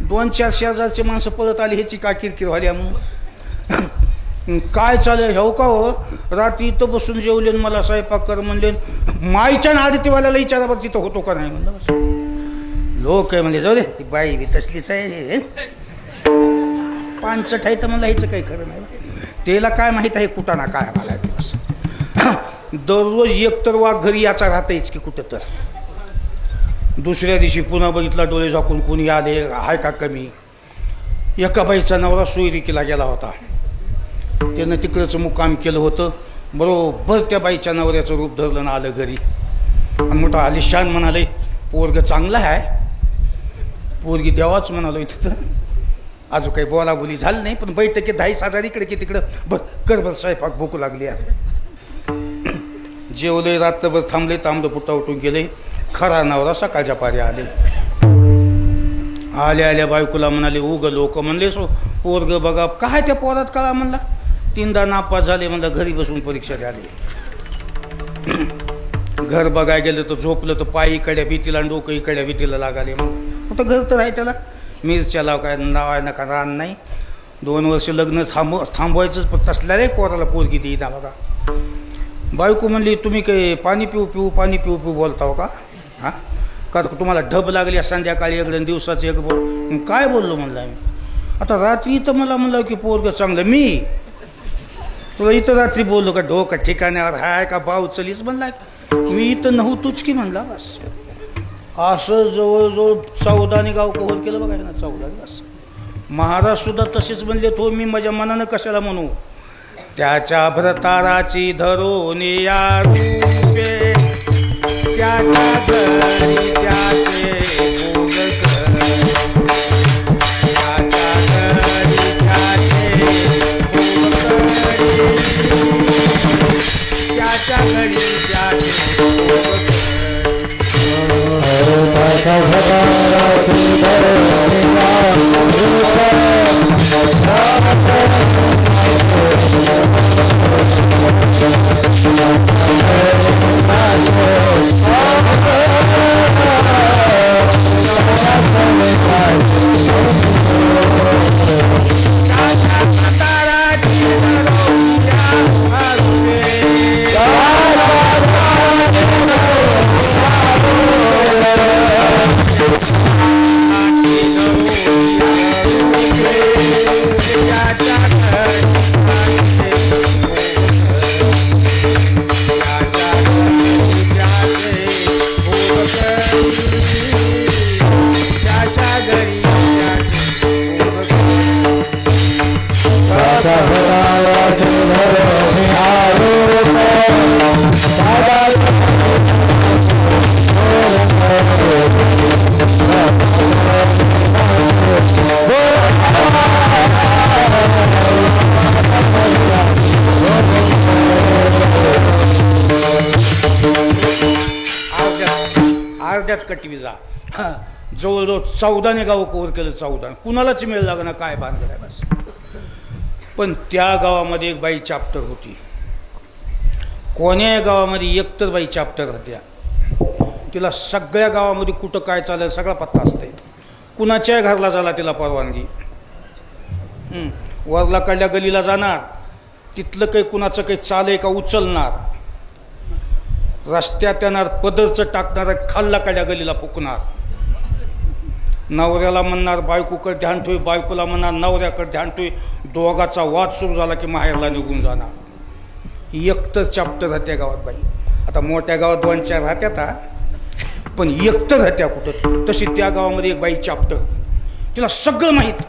2-4 शेजारचे माणसं पळत आली, ह्याची का किरकिर व्हाल्या म्हणून. काय चालेल हो का हो, रात्री इथं बसून जेवले, मला स्वयंपाक कर म्हणले. माईच्या आदित्यवाल्याला विचारावर तिथं होतो का नाही म्हणलं. लोक आहे म्हणजे, जाऊ दे बाई बी तसलीच आहे, 5 आहे तर मला ह्याचं काही खरं नाही. त्याला काय माहीत आहे कुठं ना काय मला दिवस. दररोज एक तर वाघ घरी याचा राहतायच की कुठं तर. दुसऱ्या दिवशी पुन्हा बघितला डोळे झाकून कोणी आले आहे का कमी. एका बाईचा नवरा सोयरिकीला गेला होता. त्यानं तिकडचं मुक्काम केलं होतं. बरोबर त्या बाईच्या नवऱ्याचं रूप धरलं ना आलं घरी. आणि मोठं आलिशान म्हणाले पोरग चांगलं आहे, पोरगी देवाच म्हणालो तिथं. अजून काही बोलाबोली झाली नाही, पण बैठकीत 10,000 इकडे की तिकडं कर बरं स्वयंपाक भूक लागली आहे. जेवले रात्रभर थांबले, तांबडफुटा उठून गेले. खरा नवरा सकाळच्या पारी आले. आल्या बायकोला म्हणाले उग लोक म्हणले सो पोरग बघा काय त्या पोरात कळा म्हणला. 3दा नापास झाले म्हणलं, घरी बसून परीक्षा द्याले. घर बघायला गेलं तर झोपलं तर पायी कड्या भीतीला आणि डोकं इकड्या भीतीला लागाले. मग आता घर तर आहे त्याला मिरच्या लाव काय नाव नका रान नाही. 2 वर्ष लग्न थांबवायचंच, पण तसल्या रे पोराला पोरगी देईना बघा. बायको म्हणली तुम्ही काही पाणी पिऊ बोलता हो का? हां का तुम्हाला ढब लागली संध्याकाळी एक आणि दिवसाचं एक बोल. काय बोललो म्हणलं आम्ही. आता रात्री तर मला म्हणलं की पोरगं चांगलं. मी तुला इथं रात्री बोललो का डोका ठिकाण्यावर हाय का भाऊ चलीच म्हणला. मी इथं नव्हतोच की म्हणला. बस असं जवळजवळ 14 गाव कव्हर केलं बघा ना. 14 बस. महाराज सुद्धा तसेच म्हणले तो मी माझ्या मनानं कशाला म्हणू. त्याच्या भ्रताराची धरून या रूपे त्याच्या घरी त्याचे भोग कर. त्याच्या घरी त्याचे भोग कर. त्याच्या घरी त्याचे भोग कर. अर्ध्यात कटवीजा. जवळजवळ 14 गाव कव्हर केलं. 14 कुणालाच मिळ लागणार काय भानगड आहे बस. पण त्या गावामध्ये एक बाई चॅप्टर होती. कोण्या गावामध्ये एकतर बाई चॅप्टर होत्या. तिला सगळ्या गावामध्ये कुठं काय चालेल सगळा पत्ता असते. कुणाच्याही घरला झाला तिला परवानगी. वरला कडल्या गलीला जाणार, तिथलं काही कुणाचं काही चालय का उचलणार. रस्त्यात येणार पदरचं टाकणार, खाल्ला कडल्या गलीला फुकणार. नवऱ्याला म्हणणार बायकोकडे ध्यान ठेव, बायकोला म्हणणार नवऱ्याकडे ध्यान ठेव. दोघाचा वाद सुरू झाला की माहेरला निघून जाणार. एकतर चॅप्टर राहत्या गावात बाई. आता मोठ्या गावात 2-4 राहत्या, पण एकतर राहत्या कुठं. तशी त्या गावामध्ये एक बाई चॅप्टर. तिला सगळं माहीत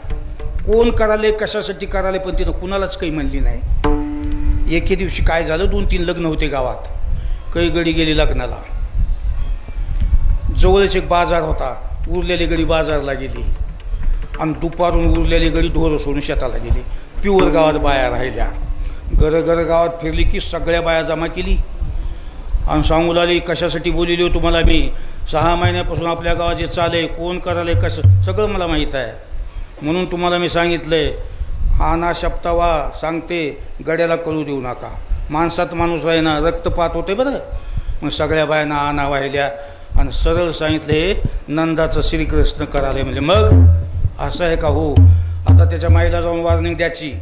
कोण कराले कशासाठी कराले, पण तिनं कुणालाच काही म्हणली नाही. एके दिवशी काय झालं, 2-3 लग्न होते गावात. काही गडी गेली लग्नाला. जवळच एक बाजार होता. उरलेली गडी बाजारला गेली आणि दुपारून उरलेली गडी ढोरं सोडून शेताला गेली. प्युअर गावात बाया राहिल्या. घर गावात फिरली की सगळ्या बाया जमा केली आणि सांगू लागली कशासाठी बोललेली हो तुम्हाला मी. 6 महिन्यापासून आपल्या गावात जे चालय कोण करायला कसं सगळं मला माहीत आहे. म्हणून तुम्हाला मी सांगितलंय आना शपतावा सांगते गड्याला कळू देऊ नका. माणसात माणूस आहे ना, रक्तपात होते बरं. मग सगळ्या बायांना आना वाहिल्या आणि सरळ सांगितले नंदाचं श्रीकृष्ण कराले. म्हणजे मग असं आहे का? हो. आता त्याच्या माईला जाऊन वॉर्निंग द्यायची.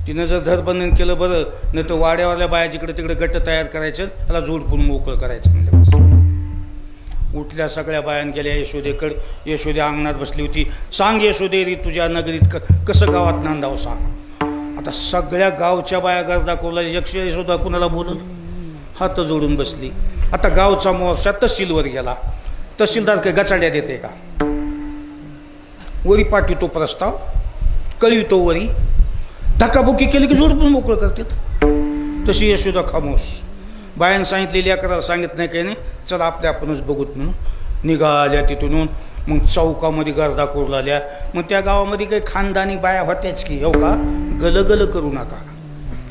तिनं जर धरबंधन केलं बरं, नाही तर वाड्यावाल्या बाया जिकडे तिकडे गट्ट तयार करायचं, त्याला जोडपून मोकळं करायचं. म्हणजे बस उठल्या सगळ्या बायान गेल्या यशोदेकडे. यशोदे अंगणात बसली होती. सांग यशोदे री तुझ्या नगरीत कसं गावात नांदाव सांग. आता सगळ्या गावच्या बाया गर्दा कोला यशोदा कुणाला बोलून हात जोडून बसली. आता गावचा मोर्चा तहसीलवर गेला. तहसीलदार काही गचाड्या देते का? वरी पाठवतो प्रस्ताव, कळवितो वरी, धक्काबुक्की केली की जोड पण मोकळं करतात. तशी यशोदा खामोश. बायानं सांगितलेली अकराला सांगितलं नाही काही नाही, चला आपल्या आपणच बघूत म्हणून निघाल्या तिथून. मग चौकामध्ये गर्दा करू लागल्या. मग त्या गावामध्ये काही खानदानी बाया होत्याच की, हो का, गलगल करू नका,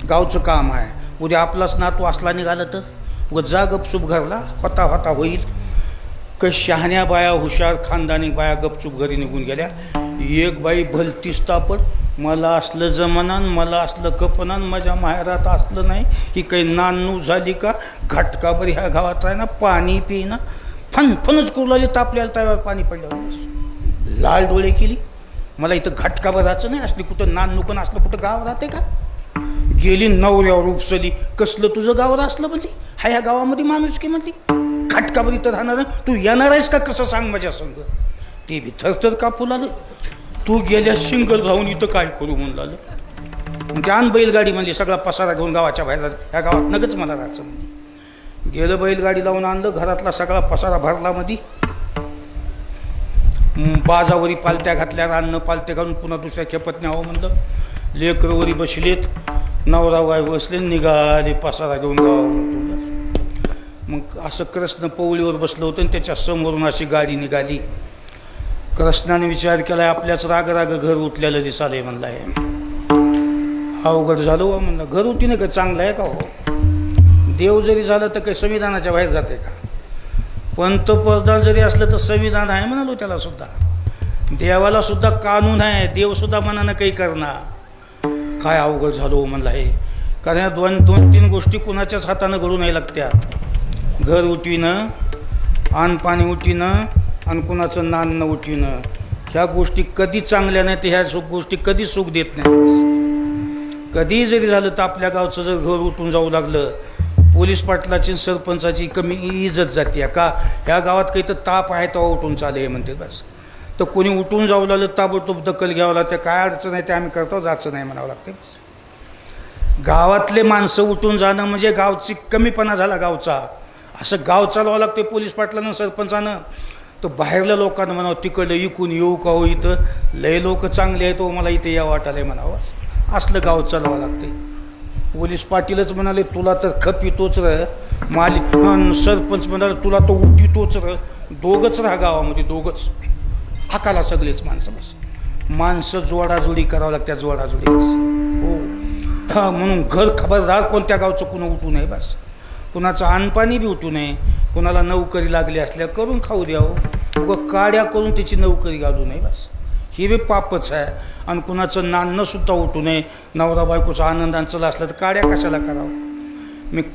गावचं काम आहे. उद्या आपलाच नातू असला निघाला तर व जा गपचूप घरला, होता होता होईल. काही शहाण्या बाया, हुशार खानदानी बाया गपचूप घरी निघून गेल्या. एक बाई भलतीच तापड, मला असलं जमनान, मला असलं कपनान, माझ्या माहेरात असलं नाही. ही काही नानू झाली का? घटकाभर ह्या गावात आहे ना, पाणी पिणं फनफनच करू लागली. तापल्याला तव्यावर पाणी पडल्यावर लाल डोळे केली. मला इथं घटकाभर राहायचं नाही, असली कुठं नाननुकन असलं कुठं गाव राहते का? गेली नवऱ्यावर उपसली. कसलं तुझं गाव असलं म्हणली, हा ह्या गावामध्ये माणूस की म्हणली, खटकावर इथं राहणार नाही, तू येणार आहेस का कसं सांग माझ्या संग. ते बी थरथर कापू लागलं. तू गेल्या शिंगल राहून इथं काय करू म्हणून लागलं. ते आण बैलगाडी म्हणली, सगळा पसारा घेऊन गावाच्या बाहेर जायचं, ह्या गावात नगच मला राहायचं म्हणली. गेलं बैलगाडी लावून आणलं, घरातला सगळा पसारा भरला मध्ये. बाजावरी पालत्या घातल्या, अन्न पालत्या घालून पुन्हा दुसऱ्या खेपत न्यावं म्हणलं. लेकरवरी बसलेत, नवरा बाय बसले, निघाले पसारा घेऊन गावावर. मग असं कृष्ण पवळीवर बसलं होतं आणि त्याच्या समोरून अशी गाडी निघाली. कृष्णाने विचार केला, आपल्याच राग राग घर उठलेलं दिसालंय म्हणलं. आहे अवघड झालं हो म्हणलं. घर उठीने का चांगलं आहे का हो? देव जरी झालं तर काही संविधानाच्या बाहेर जाते का? पंतप्रधान जरी असलं तर संविधान आहे म्हणालो त्याला सुद्धा. देवाला सुद्धा कानून आहे, देवसुद्धा मनानं काही करणार. काय अवघड झालो म्हणलं हे. कारण या दोन तीन गोष्टी कुणाच्याच हातानं घडू नाही लागत्यात. घर उठविणं, अन्न पाणी उठविणं आणि कुणाचं नान्न उठविणं. ह्या गोष्टी कधी चांगल्या नाही, तर ह्या गोष्टी कधी सुख देत नाही. कधी जरी झालं तर आपल्या गावचं जर घर उठून जाऊ लागलं, पोलीस पाटलाची सरपंचाची कमी इज्जत जाते का? ह्या गावात काही तर ताप आहे तेव्हा उठून चाले म्हणते बस. तर कोणी उठून जाऊ लागलं ताबडतोब दखल घ्यावं लागते. काय अडचण आहे ते आम्ही करतो, जायचं नाही म्हणावं लागते बस. गावातले माणसं उठून जाणं म्हणजे गावची कमीपणा झाला गावचा. असं गाव चालवावं लागते पोलीस पाटलानं सरपंचानं. तर बाहेरल्या लोकांना म्हणावं तिकडलं इकून येऊ का हो, इथं लय लोक चांगले आहेत हो, मला इथे या वाटायला म्हणावं. असलं गाव चालवावं लागते. पोलीस पाटीलच म्हणाले तुला तर खपितोच र, मालिक सरपंच म्हणाले तुला तो उठितोच र. दोघंच राहा गावामध्ये, दोघंच हाकाला सगळेच माणसं बस. माणसं जोडाजोडी करावं लागत्या, जोडाजोडी बस. हो हां, म्हणून घर खबरदार कोणत्या गावचं कुणा उठू नये बस. कुणाचं अनपाणी बी उठू नये. कुणाला नोकरी लागली असल्या करून खाऊ द्यावं, व काड्या करून त्याची नोकरी घालू नये बस. हे बी पापच आहे. आणि कुणाचं नाणंसुद्धा उठू नये. नवरा बायकोचा आनंदांचं असलं तर काड्या कशाला करावं.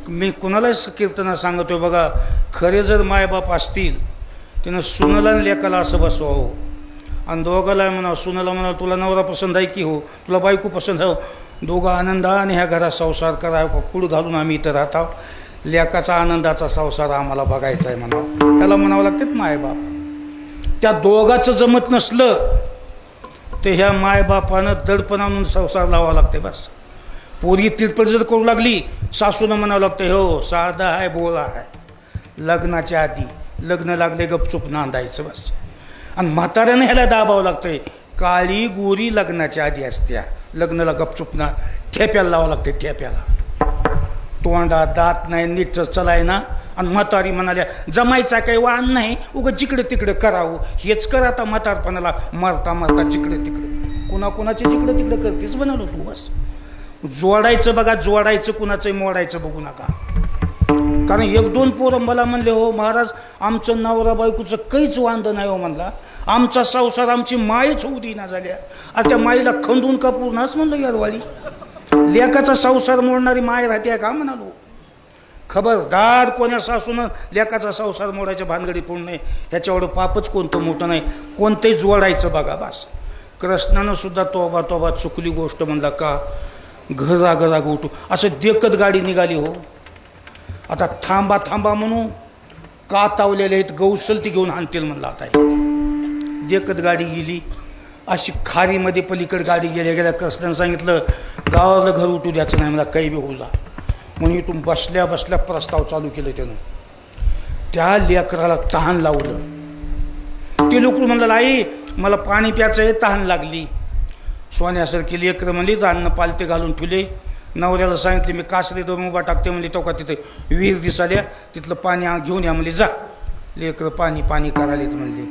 मी कुणालाच कीर्तना सांगतोय बघा, खरे जर मायबाप असतील त्यानं सुनाला लेकाला असं बसवावं. आणि दोघाला म्हणा, सुनाला म्हणा तुला नवरा पसंत आहे की हो, तुला बायको पसंत आहे हो, दोघं आनंदाने ह्या घरात संसार करा. कुड घालून आम्ही इथं राहत आहोत. लेकाचा आनंदाचा संसार आम्हाला बघायचा आहे म्हणावं. त्याला म्हणावं लागते मायबाप. त्या दोघाचं जमत नसलं तर ह्या मायबापानं दडपण आणून संसार लावावा लागते बस. पोरगी तिरपट जर करू लागली, सासूनं म्हणावं लागतं हो साधा आहे बोला आहे. लग्नाच्या आधी लग्न लागले गपचूप नांदायचं बस. आणि म्हाताऱ्यानं ह्याला दाबावं लागतंय, काळी गोरी लग्नाच्या आधी असत्या, लग्नाला गपचूप ना ठेप्याला लावावं लागते. ठेप्याला तोंडा दात नाही, नीट चलाय ना. आणि म्हातारी म्हणाल्या जमायचा काही वाण नाही, उगं जिकडे तिकडे करावं. हेच कर आता म्हातारपणाला, मरता मरता जिकडे तिकडे. कुणाकुणाचे जिकडे तिकडे करतेच म्हणालो तू बस. जोडायचं बघा, जोडायचं कुणाचं मोडायचं बघू नका. कारण एक दोन पोरं मला म्हणले हो महाराज आमचं नवरा बायकोचं काहीच वांद नाही हो म्हणला, आमचा संसार आमची मायच होऊ देईना झाल्या. आता त्या माईला खंदून का पूर्णच म्हणलं यारवाळी. लेकाचा संसार मोडणारी माय राहते का म्हणालो. खबरदार कोण्या सासूनं लेकाचा संसार मोडायच्या भानगडी पूर्ण नाही. ह्याच्यावर पापच कोणतं मोठं नाही. कोणतंही जोडायचं बघा बस. कृष्णानं सुद्धा तोबा तोबा चुकली गोष्ट म्हणला का घराघराग उठू. असं देखत गाडी निघाली हो. आता थांबा थांबा म्हणून का तावलेले आहेत, गौसल ती घेऊन आणतील म्हणला. आता देखत गाडी गेली. अशी खारीमध्ये पलीकडे गाडी गेल्या गेल्या कृष्णानं सांगितलं गावाला घर उठू द्यायचं नाही मला, काही बी होऊ जा. म्हणून इथून बसल्या बसल्या प्रस्ताव चालू केलं त्यानं. त्या लेकराला तहान लावलं. ते लोक म्हणलं आई मला पाणी प्यायचं आहे, तहान लागली. सोन्यासारखी लेकरं म्हणली अन्न पालते घालून ठेवले. नवऱ्याला सांगितले मी कासरी दोन उभा टाकते म्हणजे तो का तिथे विहीर दिसाल्या तिथलं पाणी घेऊन या म्हणले. जा लेकरं पाणी पाणी करायलेत म्हणले.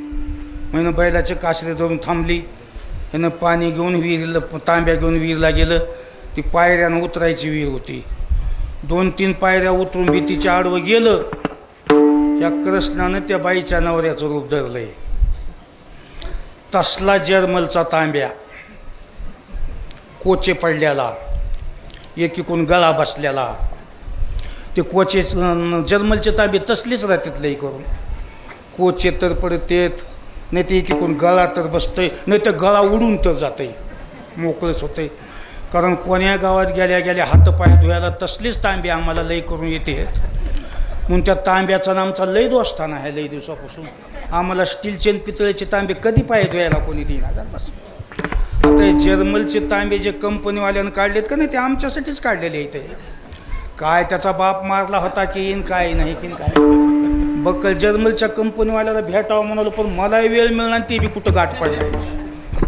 म्हणून बैलाचे कासरे धरून थांबली. यानं पाणी घेऊन विहिरीला तांब्या घेऊन विहीरला गेलं. ती पायऱ्यानं उतरायची विहीर होती. 2-3 पायऱ्या उतरून भीतीच्या आडवं गेलं. या कृष्णानं त्या बाईच्या नवऱ्याचं रूप धरलंय. तसला जर्मलचा तांब्या, कोचे पडल्याला, एकीकडून गळा बसलेला. ते कोचे जर्मलचे तांबे तसलेच राहतात लई करून. कोचे तर पडतेत, नाही ते एकीकडून गळा तर बसतंय, नाही तर गळा उडून तर जातंय, मोकळंच होतंय. कारण कोण्या गावात गेल्या गेल्या हातपाय धुवायला तसलेच तांबे आम्हाला लई करून येते. म्हणून त्या तांब्याचा आमचा लई दोस्ताना आहे लई दिवसापासून. आम्हाला स्टीलचे आणि पितळेचे तांबे कधी पाय धुवायला कोणी देणार. बस आता हे जर्मलचे तांबे जे कंपनीवाल्यानं काढलेत का नाही ते आमच्यासाठीच काढलेले इथे. काय त्याचा बाप मारला होता की येईन काय नाही की काय बक्कल जर्मलच्या कंपनीवाल्याला भेटावं म्हणालो, पण मला वेळ मिळणार ते बी कुठं गाठ पडला.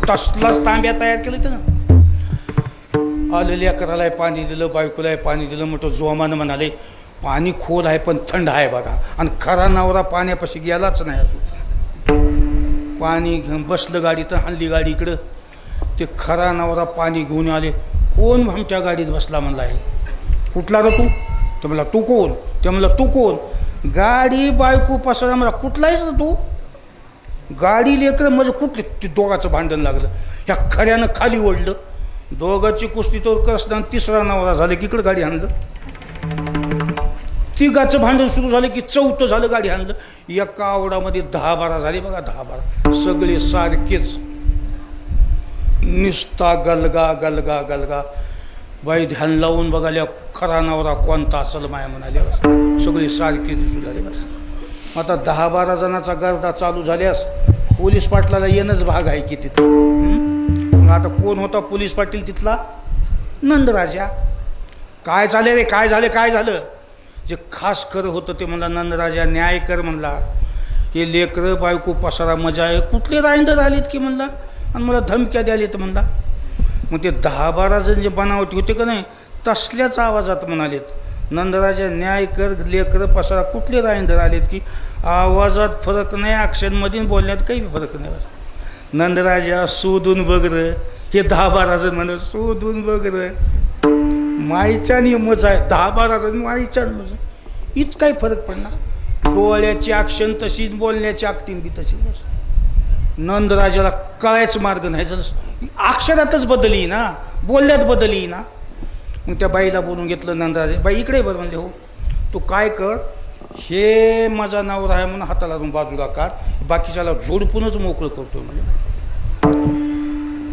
तसलाच तांब्या तयार केलं त्यानं. आलेल्या करायला पाणी दिलं, बायकोला पाणी दिलं. म्हटलं जोमानं म्हणाले पाणी खोल आहे पण थंड आहे बघा. आणि खरा नवरा पाण्यापाशी गेलाच नाही अजून. पाणी घेऊन बसलं गाडीत, हल्ली गाडी इकडं. ते खरा नवरा पाणी घेऊन आले. कोण आमच्या गाडीत बसला म्हणला आहे. कुठला रे तू? ते म्हणला तू कोण? ते म्हणला तू कोण? गाडी बायको पसरा मला कुठलाहीच रे तू? गाडी लेकरं म्हणजे कुठले? ते दोघाचं भांडण लागलं. ह्या खऱ्यानं खाली ओढलं. दोघाची कुस्ती तो कसला. तिसरा नवरा झालं की इकडं गाडी आणलं. तिघाचं भांडण सुरू झालं की चौथं झालं गाडी आणलं. एका आवडामध्ये 10-12 झाले बघा. 10-12 सगळे सारखेच. निस्ता गलगा गलगा गलगा. बाई ध्यान लावून बघाल्या खरा नवरा कोणता असेल माया म्हणाले. सगळे सारखे दिसू झाले. बस आता 10-12 जणांचा गर्दा चालू झाल्यास पोलीस पाटलाला येणंच भाग आहे की तिथं. मग आता कोण होता पोलीस पाटील तिथला? नंदराजा. काय झाले रे? काय झालं? काय झालं? जे खास खरं होतं ते म्हणला नंदराजा न्याय कर म्हणला. हे लेकरं बायको पसारा मजा आहे. कुठले रायंदर आलेत की म्हणला आणि मला धमक्या द्यालेत म्हणला. मग ते 10-12 जण जे बनावटी होते का नाही तसल्याच आवाजात म्हणालेत नंदराजा न्याय कर, लेकरं पसारा. कुठले रायंदर आलेत की आवाजात फरक नाही, ॲक्शनमध्ये बोलण्यात काही फरक नाही. नंदराजा शोधून बघ र. हे 10-12 जण म्हणत शोधून बघ र. माईच्या मजा आहे. 10-12 जण माईच्या मजा. इतका काही फरक पडणार. डोळ्याची ॲक्शन तशी, बोलण्याची ॲक्टिंग बी तशी. नंदराजाला कळायचं मार्ग नाही. जर अक्षरातच बदली ना, बोलण्यात बदली ना. मग त्या बाईला बोलून घेतलं नंदराजा. बाई इकडे बरं म्हणले. हो तू काय कर, हे माझा नवरा आहे म्हणून हाताला बाजूला काढ, बाकीच्याला झोडपूनच मोकळं करतो म्हणजे.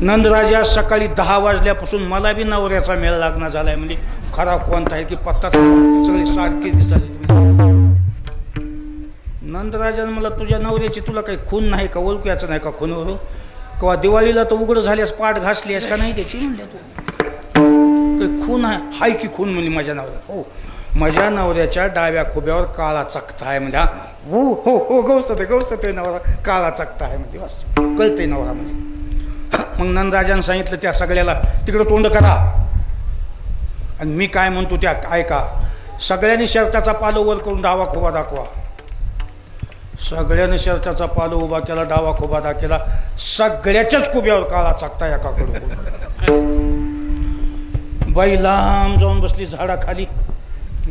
नंदराजा सकाळी 10 वाजल्यापासून मला बी नवऱ्याचा मेळ लागणार झालाय. म्हणजे खरा कोणता आहे की पत्ताच सगळे सारखेच दिसाले. नंदराजानं मला तुझ्या नवऱ्याची तुला काही खून नाही का, ओळखूयाचं नाही का खूनवर? किंवा दिवाळीला तर उघडं झाल्यास पाठ घासली आहेस का नाही त्याची म्हणल्या तू? काही खून आहे? हाय की खून म्हणली माझ्या नवऱ्या. हो माझ्या नवऱ्याच्या डाव्या खोब्यावर काळा चकता आहे म्हणजे. हो हो हो गौसत आहे नवरा काळा चकता आहे म्हणजे. बस कळतंय नवरा म्हणजे. मग नंदराजानं सांगितलं त्या सगळ्याला तिकडं तोंड करा. आणि मी काय म्हणतो त्या ऐका. सगळ्यांनी शर्टाचा पालो वर करून डावा खोबा दाखवा. सगळ्यांनी शर्टाचा पालो उभा केला, डावा खोबा दाखवला. सगळ्याच्याच खोब्यावर काळा चकता एकाकडून. बाई लांब जाऊन बसली झाडाखाली.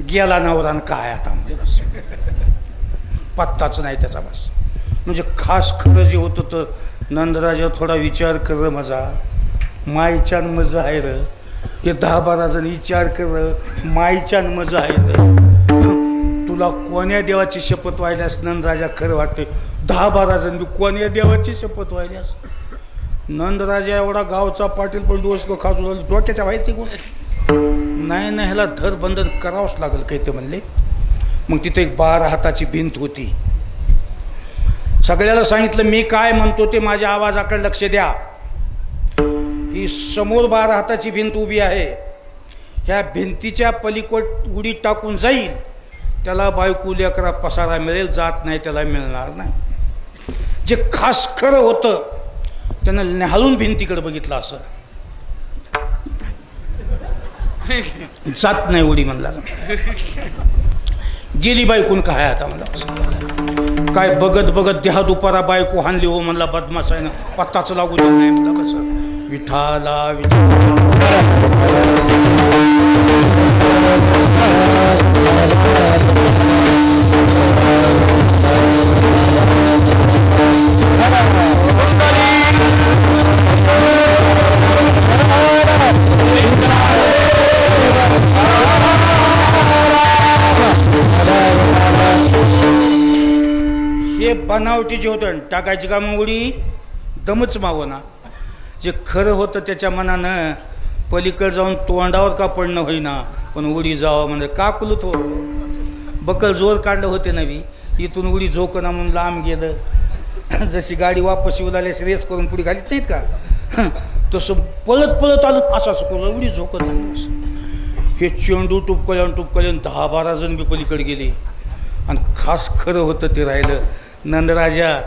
गेला नवरान काय आता म्हणजे. बस पत्ताच नाही त्याचा. बस म्हणजे खास खरं जे होतं तर नंदराजा थोडा विचार कर माझा. माईच्यान मजा आहे र. हे 10-12 जण विचार कर माईच्यान मजा आहे र. तुला कोण्या देवाची शपथ व्हायल्यास नंदराजा खरं वाटते. 10-12 जण बी कोण्या देवाची शपथ व्हायल्यास. नंदराजा एवढा गावचा पाटील पण दिवस खाजू डोक्याच्या व्हायची गोष्ट नाही. नाही ह्याला धर बंधन करावंच लागेल काही ते म्हणले. मग तिथे एक 12 हाताची भिंत होती. सगळ्याला सांगितलं मी काय म्हणतो ते माझ्या आवाजाकडे लक्ष द्या. ही समोर 12 हाताची भिंत उभी आहे. ह्या भिंतीच्या पलीकड उडी टाकून जाईल त्याला बायको लेकरा पसारा मिळेल, जात नाही त्याला मिळणार नाही. जे खास खरं होतं त्यानं निहाळून भिंतीकडे बघितलं असं. जात नाही उडी म्हणला. गेली बायकून काय आता म्हणला असं. काय बघत बघत देहा दुपारा बायको हाणली हो म्हणला बदमाश आहे ना, पत्ताच लागू दिला नाही म्हणला. कसं विठाला हे बनावटी जे होतं टाकायची का मग उडी दमच मावना. जे खरं होतं त्याच्या मनानं पलीकडे जाऊन तोंडावर का पडणं होईना पण उडी जावं म्हणजे का कुलत हो. बकल जोर काढलं होते नवी इथून उडी झोकना म्हणून लांब गेलं. जशी गाडी वापस येऊ लागली रेस करून पुढे घालीत नाहीत का तसं पळत पळत आलं असं असं उडी झोकत नाही. हे चेंडू टुपकल्यान 10-12 जण बी पलीकडे गेले. आणि खास खरं होतं ते राहिलं. नंदराजा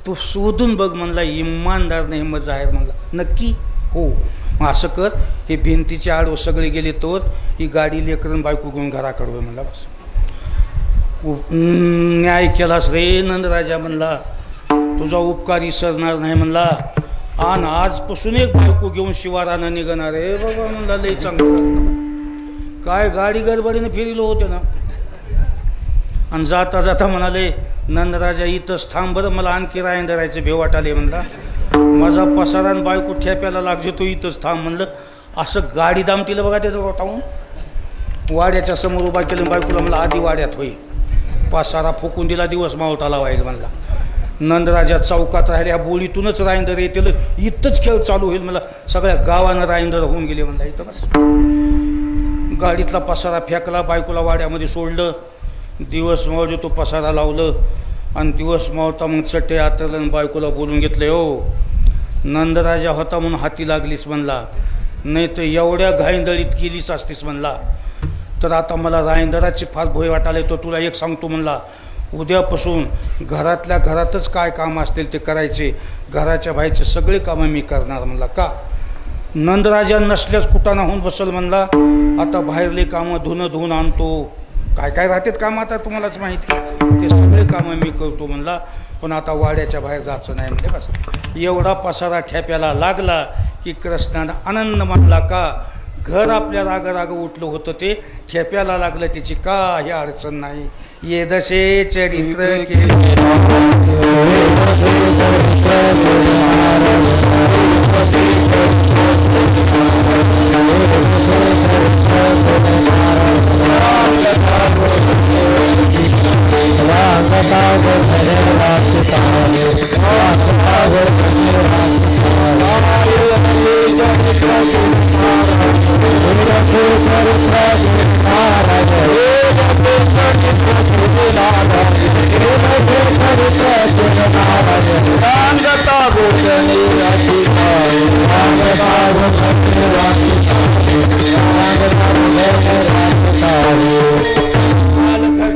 तू शोधून बघ म्हणला, इमानदार नाही मजा आहे म्हणला. नक्की हो मग असं कर, हे भिंतीचे आडवं सगळे गेले तर ही गाडी लेकरून बायको घेऊन घराकडं म्हणला. बस न्याय केलास रे नंदराजा म्हणला, तुझा उपकार विसरणार नाही म्हणला. आणि आजपासून एक बायको घेऊन शिवारानं निघणार आहे बाबा म्हणला. लई चांगलं काय गाडी गडबडीने फिरलो होते ना. आणि जाता जाता म्हणाले नंदराजा इथंच थांब बरं, मला आणखी रायंदरायचं भेवाट आले म्हणला. माझा पसारान बायको ठेप्याला लागतो तो इथंच थांब म्हणलं. असं गाडी दामतीला बघा ते रोटावून वाड्याच्या समोर उभा केलं. बायकोला मला आधी वाड्यात होई पसारा फुकून दिला, दिवस मावताला व्हायला म्हणला. नंदराजा चौकात राहिल्या बोलीतूनच रायंदर येतील, इथंच खेळ चालू होईल मला. सगळ्या गावानं रायंदर होऊन गेले म्हणला. इथं बस गाडीतला पसारा फेकला, बायकोला वाड्यामध्ये सोडलं. दिवस मावळे तो पसारा लावलं आणि दिवस मावता मग चट्टे आतरलं आणि बायकोला बोलून घेतलं. हो नंदराजा होता म्हणून हाती लागलीस म्हणला, नाही तर एवढ्या घाईंदळीत गेलीच असतीस म्हणला. तर आता मला रायंदराची फार भोय वाटायला तो तुला एक सांगतो म्हणला, उद्यापासून घरातल्या घरातच काय काम असतील ते करायचे, घराच्या बाहेरचे सगळे कामं मी करणार म्हणला. का नंदराजा नसल्यास कुटाणा होऊन बसल म्हणला. आता बाहेरले कामं धुवून आणतो, काय काय राहतात कामं आता तुम्हालाच माहिती, ते सगळे कामं मी करतो म्हणला. पण आता वाड्याच्या बाहेर जायचं नाही म्हणजे बस. एवढा पसारा ठेप्याला लागला की कृष्णानं आनंद मानला. का घर आपल्या राग उठलं होतं ते ठेप्याला लागलं, त्याची काही अडचण नाही. ये दशे चरित्र केले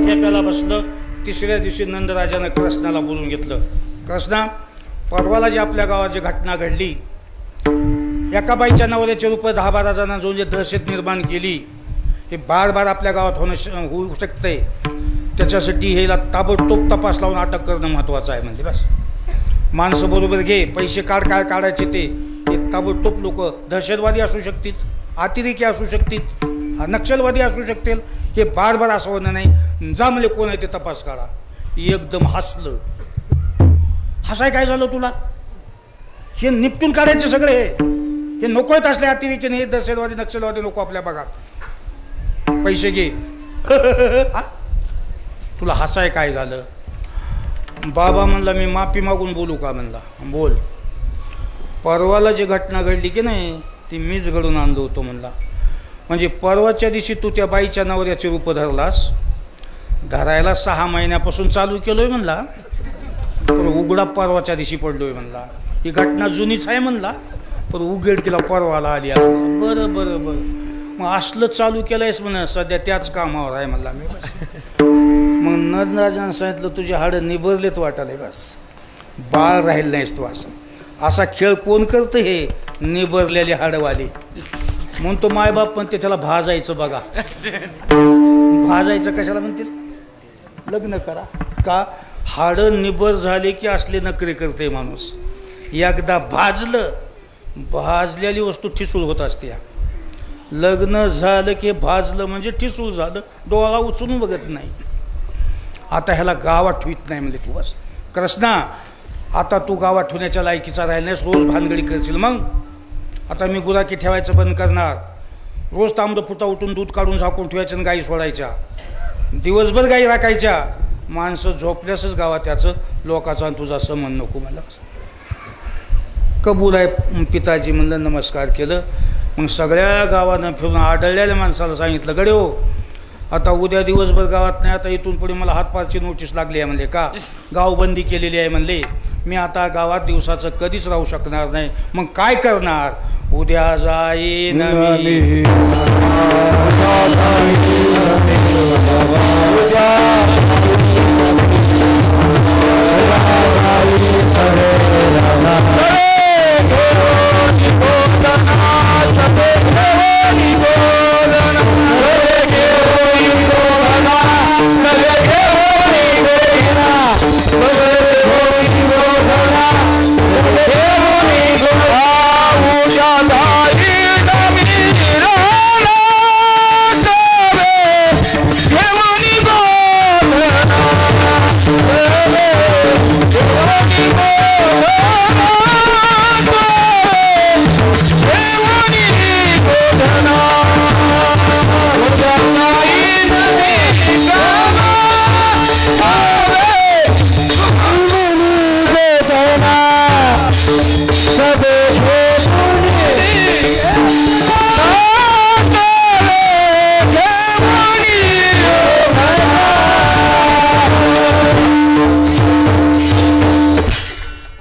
ठेप्याला बसलं. तिसऱ्या दिवशी नंदराजानं कृष्णाला बोलून घेतलं. कृष्णा, परवाला जी आपल्या गावात जी घटना घडली, एका बाईच्या नवऱ्याचे रुपये 10-12 जणांना जो जे दहशत निर्माण केली, हे बार आपल्या गावात होऊ शकते. त्याच्यासाठी हेला ताबडतोब तपास लावून अटक करणं महत्त्वाचं आहे म्हणजे बस. माणसं बरोबर घे, पैसे काय काढायचे ते ताबडतोब. लोक दहशतवादी असू शकतील, अतिरेकी असू शकतील, नक्षलवादी असू शकतील. हे बार असं होणं नाही. जा म्हणजे कोण आहे ते तपास काढा. एकदम हसलं. हसाय काय झालं तुला? हे निपटून काढायचे सगळे. हे नको आहेत असले अतिरेकी नाही, दहशतवादी नक्षलवादी नको आपल्या भागात. पैसे घे. तुला हसाय काय झालं? बाबा म्हणला मी माफी मागून बोलू का म्हणला. बोल. परवाला जी घटना घडली की नाही ती मीच घडून आणलो होतो म्हणला. म्हणजे परवाच्या दिवशी तू त्या बाईच्या नवऱ्याचे रूप धरलास. धरायला 6 महिन्यापासून चालू केलोय म्हणला, पण उघडा परवाच्या दिवशी पडलोय म्हणला. ही घटना जुनीच आहे म्हणला, पण उघड तिला परवाला आली. बरं बरं बरं, मग असलं चालू केलंयस म्हणा, सध्या त्याच कामावर आहे म्हणला मी. मग नंदराजानं सांगितलं तुझे हाडं निभरलेत वाटाले बस. बाळ राहील नाहीस तू असा खेळ कोण करतं हे निबरलेले हाडवाले म्हणून तो मायबाप म्हणते त्याला भाजायचं बघा भाजायचं कशाला म्हणतील लग्न करा का हाडं निबर झाले की असले नखरे करते माणूस एकदा भाजलेली वस्तू ठिसूळ होत असते लग्न झालं की भाजलं म्हणजे ठिसूळ झालं डोळा उचलून बघत नाही आता ह्याला गावात ठेवीत नाही म्हणजे तू बस कृष्णा आता तू गावात ठेवण्याच्या लायकीचा राहिला नाहीस रोज भानगडी करशील मग आता मी गुराखी ठेवायचं बंद करणार रोज तांबडं फुटा उठून दूध काढून झाकून ठेवायचं आणि गाई सोडायच्या दिवसभर गाई राखायच्या माणसं झोपल्यासच गावात त्याचं लोकाचा तुझा समन नको मला कबूल आहे पिताजी म्हणलं नमस्कार केलं मग सगळ्या गावानं फिरून आढळलेल्या माणसाला सांगितलं गडे हो आता उद्या दिवसभर गावात नाही आता इथून पुढे मला हातपारची नोटीस लागली आहे म्हणले का गावबंदी केलेली आहे म्हणले मी आता गावात दिवसाचं कधीच राहू शकणार नाही मग काय करणार उद्या जाईन मी.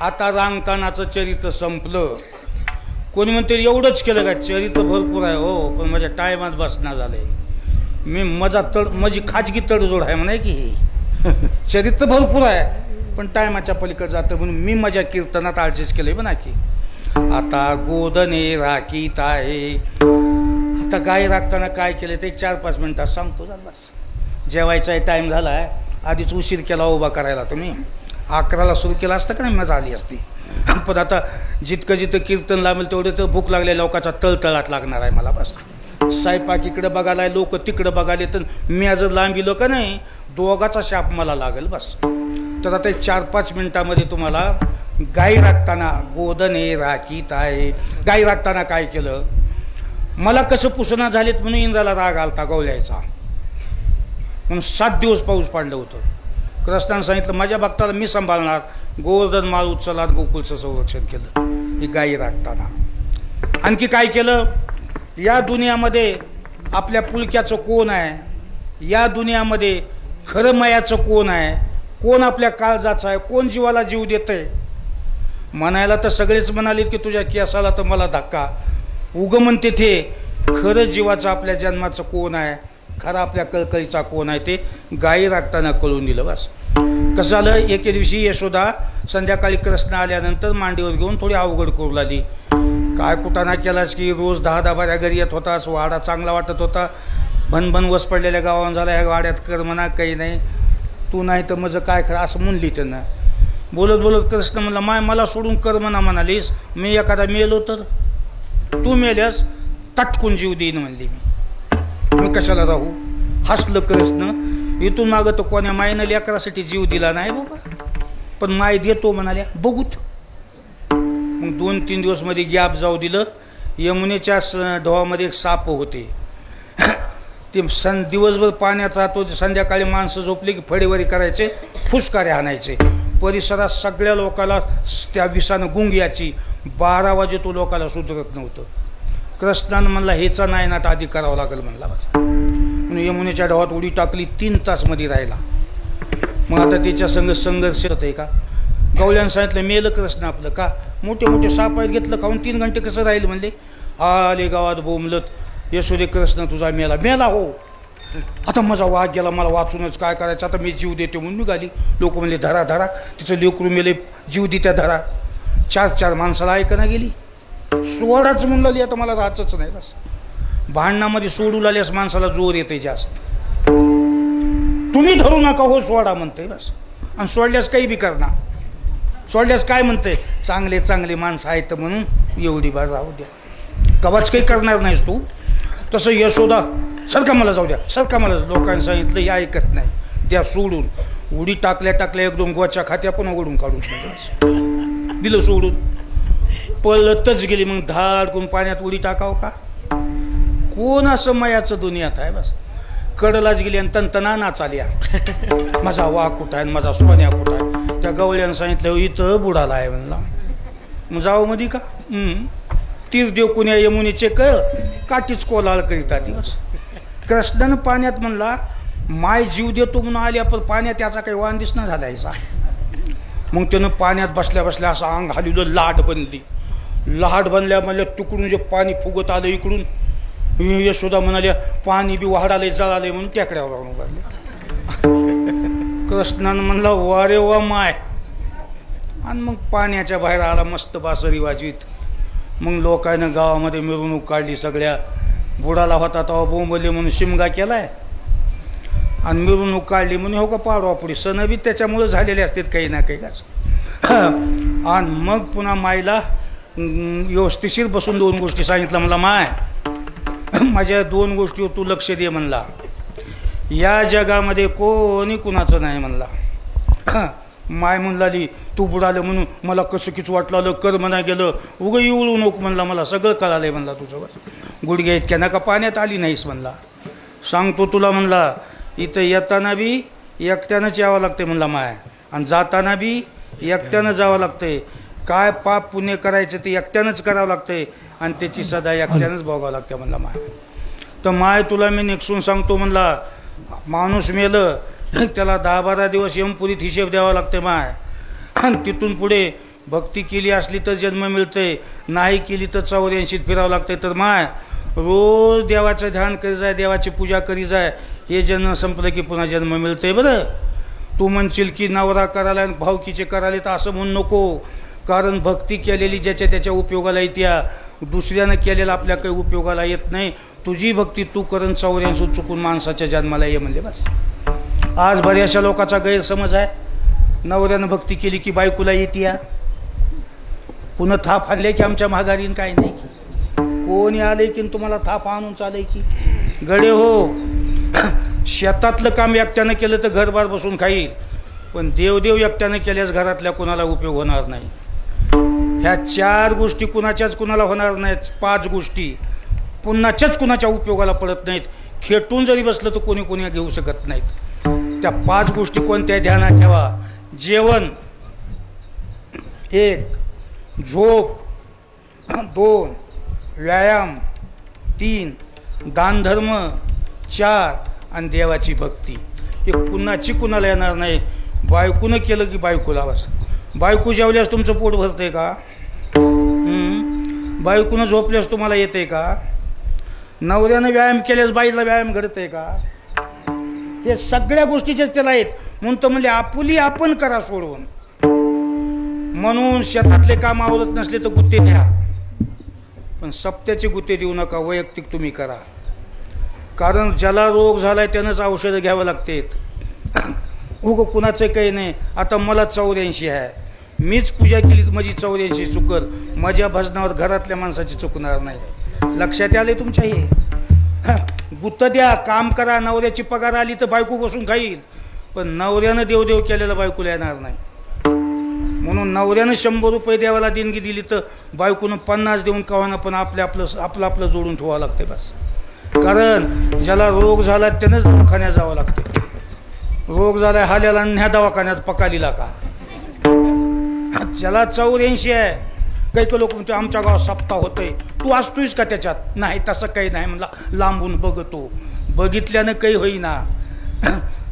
आता रांगतानाचं चरित्र संपलं कोणी म्हणते एवढंच केलं का चरित्र भरपूर आहे हो पण माझ्या टायमात बसणं झालंय मी माझी खाजगी तडजोड आहे म्हणा की चरित्र भरपूर आहे पण टायमाच्या पलीकडे जातं म्हणून मी माझ्या कीर्तनात ॲडजस्ट केलंय म्हणा की आता गोदने राखीत आहे आता गाय राखताना काय केलं ते 4-5 मिनिटात सांगतो बस जेवायचा टाईम झाला आहे आधीच उशीर केला उभा करायला तुम्ही 11ला सुरू केला असतं का नाही मजा आली असती पण आता जितकं कीर्तन लावेल तेवढं तर भूक लागल्या लोकांचा तळतळाट लागणार आहे मला बस स्वयंपाक इकडं बघायला लोक तिकडं बघायला तर मी जर लांब गेलो का नाही दोघाचा शाप मला लागेल बस तर आता 4-5 मिनिटामध्ये तुम्हाला गाई राखताना गोदने राखीत आहे गाई राखताना काय केलं मला कसं पुसणा झालेत म्हणून इंद्राला राग आलता गवल्याचा म्हणून 7 दिवस पाऊस पडलं होतं कृष्णानं सांगितलं माझ्या भक्ताला मी सांभाळणार गोवर्धन माळ उचलात गोकुळचं संरक्षण केलं ही गाई राखताना आणखी काय केलं या दुनियामध्ये आपल्या पुलक्याचं कोण आहे या दुनियामध्ये खरं मायाचं कोण आहे कोण आपल्या काळजाचं आहे कोण जीवाला जीव देतंय म्हणायला तर सगळेच म्हणालेत की तुझ्या केसाला तर मला धक्का उग म्हणते ते खरं जीवाचं आपल्या जन्माचं कोण आहे खरा आपल्या कळकळीचा कोण आहे ते गाई राखताना कळून दिलं बस कसं झालं एके दिवशी यशोदा संध्याकाळी कृष्ण आल्यानंतर मांडीवर घेऊन थोडी अवघड करू लागली काय कुटाणा केलास की रोज 10 बाऱ्या घरी येत होतास वाडा चांगला वाटत होता भनभन वस पडलेल्या गावात झाला ह्या वाड्यात कर म्हणा काही नाही तू नाही तर माझं काय खरं असं म्हणली त्यांना बोलत कृष्ण म्हणला मला सोडून कर म्हणा म्हणालीस मी एखादा मेलो तर तू मेल्यास तटकून जीव देईन म्हणली मी कशाला राहू हसलं कृष्ण इथून मागं तो कोण्या मायनं लेकरासाठी जीव दिला नाही बाबा पण माय देतो म्हणाल्या बघूत मग 2-3 दिवस मध्ये गॅप जाऊ दिलं यमुनेच्या ढोवामध्ये एक साप होते ते दिवसभर पाण्यात राहतो संध्याकाळी माणसं झोपली की फडेवरी करायचे फुसकारे आणायचे परिसरात सगळ्या लोकाला त्या विषानं गुंग याची 12 वाजे तो लोकाला सुधरत नव्हतं कृष्णानं म्हणला हेचा नाही ना आधी करावं लागेल म्हणला म्हणून यमुनेच्या ढवात उडी टाकली 3 तास मध्ये राहिला मग आता त्याच्या संघर्ष होतंय का गवल्यानं सांगितलं मेलं कृष्ण आपलं का मोठे साप आहेत घेतलं खाऊन 3 घंटे कसं राहील म्हणले आले गावात बोंबलत यशोदे कृष्ण तुझा मेला हो आता माझा वाघ गेला, मला वाचूनच काय करायचं, आता मी जीव देते म्हणून निघाली. लोक म्हणले धरा धरा, तिचं लेकरू मेले, जीव देत्या धरा. 4 माणसाला ऐकना गेली. सोडाच म्हणून लागली, आता मला राहायचंच नाही. बस भांडणामध्ये सोडू लागल्यास माणसाला जोर येते जास्त. तुम्ही धरू नका हो, सोडा म्हणते बस. आणि सोडल्यास काही बी करणार. सोडल्यास काय म्हणते, चांगले चांगले माणसं आहेत म्हणून एवढी बार राहू द्या, कवाच काही करणार नाहीस तू. तसं यशोदा सरका मला जाऊ द्या, सरका मला. लोकांनी सांगितलं हे ऐकत नाही, त्या सोडून. उडी टाकल्या टाकल्या 1-2 गोच्या खात्या पण ओढून काढून दिलं सोडून. पळतच गेली. मग धाडकून पाण्यात उडी टाकाव का? कोण असं मायाचं दुनियात आहे. बस कडलाच गेली आणि तनतना नाचाल्या. माझा वाघ कुठं आहे, माझा सोन्या कुठं आहे. त्या गवळ्यानं सांगितलं इथं बुडाला आहे म्हणला. मग जाऊ मध्ये का? तीर्देव कुण्या यमुनेचे कळ काठीच कोलाल करीत आधी. बस कृष्णानं पाण्यात म्हणला माय जीव देतो म्हणून आल्या, पण पाण्यात त्याचा काही वाण दिसणं झालायचा. मग त्यानं पाण्यात बसल्या बसल्या असं अंग हलवलं, लाट बनली. लाट बनल्या म्हणल्या तिकडून जे पाणी फुगत आलं इकडून. यशोदा म्हणाल्या पाणी बी वाढाले जळाले म्हणून टेकड्यावर राहून उभारले. कृष्णानं म्हणला वा रे वा माय. आणि मग पाण्याच्या बाहेर आला मस्त बासरी वाजवीत. मग लोकांनं गावामध्ये मिरवणूक काढली. सगळ्या बुडाला होता तेव्हा बोंबले म्हणून शिमगा केलाय आणि मिरवणूक काढली म्हणून हो का पाडवा पुढे. सण बी त्याच्यामुळे झालेले असतात काही ना काही का. आणि मग पुन्हा माईला व्यवस्थिशीर बसून 2 गोष्टी सांगितलं. मला माय माझ्या 2 गोष्टीवर तू लक्ष दे म्हणला. या जगामध्ये कोणी कुणाचं नाही म्हणला. माय म्हणलाली तू बुडालं म्हणून मला कसं किच वाटलं, कर म्हणा गेलं, उगं येऊ नको म्हणला. मला सगळं कळालंय म्हणला तुझं. गुडघ्या इतक्या नका पाण्यात आली नाहीस म्हणला. सांगतो तुला म्हणला, इथं येताना बी एकट्यानंच यावं लागते म्हणला माय, आणि जाताना बी एकट्यानं जावं लागतंय. काय पाप पुण्य करायचं ते एकट्यानंच करावं लागतंय आणि त्याची सदा एकट्यानंच भोगावं लागते म्हणला माय. तर माय तुला मी निक्षून सांगतो म्हणला, माणूस मेलं त्याला 10-12 दिवस यमपुरीत हिशेब द्यावा लागते माय. आणि तिथून पुढे भक्ती केली असली तर जन्म मिळते, नाही केली तर 84 फिरावं लागते. तर माय रोज देवाचं ध्यान करी जाय, देवाची पूजा करी जाय. हे जन्म संपलं की पुन्हा जन्म मिळते. बरं तू म्हणशील की नवरा करायला आणि भावकीचे करायला, तर असं म्हणू नको. कारण भक्ती केलेली ज्याच्या त्याच्या उपयोगाला येत्या, दुसऱ्यानं केलेला आपल्या काही उपयोगाला येत नाही. तुझी भक्ती तू करून 84 चुकून माणसाच्या जन्माला ये म्हणजे बस. आज बऱ्याचशा लोकांचा गैरसमज आहे, नवऱ्यानं भक्ती केली की बायकोला येत्या. पुन्हा थाप आणले की आमच्या माघारीन काही नाही की, कोणी आले की तुम्हाला थाप आणून चालय की. गडे हो, शेतातलं काम एकट्यानं केलं तर घरबार बसून खाईल, पण देवदेव एकट्यानं केल्यास घरातल्या कुणाला उपयोग होणार नाही. ह्या 4 गोष्टी कुणाच्याच कुणाला होणार नाहीत. 5 गोष्टी पुन्हाच्याच कुणाच्या उपयोगाला पडत नाहीत. खेटून जरी बसलं तर कोणी कोणी घेऊ शकत नाहीत. त्या 5 गोष्टी कोणत्या ध्यानात ठेवा. जेवण 1, झोप 2, व्यायाम 3, दानधर्म 4 आणि देवाची भक्ती. हे कुणाची कुणाला येणार नाही. बायकोनं केलं की बायकोला बस. बायको जेवल्यास तुमचं पोट भरतंय का? बायकोनं झोपल्यास तुम्हाला येतंय का? नवऱ्यानं व्यायाम केल्यास बाईला व्यायाम घडतंय का? हे सगळ्या गोष्टीच्याच त्याला येत. म्हणून तर म्हणजे आपुली आपण करा सोडवून. म्हणून शेतातले काम आवडत नसले तर गुत्ते द्या, पण सप्त्याचे गुत्ते देऊ नका. वैयक्तिक तुम्ही करा. कारण ज्याला रोग झालाय त्यानंच औषधं घ्यावं लागतात. हो कुणाचं काही नाही. आता मला 84 आहे, मीच पूजा केली तर माझी 84 चुकर. माझ्या भजनावर घरातल्या माणसाची चुकणार नाही. लक्षात आले तुमच्या? हे गुत्त द्या, काम करा. नवऱ्याची पगार आली तर बायको बसून खाईल, पण नवऱ्यानं देवदेव केलेला बायकोला येणार नाही. म्हणून नवऱ्यानं 100 रुपये देवाला देणगी दिली तर बायकोनं 50 देऊन कवाना पण आपलं जोडून ठेवावं लागते बस. कारण ज्याला रोग झाला त्यानंच दवाखान्यात जावं लागते. रोग झाला हाल्याला न्या दवाखान्यात पकालीला का? ज्याला 84 आहे, काही लोक म्हणते आमच्या गावात सप्ताह होतंय, तू असतोयस का त्याच्यात? नाही, तसं काही नाही म्हणला. लांबून बघतो, बघितल्यानं काही होईना.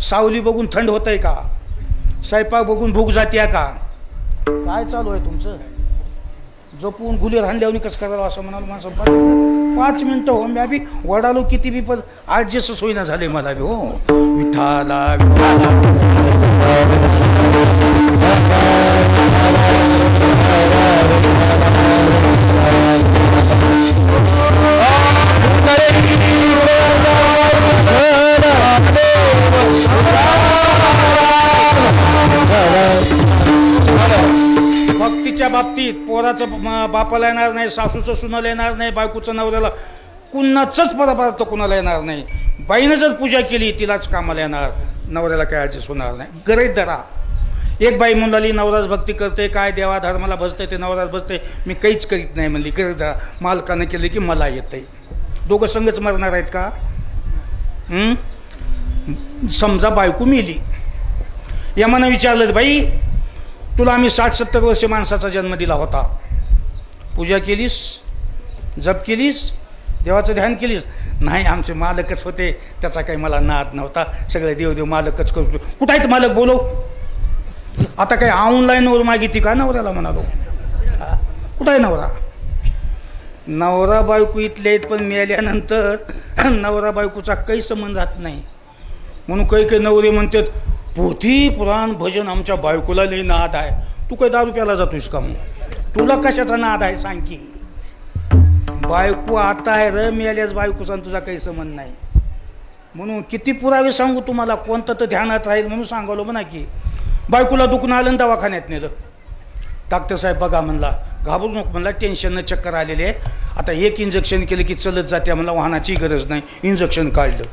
सावली बघून थंड होतंय का? स्वयंपाक बघून भूक जाते का? काय चालू आहे तुमचं? जपून गुलीर हाणल्यावनी कसं करावं असं म्हणाल माणसं. 5 मिनटं हो, मी बी वडालो किती बी, पण आज जसं सोयीना झाले मला बी हो. विठाला विठाला भक्तीच्या बाबतीत पोराचं बापाला येणार नाही, सासूचं सुनाला येणार नाही, बायकोचं नवऱ्याला कुणाचंच पदार्थ कुणाला येणार नाही. बाईनं जर पूजा केली तिलाच कामाला येणार, नवऱ्याला काय ॲडजस्ट होणार नाही. गरज धरा. एक बाई म्हणाली नवराज भक्ती करते, काय देवा धर्माला भजते ते नवराज भजते, मी काहीच करीत नाही म्हणली. गरज धरा. मालकानं केलं की मला येतंय. दोघं संगच मरणार आहेत का? समजा बायको मेली, यमानं विचारलं बाई तुला आम्ही 60-70 वर्ष माणसाचा जन्म दिला होता, पूजा केलीस, जप केलीस, देवाचं ध्यान केलीस? नाही, आमचे मालकच होते, त्याचा काही मला नाद नव्हता, सगळे देव मालकच करतो. कुठं आहेत मालक? बोलव. आता काही ऑनलाईनवर मागिती का नवऱ्याला म्हणालो? कुठं आहे नवरा? नवरा बायको इथले आहेत, पण मेल्यानंतर नवरा बायकोचा काही संबंध राहत नाही. म्हणून काही नवरे म्हणतात पोथी पुराण भजन आमच्या बायकोला लई नाद आहे. तू काही दारू प्यायला जातोस का? मग तुला कशाचा नाद आहे सांग की? बायको आता आहे र, मेल्याच बायकोचा तुझा काही संबंध नाही. म्हणून किती पुरावे सांगू तुम्हाला, कोणतं तर ध्यानात राहील म्हणून सांगावलं म्हणा की. बायकोला दुखणं आलं दवाखान्यात नेलं, डॉक्टर साहेब बघा म्हणला, घाबरू नको म्हणला, टेन्शननं चक्कर आलेले आहे, आता एक इंजेक्शन केलं की चलत जाते म्हणला, वाहनाची गरज नाही. इंजेक्शन काढलं,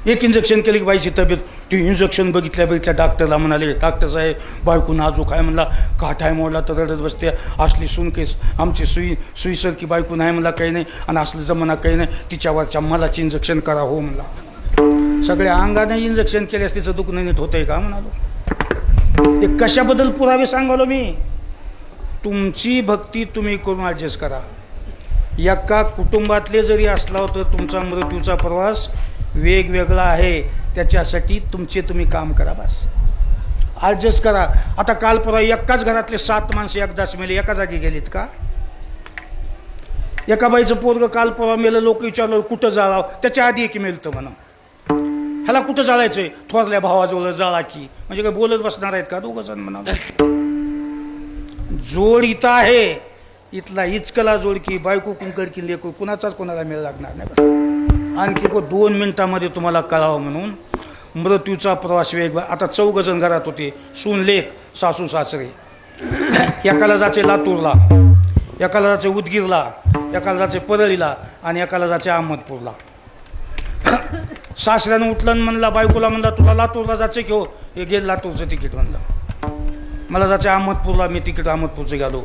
एक इंजेक्शन केलं की बाईची तब्येत. ते इंजेक्शन बघितल्या डॉक्टरला म्हणाले, डॉक्टर साहेब बायको नाजूक आहे म्हणला, काठाय मोडला तर रडत बसते, असली सुनकेस आमची सुईसारखी बायको नाही म्हणला, काही नाही, आणि असलं जमाना काही नाही, तिच्यावरच्या मलाच इंजेक्शन करा हो म्हणला. सगळ्या अंगाने इंजेक्शन केल्यास तिचं दुखणं नीट होतंय का म्हणालो. हे कशाबद्दल पुरावे सांगालो मी? तुमची भक्ती तुम्ही करून ॲडजस्ट करा. एका कुटुंबातले जरी असला तर तुमचा मृत्यूचा प्रवास वेगवेगळा आहे, त्याच्यासाठी तुम्ही काम करा, बस ॲडजस्ट करा. आता काल परवा एकाच घरातले 7 माणसं एकदाच मेले, एका जागी गेलीत का? एका बाईचं पोरगं काल परवा मेलं, लोक विचारलं कुठं जाळावं, त्याच्या आधी एक मेलतं म्हणा, ह्याला कुठं जाळायचंय? थोरल्या भावाजवळ जाळा की. म्हणजे काय बोलत बसणार आहेत का दोघं जण म्हणा? जोड इथं आहे, इथला हिचकला जोड की बायको कुंकडकी लेकू कुणाचाच कोणाला मेळ लागणार नाही. आणखी 2 मिनिटामध्ये तुम्हाला कळावं म्हणून मृत्यूचा प्रवास वेगळा. आता 4 जण घरात होते, सून लेक सासू सासरे. एकाला जायचे लातूरला, एकाला जायचे उदगीरला, एकाला जायचे परळीला, आणि एकाला जायचे अहमदपूरला. सासऱ्यानं उठलं म्हणला बायकोला, म्हणला तुला लातूरला जायचं की? हो. हे गेलं लातूरचं तिकीट म्हणलं. मला जायचं अहमदपूरला, मी तिकीट अहमदपूरचं गेलो.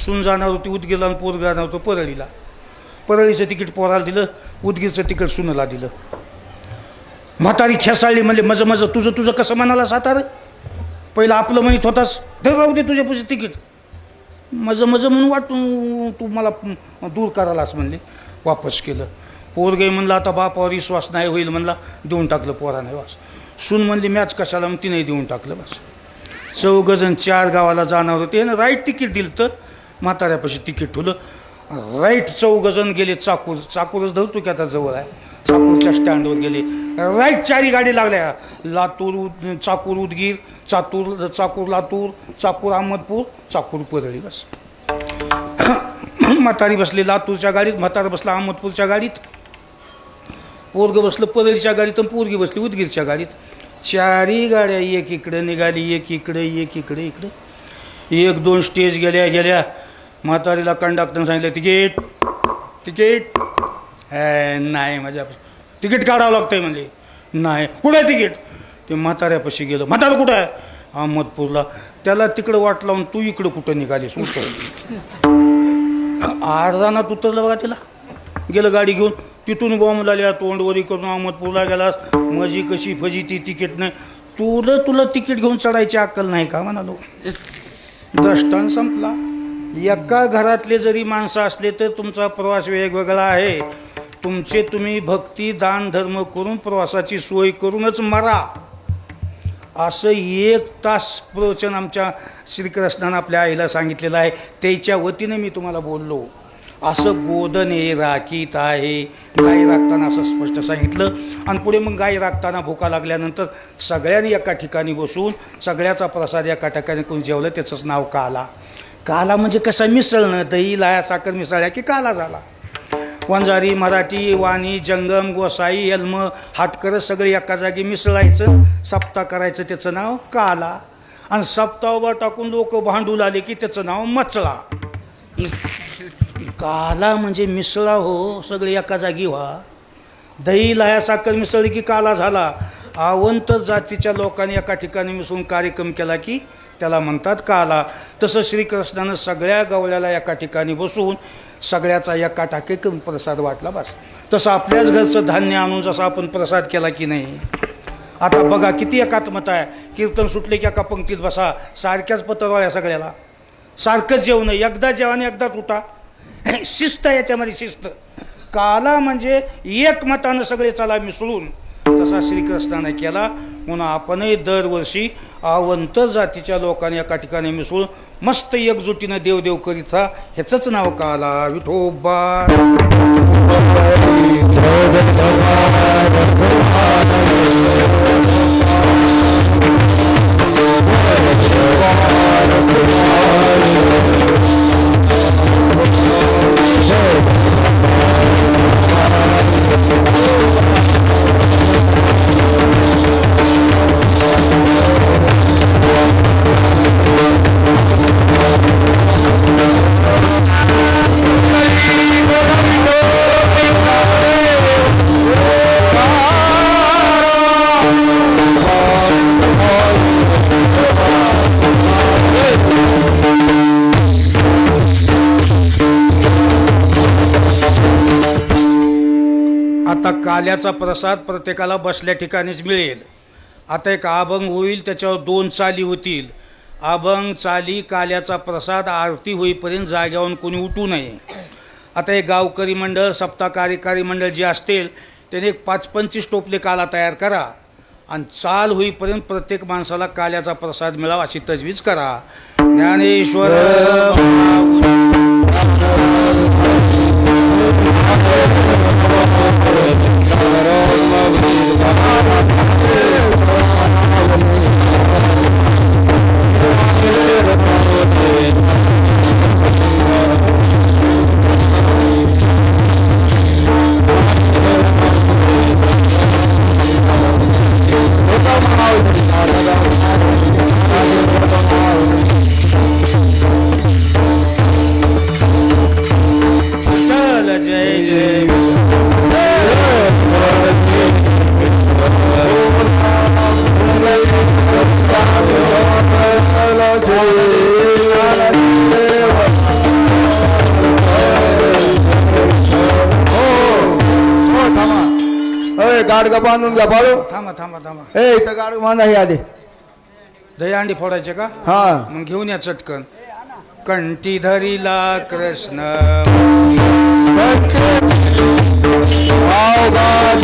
सून जाणार होती उदगीरला आणि पोर जाणार होतं परळीला. परळीचं तिकीट पोराला दिलं, उदगीरचं तिकीट सुनेला दिलं. म्हातारी खेसाळली, म्हणजे मज तुझं कसं म्हणाला सातार? पहिलं आपलं म्हणत होतास, धर राहू दे तुझ्या पैसे तिकीट. मज म्हणून वाटून तू मला दूर करायलास म्हणले. वापस केलं. पोर गे म्हणलं आता बापावर विश्वास नाही होईल म्हणला, देऊन टाकलं पोराने वास. सून म्हणली मॅच कशाला, मग तिने देऊन टाकलं बस. 4 जण 4 गावाला जाणार होते, राईट तिकीट दिलं तर म्हाताऱ्यापाशी तिकीट ठेवलं. राईट 4 जण गेले चाकूरच धरतो की आता जवळ आहे, चाकूरच्या स्टँडवर गेले. राईट 4 गाडी लागल्या, लातूर चाकूर उदगीर, चाकूर लातूर, चाकूर अहमदपूर, चाकूर परळी. बस म्हातारी बसली लातूरच्या गाडीत, म्हातारा बसला अहमदपूरच्या गाडीत, पोरगं बसलं परळीच्या गाडीत, आणि पोरगी बसली उदगीरच्या गाडीत. 4 गाड्या एक इकडे निघाली, एक इकडे 1-2 स्टेज गेल्या. म्हातारीला कंडक्टरनं सांगितलं तिकीट नाही, माझ्या तिकीट काढावं लागतंय म्हणले. नाही. कुठं आहे तिकीट? ते म्हाताऱ्यापाशी गेलं. म्हातारा कुठं आहे? अहमदपूरला. त्याला तिकडं वाट लावून तू इकडं कुठं निघालीस? अर्धानात उतरलं बघा तिला. गेलं गाडी घेऊन, तिथून बॉम्ब लाल्या, तोंडवरी करून अहमदपूरला गेलास. मजी कशी फजी ती तिकीट नाही. तुला तिकीट घेऊन चढायची अक्कल नाही का म्हणालो. दृष्टांत संपला. एका घरातले जरी माणसं असले तर तुमचा प्रवास वेगवेगळा आहे. तुम्ही भक्ती दान धर्म करून प्रवासाची सोय करूनच मरा, असं 1 तास प्रवचन आमच्या श्रीकृष्णानं आपल्या आईला सांगितलेलं आहे. त्याच्या वतीने मी तुम्हाला बोललो. असं गोदने राखीत आहे. गाय राखताना असं स्पष्ट सांगितलं. आणि पुढे मग गाय राखताना भुका लागल्यानंतर सगळ्यांनी एका ठिकाणी बसून सगळ्याचा प्रसाद एका ठिकाणी कोण जेवलं, त्याचंच नाव काला. काला म्हणजे कसं मिसळणं, दही लाया साखर मिसळल्या की काला झाला. वंजारी, मराठी, वाणी, जंगम, गोसाई, यल्म, हातकर सगळे एका जागी मिसळायचं, सप्ताह करायचं, त्याचं नाव काला. आणि सप्ताहावर टाकून लोक भांडू लागले की त्याचं नाव मचळा. काला म्हणजे मिसळा हो, सगळे एका जागी व्हा. दही लाया साखर मिसळली की काला झाला. आवंत जातीच्या लोकांनी एका ठिकाणी मिसळून कार्यक्रम केला की त्याला म्हणतात काला. तसं श्रीकृष्णानं सगळ्या गवळ्याला एका ठिकाणी बसून सगळ्याचा एका टाके प्रसाद वाटला. बस तसं आपल्याच घरचं धान्य आणून जसा आपण प्रसाद केला की नाही. आता बघा किती एकात्मता आहे. कीर्तन सुटले की एका पंक्तीत बसा, सारख्याच पत्रवाळ्या सगळ्याला, सारखंच जेवण, एकदा जेवण एकदाच उठा. शिस्त याच्यामध्ये शिस्त. काला म्हणजे एकमतानं सगळे चला मिसळून, तसा श्रीकृष्णाने केला. म्हणून आपणही दरवर्षी आवंत जातीच्या लोकांनी एका ठिकाणी मिसळून मस्त एकजुटीनं देवदेव करीत राहा. ह्याचंच नाव काला. विठोबा आता काल्याचा प्रसाद प्रत्येकाला बसल्या ठिकाणीच मिळेल. आता एक अभंग होईल, त्याच्यावर 2 चाली होतील. अभंग, चाली, काल्याचा प्रसाद आरती होईपर्यंत जाग्यावरून कोणी उठू नये. आता एक गावकरी मंडळ, सप्ताह कार्यकारी मंडळ जे असतील त्याने 5-25 टोपले काला तयार करा आणि चाल होईपर्यंत प्रत्येक माणसाला काल्याचा प्रसाद मिळावा अशी तजवीज करा. ज्ञानेश्वर गाडगा बांधून घ्या बाळू. थांबा थांबा थांबा. इथं गाडगा बांधा हे आधी. दहीहंडी फोडायचे का? हा मग घेऊन या चटकन. कंठी धरिला कृष्ण गाव गाव